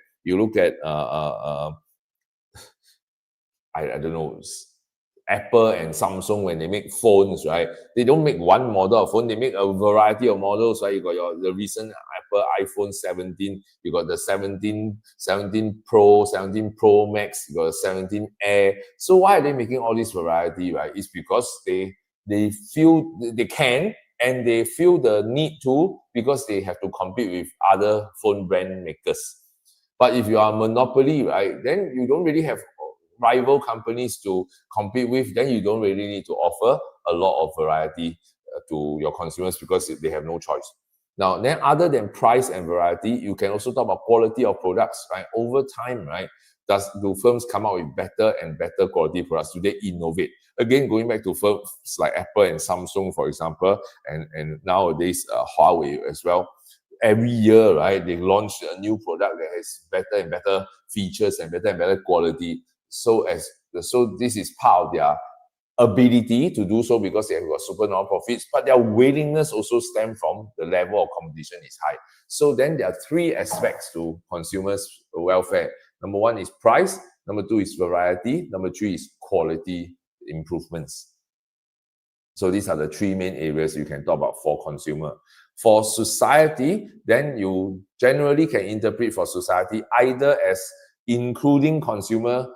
I don't know, Apple and Samsung when they make phones, right? They don't make one model of phone, they make a variety of models, right? You got the recent Apple iPhone 17, you got the 17 Pro, 17 Pro Max, you got the 17 Air. So why are they making all this variety, right? It's because they feel they can, and they feel the need to, because they have to compete with other phone brand makers. But if you are a monopoly, right, then you don't really have rival companies to compete with, then you don't really need to offer a lot of variety to your consumers because they have no choice. Now, then other than price and variety, you can also talk about quality of products, right? Over time, right, do firms come out with better and better quality products? Do they innovate? Again, going back to firms like Apple and Samsung, for example, and nowadays Huawei as well. Every year, right, they launch a new product that has better and better features and better quality. So this is part of their ability to do so because they have got super non-profits, but their willingness also stem from the level of competition is high. So then there are three aspects to consumers' welfare. Number one is price, number two is variety, number three is quality improvements. So these are the three main areas you can talk about for consumer. For society, then you generally can interpret for society either as including consumer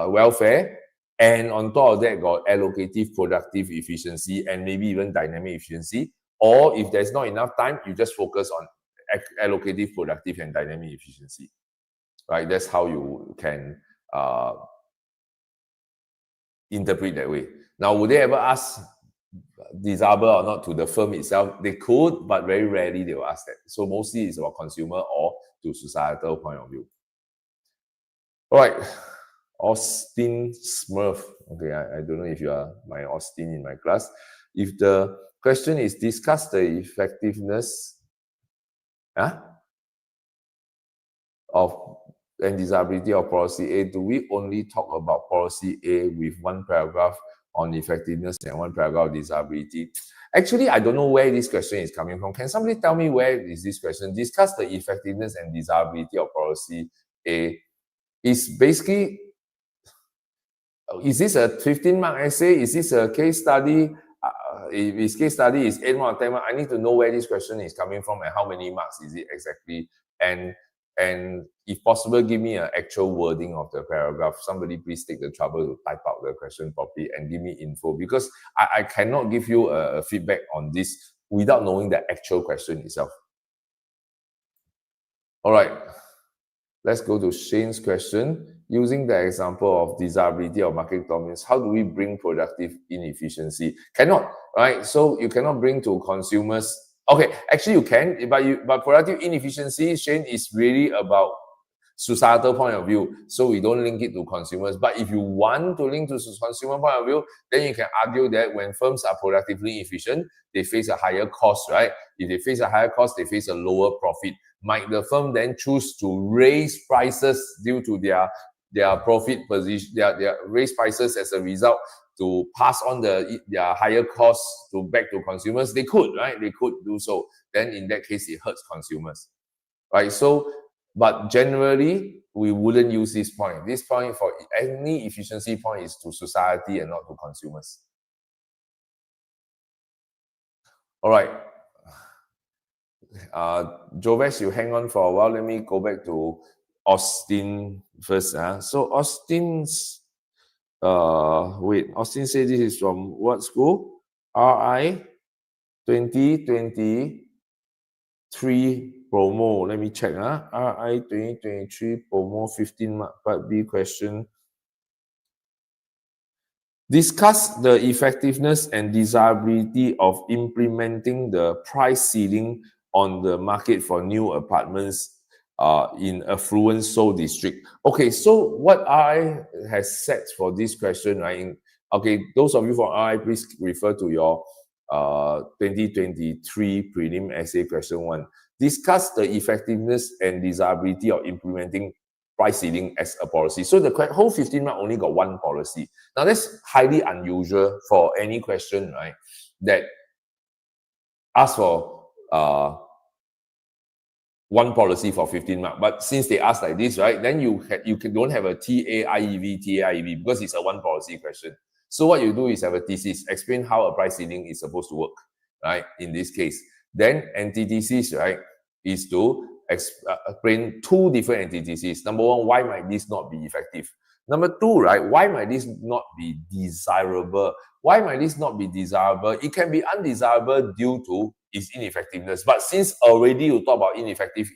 welfare, and on top of that got allocative productive efficiency and maybe even dynamic efficiency. Or if there's not enough time, you just focus on allocative productive and dynamic efficiency, right? That's how you can interpret that way. Now, would they ever ask desirable or not to the firm itself? They could, but very rarely they will ask that. So mostly it's about consumer or to societal point of view. All right, Austin Smurf. Okay, I don't know if you are my Austin in my class. If the question is discuss the effectiveness of and desirability of policy A, do we only talk about policy A with one paragraph on effectiveness and one paragraph of desirability? Actually, I don't know where this question is coming from. Can somebody tell me where is this question? Discuss the effectiveness and desirability of policy A. Is basically, is this a 15-mark essay? Is this a case study? If this case study is 8 mark, 10 mark, I need to know where this question is coming from and how many marks is it exactly. And if possible, give me an actual wording of the paragraph. Somebody please take the trouble to type out the question properly and give me info, because I cannot give you a feedback on this without knowing the actual question itself. All right. Let's go to Shane's question. Using the example of desirability of market dominance, how do we bring productive inefficiency? Cannot, right? So you cannot bring to consumers. Okay, actually you can, but productive inefficiency, Shane, is really about societal point of view. So we don't link it to consumers. But if you want to link to consumer point of view, then you can argue that when firms are productively efficient, they face a higher cost, right? If they face a higher cost, they face a lower profit. Might the firm then choose to raise prices due to their profit position, their raise prices as a result to pass on their higher costs back to consumers? They could, right? They could do so. Then in that case, it hurts consumers, right? So, but generally, we wouldn't use this point. This point for any efficiency point is to society and not to consumers. All right. Jovesh, you hang on for a while. Let me go back to Austin first. So Austin's, Austin said this is from what school? RI 2023 promo. Let me check. RI 2023 promo 15 mark part B question. Discuss the effectiveness and desirability of implementing the price ceiling on the market for new apartments in affluent Seoul district. Okay, so what RI has set for this question, right? Okay, those of you from RI, please refer to your 2023 prelim essay question 1. Discuss the effectiveness and desirability of implementing price ceiling as a policy. So the whole 15 mark only got one policy. Now that's highly unusual for any question, right? That asks for one policy for 15 mark. But since they ask like this, right, then you don't have a TAIEV because it's a one policy question. So what you do is have a thesis, explain how a price ceiling is supposed to work, right? In this case, then antithesis, right, is to explain two different antitheses. Number one, why might this not be effective? Number two, right, why might this not be desirable? Why might this not be desirable? It can be undesirable due to its ineffectiveness. But since already you talk about ineffective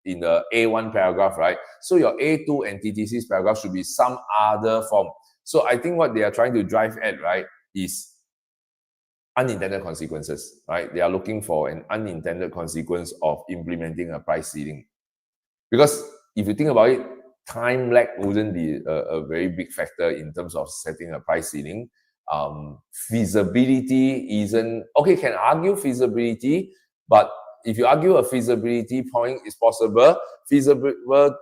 in the A1 paragraph, right? So your A2 antithesis paragraph should be some other form. So I think what they are trying to drive at, right, is unintended consequences, right? They are looking for an unintended consequence of implementing a price ceiling. Because if you think about it, time lag wouldn't be a very big factor in terms of setting a price ceiling. Feasibility isn't, okay, can argue feasibility, but if you argue a feasibility point is possible, feasible,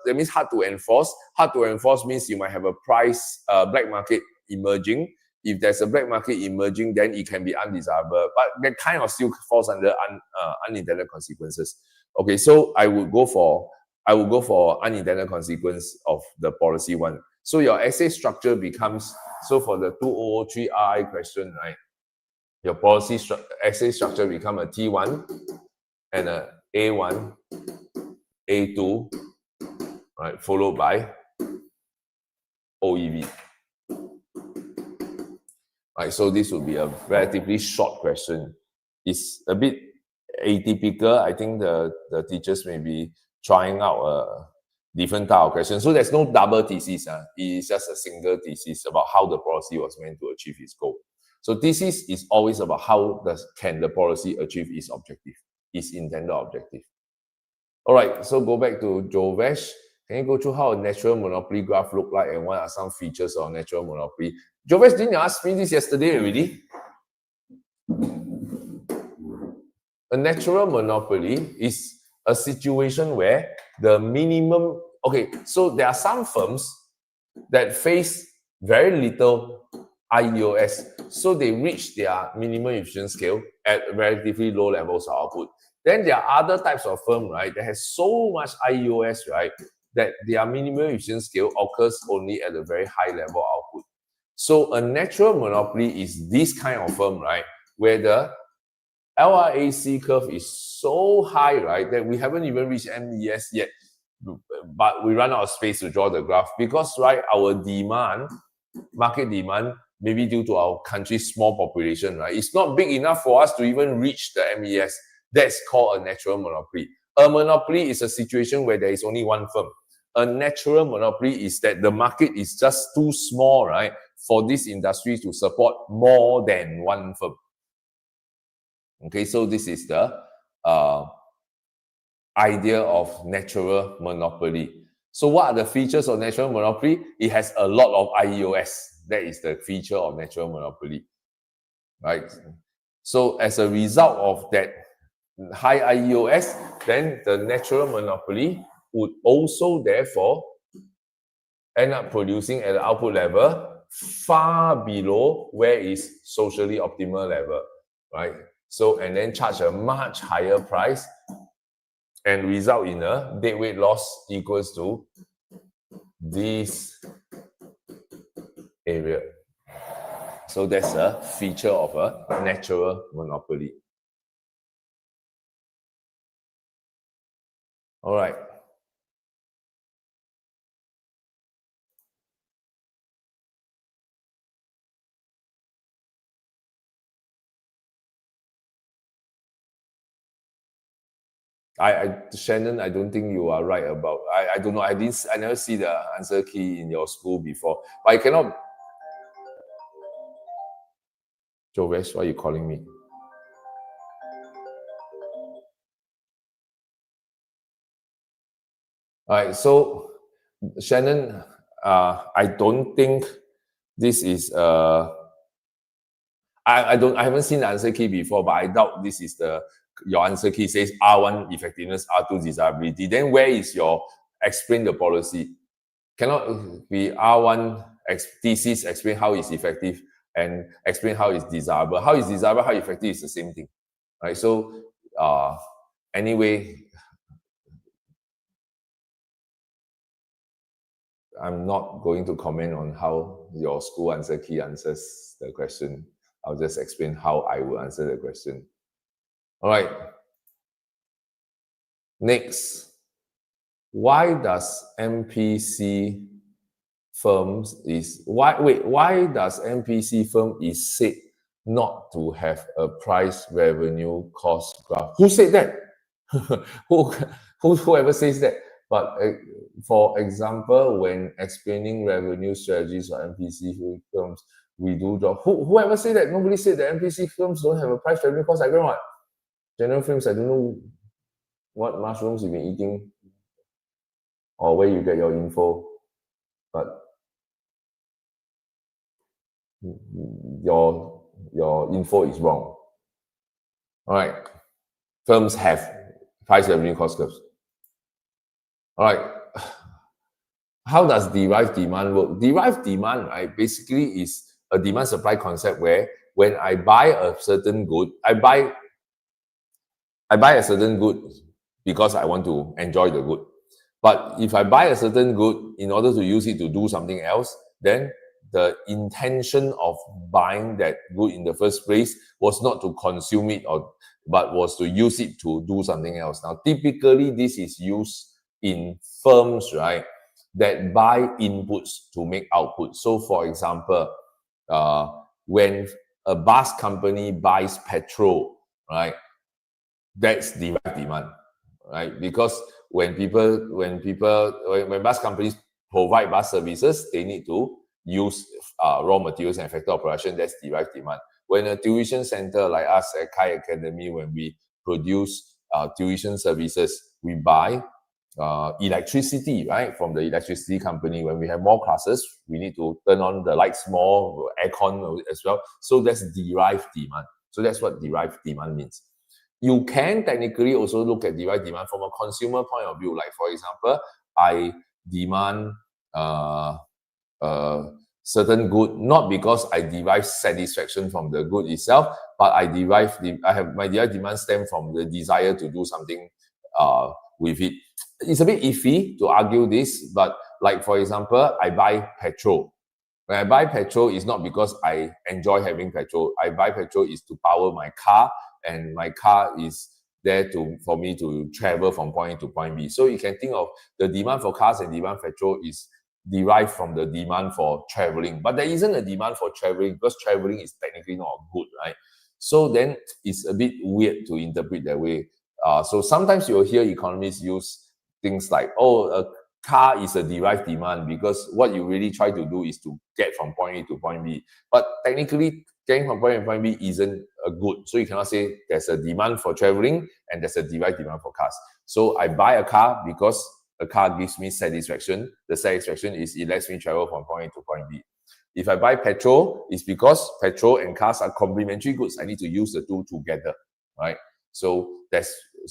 that means hard to enforce. Hard to enforce means you might have a price, black market emerging. If there's a black market emerging, then it can be undesirable, but that kind of still falls under unintended consequences. Okay, so I would go for unintended consequence of the policy one. So your essay structure becomes, so for the 2003 RI question, right, your policy essay structure become a T1 and a A1, A2, right, followed by OEV. Right, so this would be a relatively short question. It's a bit atypical. I think the teachers may be trying out a different type of question. So there's no double thesis. It's just a single thesis about how the policy was meant to achieve its goal. So thesis is always about how can the policy achieve its objective, its intended objective. All right, so go back to Jovesh. Can you go through how a natural monopoly graph look like and what are some features of natural monopoly? Jovesh, didn't you ask me this yesterday already? A natural monopoly is a situation where the minimum, okay, so there are some firms that face very little IEOS, so they reach their minimum efficient scale at relatively low levels of output. Then there are other types of firm, right, that has so much IEOS, right, that their minimum efficient scale occurs only at a very high level output. So a natural monopoly is this kind of firm, right, where the LRAC curve is so high, right, that we haven't even reached MES yet, but we run out of space to draw the graph because, right, our demand, market demand, maybe due to our country's small population, right, it's not big enough for us to even reach the MES. That's called a natural monopoly. A monopoly is a situation where there is only one firm. A natural monopoly is that the market is just too small, right, for this industry to support more than one firm. Okay, so this is the idea of natural monopoly. So what are the features of natural monopoly? It has a lot of IEOS. That is the feature of natural monopoly, right? So as a result of that high IEOS, then the natural monopoly would also therefore end up producing at the output level far below where is socially optimal level, right? So, and then charge a much higher price and result in a deadweight loss equals to this area. So that's a feature of a natural monopoly. All right. Shannon, I don't think you are right about. I don't know. I never see the answer key in your school before. But I cannot. Jovesh, why are you calling me? All right. So, Shannon, I don't think this is I haven't seen the answer key before, but I doubt this is your answer key says R1 effectiveness, R2 desirability. Then where is your explain the policy? Cannot be R1 thesis, explain how it's effective and explain how it's desirable. How it's desirable, how effective is the same thing, right? So anyway, I'm not going to comment on how your school answer key answers the question. I'll just explain how I will answer the question. All right. Next, why does MPC firms why does MPC firm is said not to have a price revenue cost graph? Who said that? Whoever says that? But for example, when explaining revenue strategies for MPC firms, we do draw. Whoever said that? Nobody said that MPC firms don't have a price revenue cost diagram. What? General Films, I don't know what mushrooms you've been eating or where you get your info, but your info is wrong. All right. Firms have price revenue cost curves. All right. How does derived demand work? Derived demand, right, basically is a demand supply concept where when I buy a certain good, I buy a certain good because I want to enjoy the good. But if I buy a certain good in order to use it to do something else, then the intention of buying that good in the first place was not to consume it, but was to use it to do something else. Now, typically, this is used in firms, right, that buy inputs to make output. So, for example, when a bus company buys petrol, right, that's derived demand, right? Because when bus companies provide bus services, they need to use raw materials and factor of production. That's derived demand. When a tuition center like us at Kai Academy, when we produce tuition services, we buy electricity, right, from the electricity company. When we have more classes, we need to turn on the lights more, aircon as well. So that's derived demand. So that's what derived demand means. You can technically also look at derived demand from a consumer point of view. Like, for example, I demand certain good, not because I derive satisfaction from the good itself, but I have my derived demand stem from the desire to do something with it. It's a bit iffy to argue this, but like, for example, I buy petrol. When I buy petrol, it's not because I enjoy having petrol. I buy petrol is to power my car, and my car is there for me to travel from point A to point B. So you can think of the demand for cars and demand for petrol is derived from the demand for traveling. But there isn't a demand for traveling because traveling is technically not good, right? So then it's a bit weird to interpret that way. So sometimes you'll hear economists use things like, oh, a car is a derived demand because what you really try to do is to get from point A to point B. But technically, getting from point A to point B isn't a good. So you cannot say there's a demand for traveling and there's a derived demand for cars. So I buy a car because a car gives me satisfaction. The satisfaction is it lets me travel from point A to point B. If I buy petrol, it's because petrol and cars are complementary goods. I need to use the two together, right? So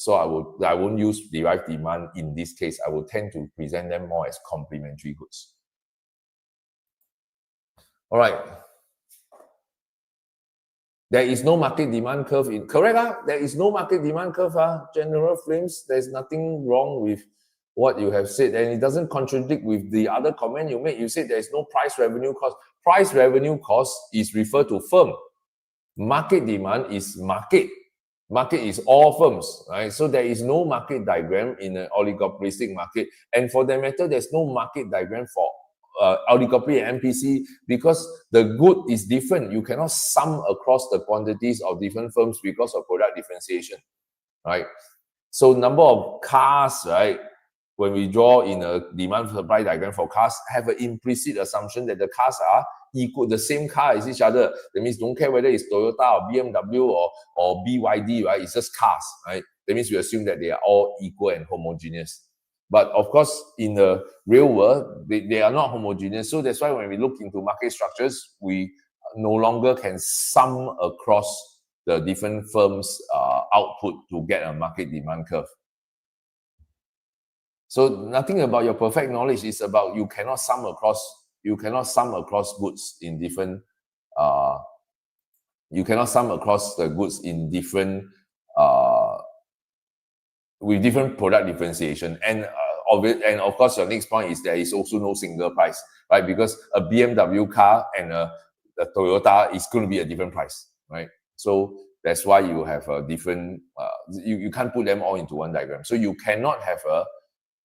I won't use derived demand in this case. I will tend to present them more as complementary goods. All right. There is no market demand curve correct? There is no market demand curve. General Frames, there's nothing wrong with what you have said, and it doesn't contradict with the other comment you made. You said there is no price revenue cost. Price revenue cost is referred to firm. Market demand is market. Market is all firms, right? So there is no market diagram in an oligopolistic market. And for that matter, there's no market diagram for oligopoly and MPC because the good is different. You cannot sum across the quantities of different firms because of product differentiation, right? So number of cars, right? When we draw in a demand supply diagram for cars, have an implicit assumption that the cars are equal, the same car as each other. That means don't care whether it's Toyota or BMW or BYD, right? It's just cars, right? That means we assume that they are all equal and homogeneous. But of course, in the real world, they are not homogeneous. So that's why when we look into market structures, we no longer can sum across the different firms' output to get a market demand curve. So nothing about your perfect knowledge is about you cannot sum across goods in different you cannot sum across the goods in different with different product differentiation. And obvious, and of course, your next point is there is also no single price, right? Because a BMW car and a Toyota is going to be a different price, right? So that's why you have a different, you can't put them all into one diagram. So you cannot have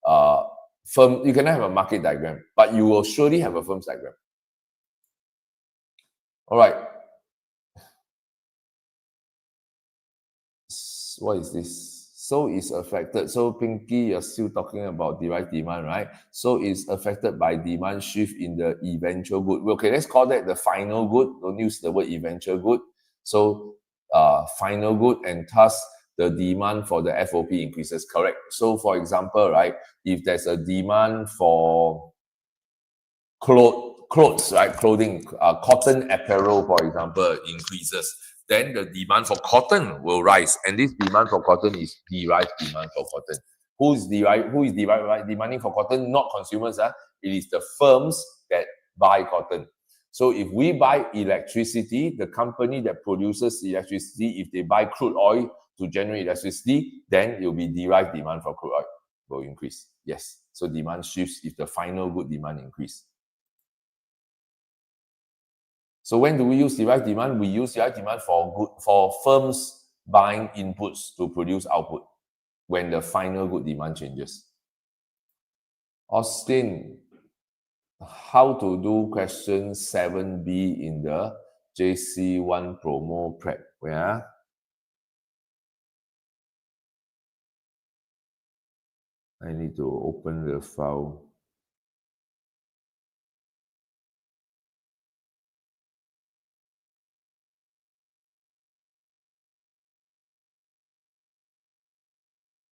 a firm, you cannot have a market diagram, but you will surely have a firm's diagram. All right. What is this? So it's affected. So Pinky, you're still talking about derived demand, right? So it's affected by demand shift in the eventual good. Okay, let's call that the final good. Don't use the word eventual good. So final good, and thus the demand for the FOP increases, correct? So for example, right, if there's a demand for clothes, right, clothing, cotton apparel, for example, increases, then the demand for cotton will rise, and this demand for cotton is derived demand for cotton. Who is demanding for cotton? Not consumers. It is the firms that buy cotton. So if we buy electricity, the company that produces electricity, if they buy crude oil to generate electricity, then it will be derived demand for crude oil will increase. Yes. So demand shifts if the final good demand increase. So when do we use derived demand? We use derived demand for firms buying inputs to produce output when the final good demand changes. Austin, how to do question 7B in the JC1 promo prep? Yeah. I need to open the file.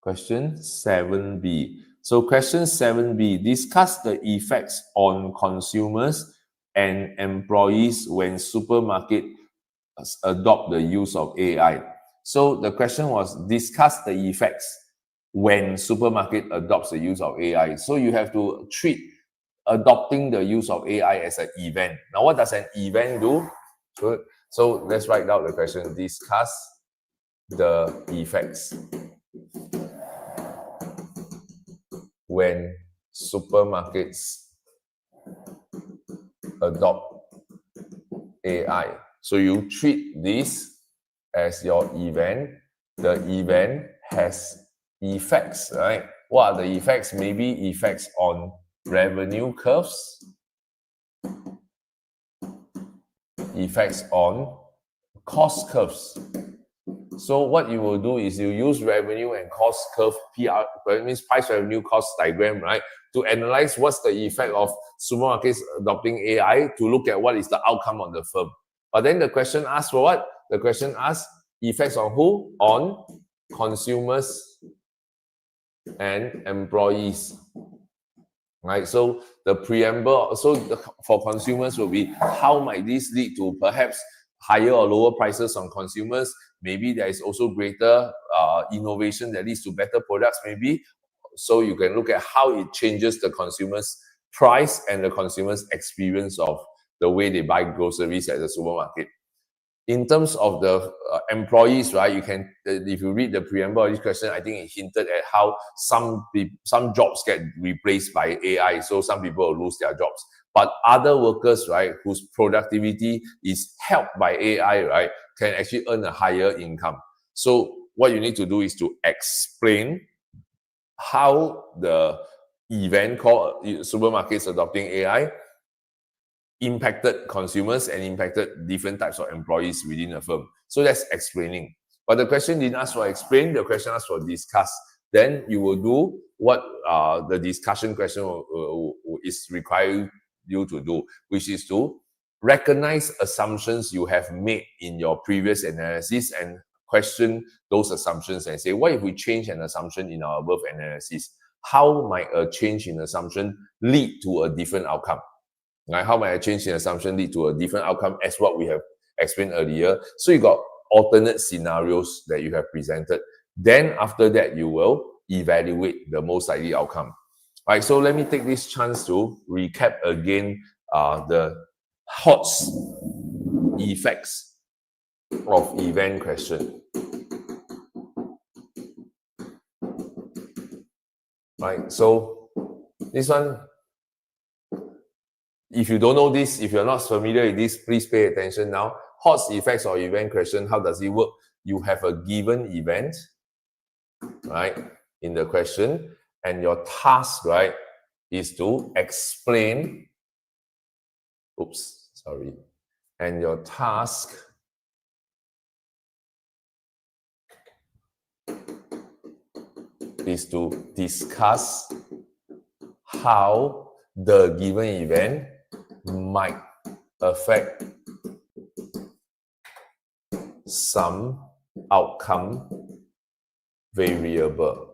Question 7B. So question 7B, discuss the effects on consumers and employees when supermarket adopt the use of AI. So the question was, discuss the effects when supermarket adopts the use of AI. So you have to treat adopting the use of AI as an event. Now, what does an event do? Good. So let's write down the question. Discuss the effects when supermarkets adopt AI. So you treat this as your event. The event has effects, right? What are the effects? Maybe effects on revenue curves, effects on cost curves. So what you will do is you use revenue and cost curve, PR, that means price revenue cost diagram, right? To analyze what's the effect of supermarkets adopting AI, to look at what is the outcome on the firm. But then the question asks for what? The question asks effects on who? On consumers and employees, right? So the preamble, for consumers will be, how might this lead to perhaps higher or lower prices on consumers? Maybe there is also greater innovation that leads to better products, maybe. So you can look at how it changes the consumer's price and the consumer's experience of the way they buy groceries at the supermarket. In terms of the employees, right, you can, if you read the preamble of this question, I think it hinted at how some jobs get replaced by AI, so some people will lose their jobs. But other workers, right, whose productivity is helped by AI, right, can actually earn a higher income. So what you need to do is to explain how the event called supermarkets adopting AI impacted consumers and impacted different types of employees within a firm. So that's explaining. But the question didn't ask for explain, the question asked for discuss. Then you will do what the discussion question is required you to do, which is to recognize assumptions you have made in your previous analysis and question those assumptions and say, what if we change an assumption in our above analysis? How might a change in assumption lead to a different outcome? Right? How might a change in assumption lead to a different outcome as what we have explained earlier? So you got alternate scenarios that you have presented. Then after that, you will evaluate the most likely outcome. Right, so let me take this chance to recap again the HOTS effects of event question. Right, so This one, if you don't know this, if you're not familiar with this, please pay attention now. Hot effects or event question, how does it work? You have a given event, right, in the question, and your task, right, is to explain, and your task is to discuss how the given event might affect some outcome variable.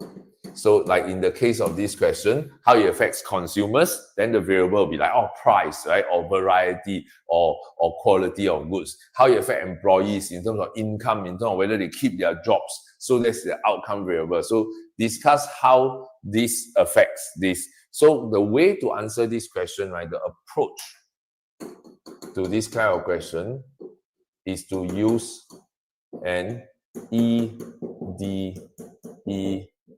So like in the case of this question, how it affects consumers, then the variable will be like, oh, price, right? Or variety or quality of goods. How it affects employees in terms of income, in terms of whether they keep their jobs. So that's the outcome variable. So discuss how this affects this. So the way to answer this question, right, the approach to this kind of question is to use an EDE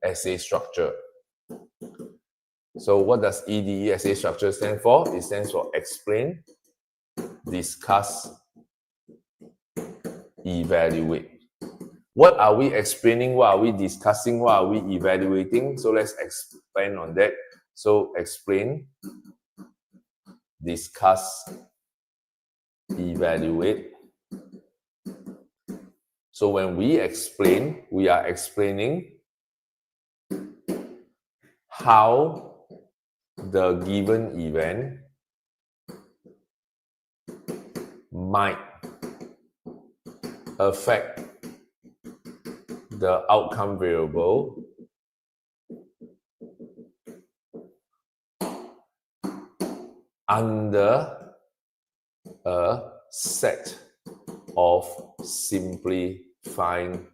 essay structure. So what does EDE essay structure stand for? It stands for explain, discuss, evaluate. What are we explaining? What are we discussing? What are we evaluating? So let's expand on that. So explain, discuss, evaluate. So when we explain, we are explaining how the given event might affect the outcome variable under a set of simplifying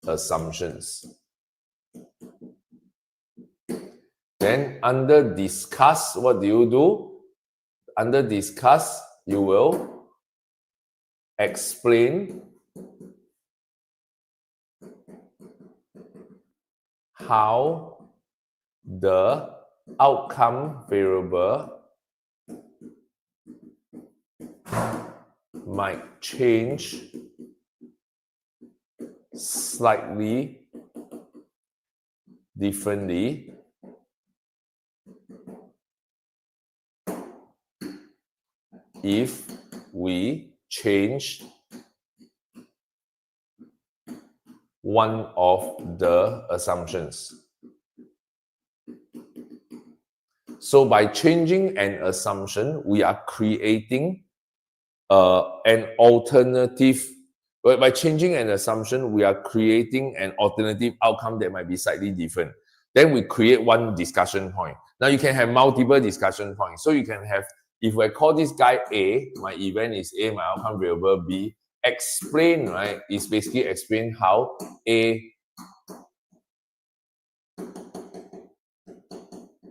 assumptions. Then under discuss, what do? Under discuss, you will explain how the outcome variable might change slightly differently if we change one of the assumptions. So by changing an assumption, we are creating an alternative. By changing an assumption, we are creating an alternative outcome that might be slightly different. Then we create one discussion point. Now you can have multiple discussion points. So you can have, if I call this guy A, my event is A, my outcome variable B, explain, right, is basically explain how A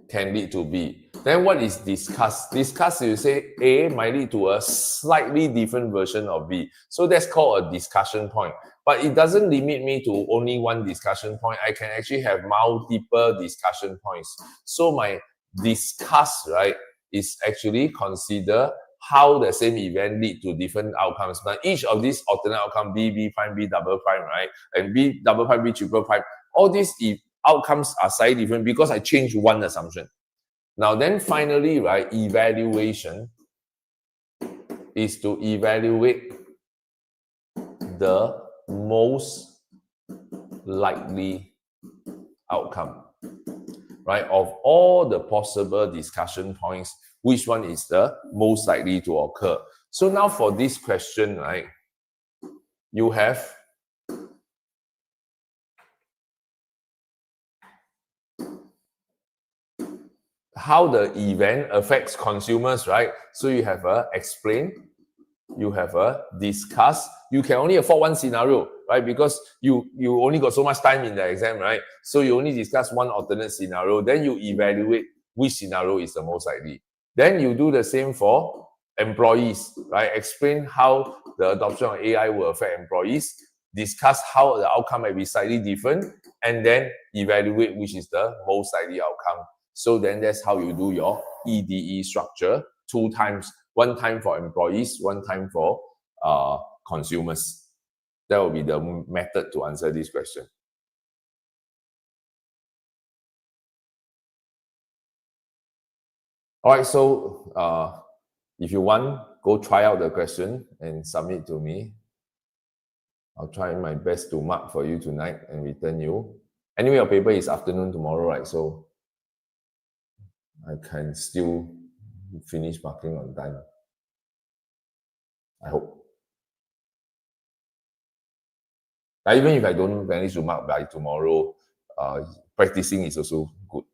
can lead to B. Then what is discuss? Discuss, you say A might lead to a slightly different version of B. So that's called a discussion point. But it doesn't limit me to only one discussion point. I can actually have multiple discussion points. So my discuss, right, is actually consider how the same event lead to different outcomes. Now, each of these alternate outcome, B, B prime, B double prime, right, and B double prime, B triple prime, all these outcomes are slightly different because I changed one assumption. Now, then finally, right, evaluation is to evaluate the most likely outcome, right? Of all the possible discussion points, which one is the most likely to occur? So now for this question, right, you have how the event affects consumers, right? So you have a explain, you have a discuss. You can only afford one scenario, right? Because you only got so much time in the exam, right? So you only discuss one alternate scenario. Then you evaluate which scenario is the most likely. Then you do the same for employees, right? Explain how the adoption of AI will affect employees. Discuss how the outcome might be slightly different. and then evaluate which is the most likely outcome. So then that's how you do your EDE structure, 2 times, 1 time for employees, 1 time for consumers. That will be the method to answer this question. All right, so if you want, go try out the question and submit to me. I'll try my best to mark for you tonight and return you. Anyway, your paper is afternoon tomorrow, right? So I can still finish marking on time. I hope. Even if I don't manage to mark by tomorrow, practicing is also good.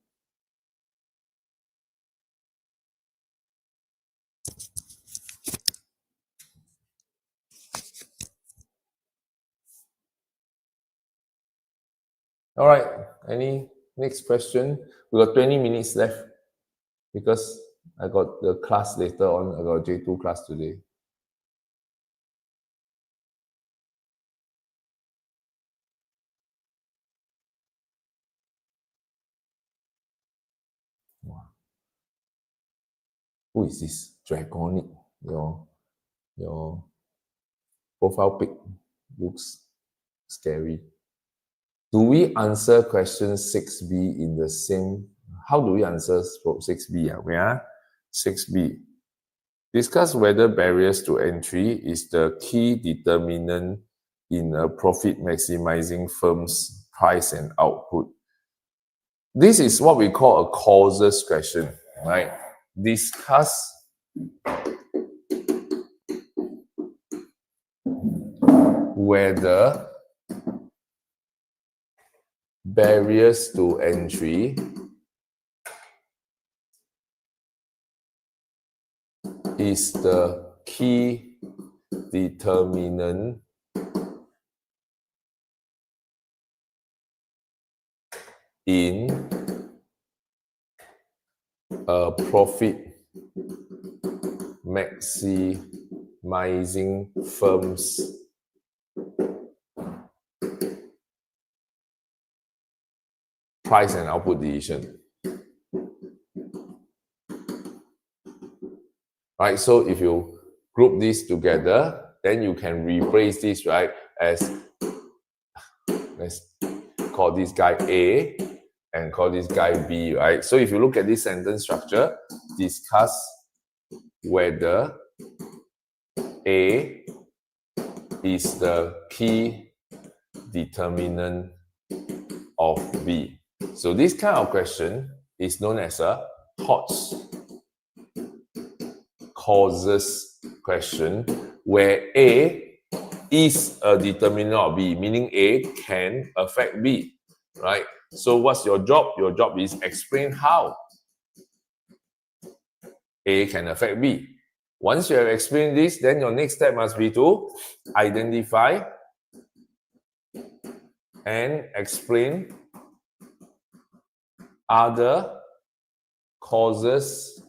All right, any next question? We got 20 minutes left because I got the class later on. I got J2 class today. Wow. Who is this? Draconic. Your profile pic looks scary. Do we answer question 6B in the same? How do we answer 6B? Where 6B. Discuss whether barriers to entry is the key determinant in a profit maximizing firm's price and output. This is what we call a causes question, right? Discuss whether barriers to entry is the key determinant in a profit maximizing firm's price and output decision. Right, so if you group this together, then you can replace this, right, as, let's call this guy A and call this guy B, right? So if you look at this sentence structure, discuss whether A is the key determinant of B. So this kind of question is known as a HOTS, causes question, where A is a determinant of B, meaning A can affect B, right? So what's your job? Your job is explain how A can affect B. Once you have explained this, then your next step must be to identify and explain other causes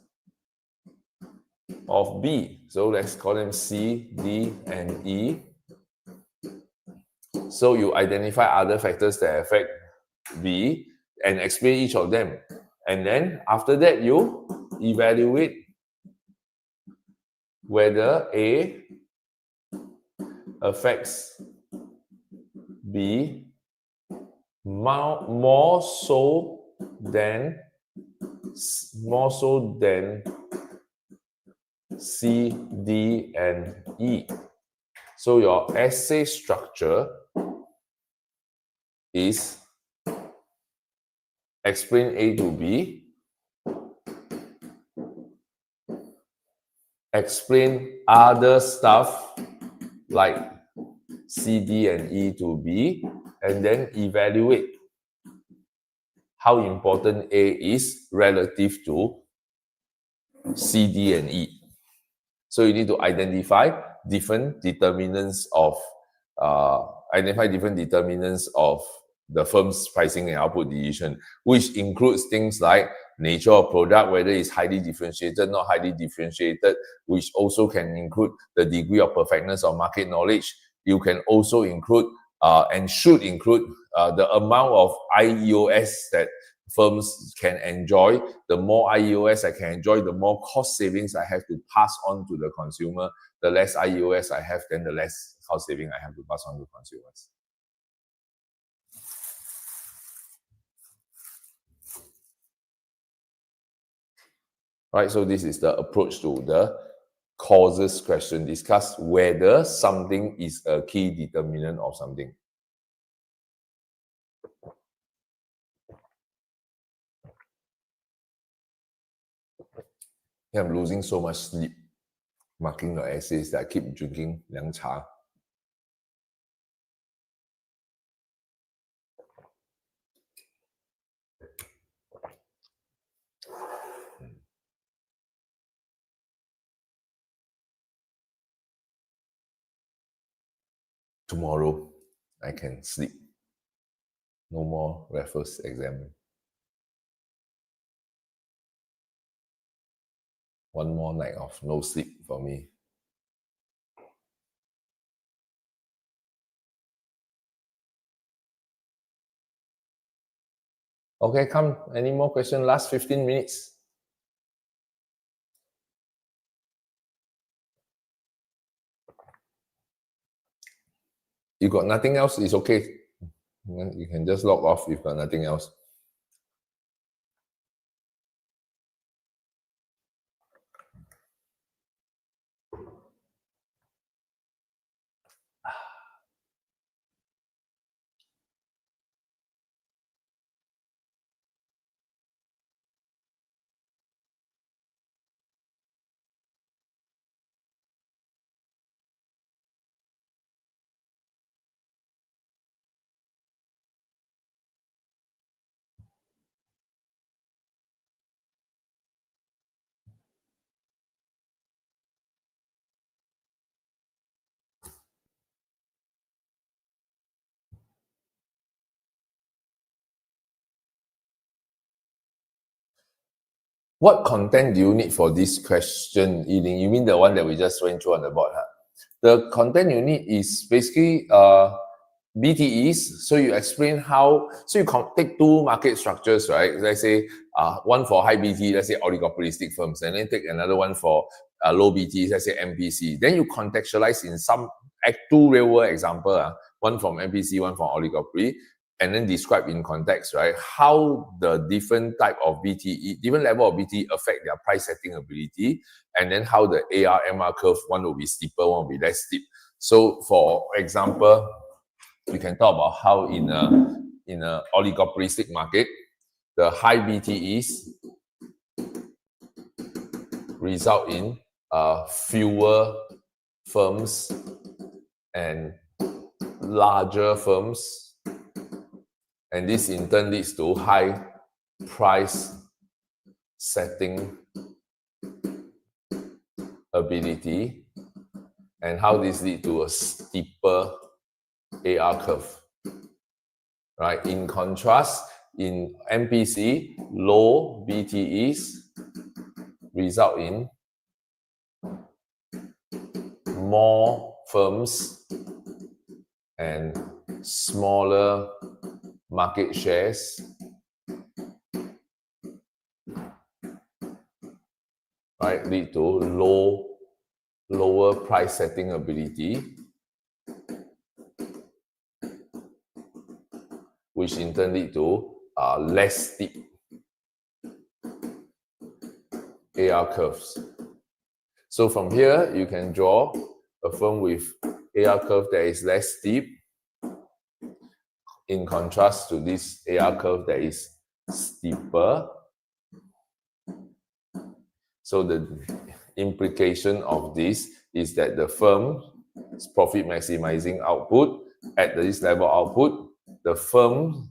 of B. So let's call them C, D, and E. So you identify other factors that affect B and explain each of them. And then after that, you evaluate whether A affects B more so than C, D, and E. So your essay structure is explain A to B, explain other stuff like C, D, and E to B, and then evaluate how important A is relative to C, D, and E. So you need to identify different determinants of the firm's pricing and output decision, which includes things like nature of product, whether it's highly differentiated, not highly differentiated, which also can include the degree of perfectness of market knowledge. You can also include and should include the amount of IEOS that firms can enjoy. The more IEOS I can enjoy, the more cost savings I have to pass on to the consumer. The less IEOS I have, then the less cost saving I have to pass on to consumers. Right, so this is the approach to the causes question. Discuss whether something is a key determinant of something. I'm losing so much sleep marking the essays that I keep drinking Liang Cha. Tomorrow, I can sleep. No more Raffles exam. One more night of no sleep for me. Okay, come. Any more questions? Last 15 minutes. You got nothing else, it's okay. You can just log off if you've got nothing else. What content do you need for this question, Yiling? You mean the one that we just went through on the board? Huh? The content you need is basically BTEs. So you explain how, so you take two market structures, right? Let's say one for high BT, let's say oligopolistic firms, and then take another one for low BT, let's say MPC. Then you contextualize in some two real world example, one from MPC, one from oligopoly, and then describe in context, right, how the different type of BTE, different level of BTE affect their price setting ability, and then how the AR-MR curve, one will be steeper, one will be less steep. So for example, we can talk about how in a oligopolistic market, the high BTEs result in fewer firms and larger firms. And this in turn leads to high price setting ability, and how this leads to a steeper AR curve. Right? In contrast, in MPC, low BTEs result in more firms and smaller market shares, right, lead to lower price setting ability, which in turn lead to less steep AR curves. So from here, you can draw a firm with AR curve that is less steep, in contrast to this AR curve that is steeper. So the implication of this is that the firm's profit maximizing output at this level output, the firm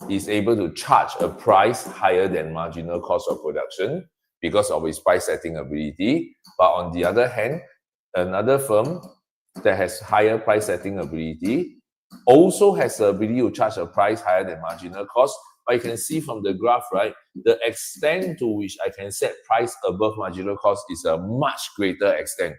is able to charge a price higher than marginal cost of production because of its price setting ability. But on the other hand, another firm that has higher price setting ability also has the ability to charge a price higher than marginal cost. But you can see from the graph, right, the extent to which I can set price above marginal cost is a much greater extent,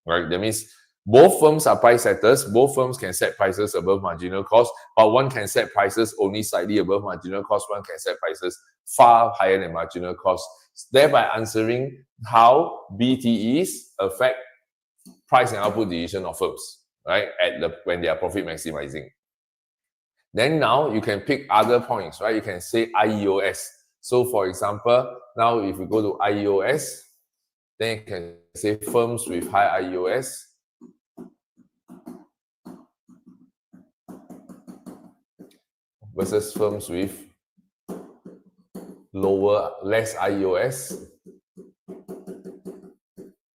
right? That means Both firms are price setters. Both firms can set prices above marginal cost, but one can set prices only slightly above marginal cost. One can set prices far higher than marginal cost, thereby answering how BTEs affect price and output decision of firms, right? When they are profit maximizing. Then now you can pick other points, right? You can say IEOS. So for example, now if we go to IEOS, then you can say firms with high IEOS versus firms with less IEOS.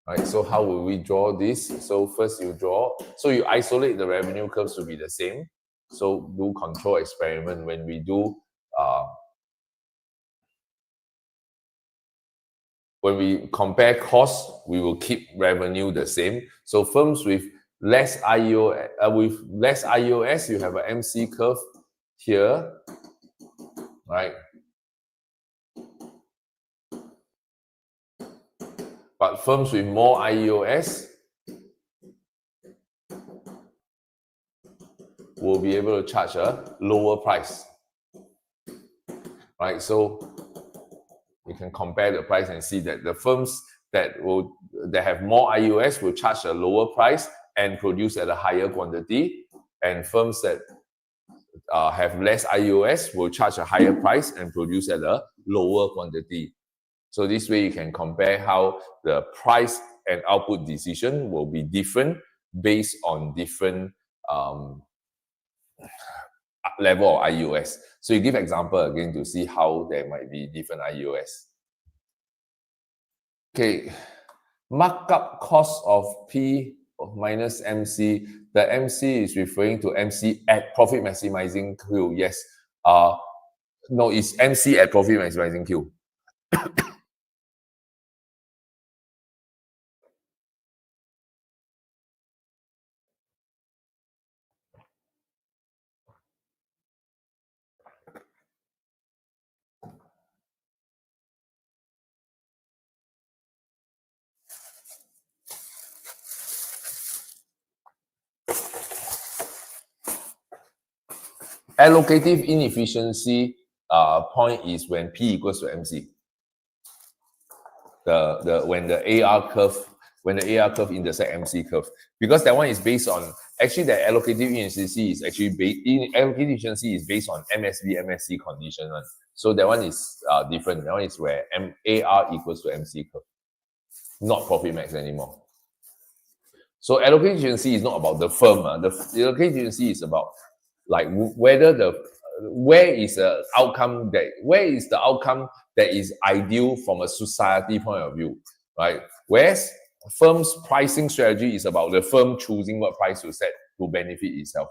Right, so how will we draw this? So first you isolate the revenue curves to be the same. So do control experiment. When we do when we compare costs, we will keep revenue the same. So firms with less IEOS, you have an MC curve here, right? But firms with more IEOS will be able to charge a lower price, right? So you can compare the price and see that the firms that have more IEOS will charge a lower price and produce at a higher quantity, and firms that have less IEOS will charge a higher price and produce at a lower quantity. So this way you can compare how the price and output decision will be different based on different level of IEOS. So you give example again to see how there might be different IEOS. Okay, markup cost of P minus MC. The MC is referring to MC at profit maximizing Q. Yes. No, it's MC at profit maximizing Q. Allocative inefficiency point is when P equals to MC. When the AR curve intersect MC curve, because that one is based on actually the allocative inefficiency is actually allocative efficiency is based on MSB MSC condition one. So that one is different. That one is where AR equals to MC curve, not profit max anymore. So allocative efficiency is not about the firm. The allocative efficiency is about like where is the outcome that is ideal from a society point of view, right? Whereas firm's pricing strategy is about the firm choosing what price to set to benefit itself.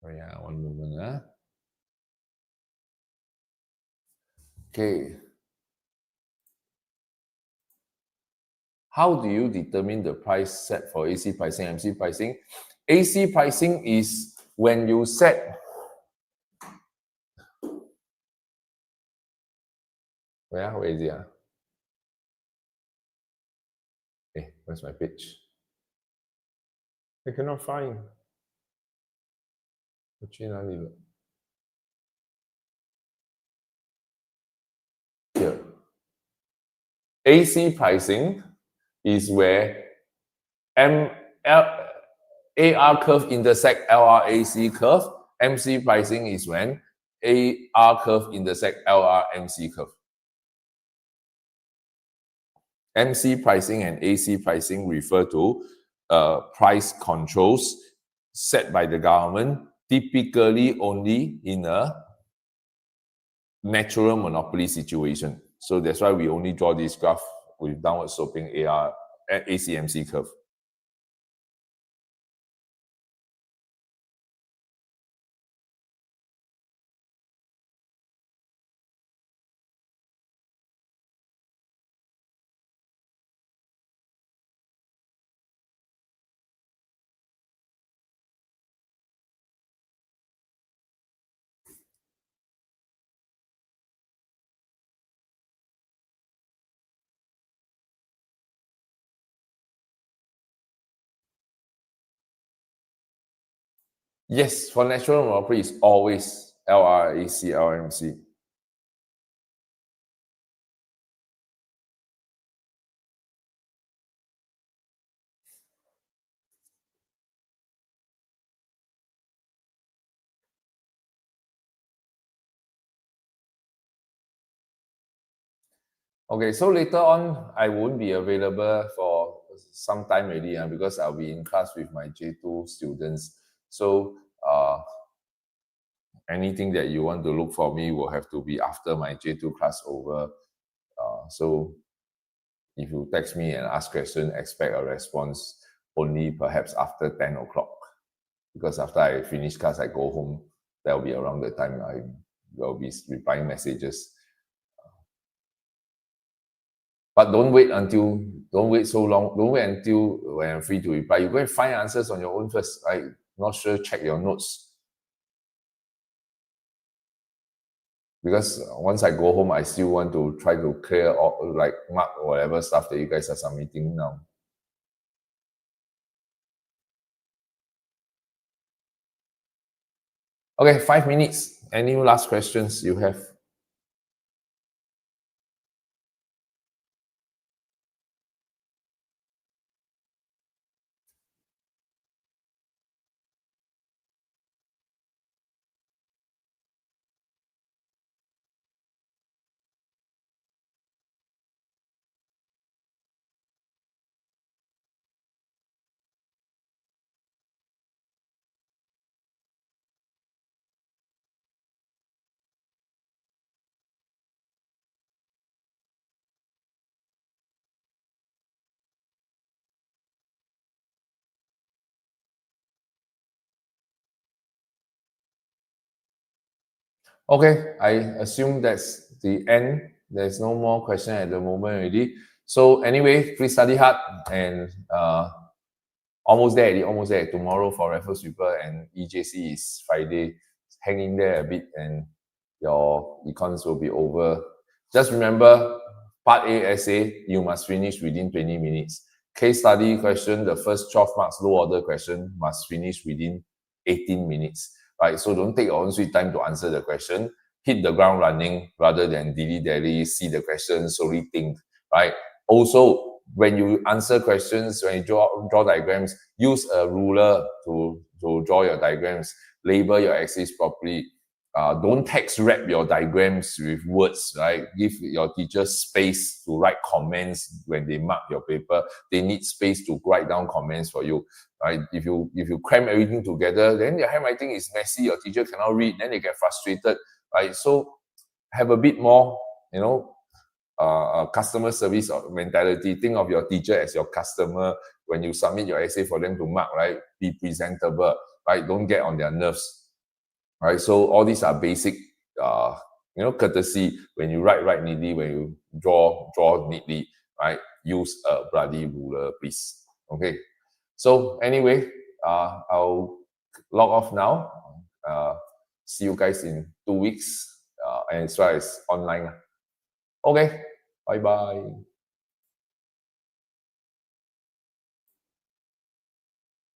Oh yeah, one moment. Okay. How do you determine the price set for AC pricing, MC pricing? AC pricing is when you set. Where is it? Hey, where's my page? I cannot find. Here. AC pricing is where AR curve intersect LRAC curve. MC pricing is when AR curve intersect LRMC curve. MC pricing and AC pricing refer to price controls set by the government, typically only in a natural monopoly situation. So that's why we only draw this graph with downward sloping ACMC curve. Yes, for natural monopoly, it's always LRAC, LMC. Okay, so later on, I won't be available for some time already because I'll be in class with my J2 students. So anything that you want to look for me will have to be after my J2 class over. So if you text me and ask question, expect a response only perhaps after 10 o'clock. Because after I finish class, I go home. That'll be around the time I will be replying messages. But don't wait so long. Don't wait until when I'm free to reply. You go and find answers on your own first. I'm not sure, check your notes. Because once I go home, I still want to try to clear or like mark whatever stuff that you guys are submitting now. Okay, 5 minutes. Any last questions you have? Okay, I assume that's the end. There's no more question at the moment already. So anyway, please study hard and almost there already, almost there. Tomorrow for Raffles Super and EJC is Friday. Hang in there a bit and your econs will be over. Just remember, part A essay, you must finish within 20 minutes. Case study question, the first 12 marks low order question must finish within 18 minutes. Right? So don't take your own sweet time to answer the question. Hit the ground running rather than dilly-dally, see the question, slowly think. Right? Also, when you answer questions, when you draw diagrams, use a ruler to draw your diagrams, label your axis properly. Don't text wrap your diagrams with words, right? Give your teachers space to write comments when they mark your paper. They need space to write down comments for you, right? If you cram everything together, then your handwriting is messy. Your teacher cannot read. Then they get frustrated, right? So have a bit more, customer service mentality. Think of your teacher as your customer when you submit your essay for them to mark, right? Be presentable, right? Don't get on their nerves, right? So all these are basic, courtesy. When you write neatly, when you draw neatly, right? Use a bloody ruler, please. Okay. So anyway, I'll log off now. See you guys in 2 weeks, and as well as online. Okay, bye bye.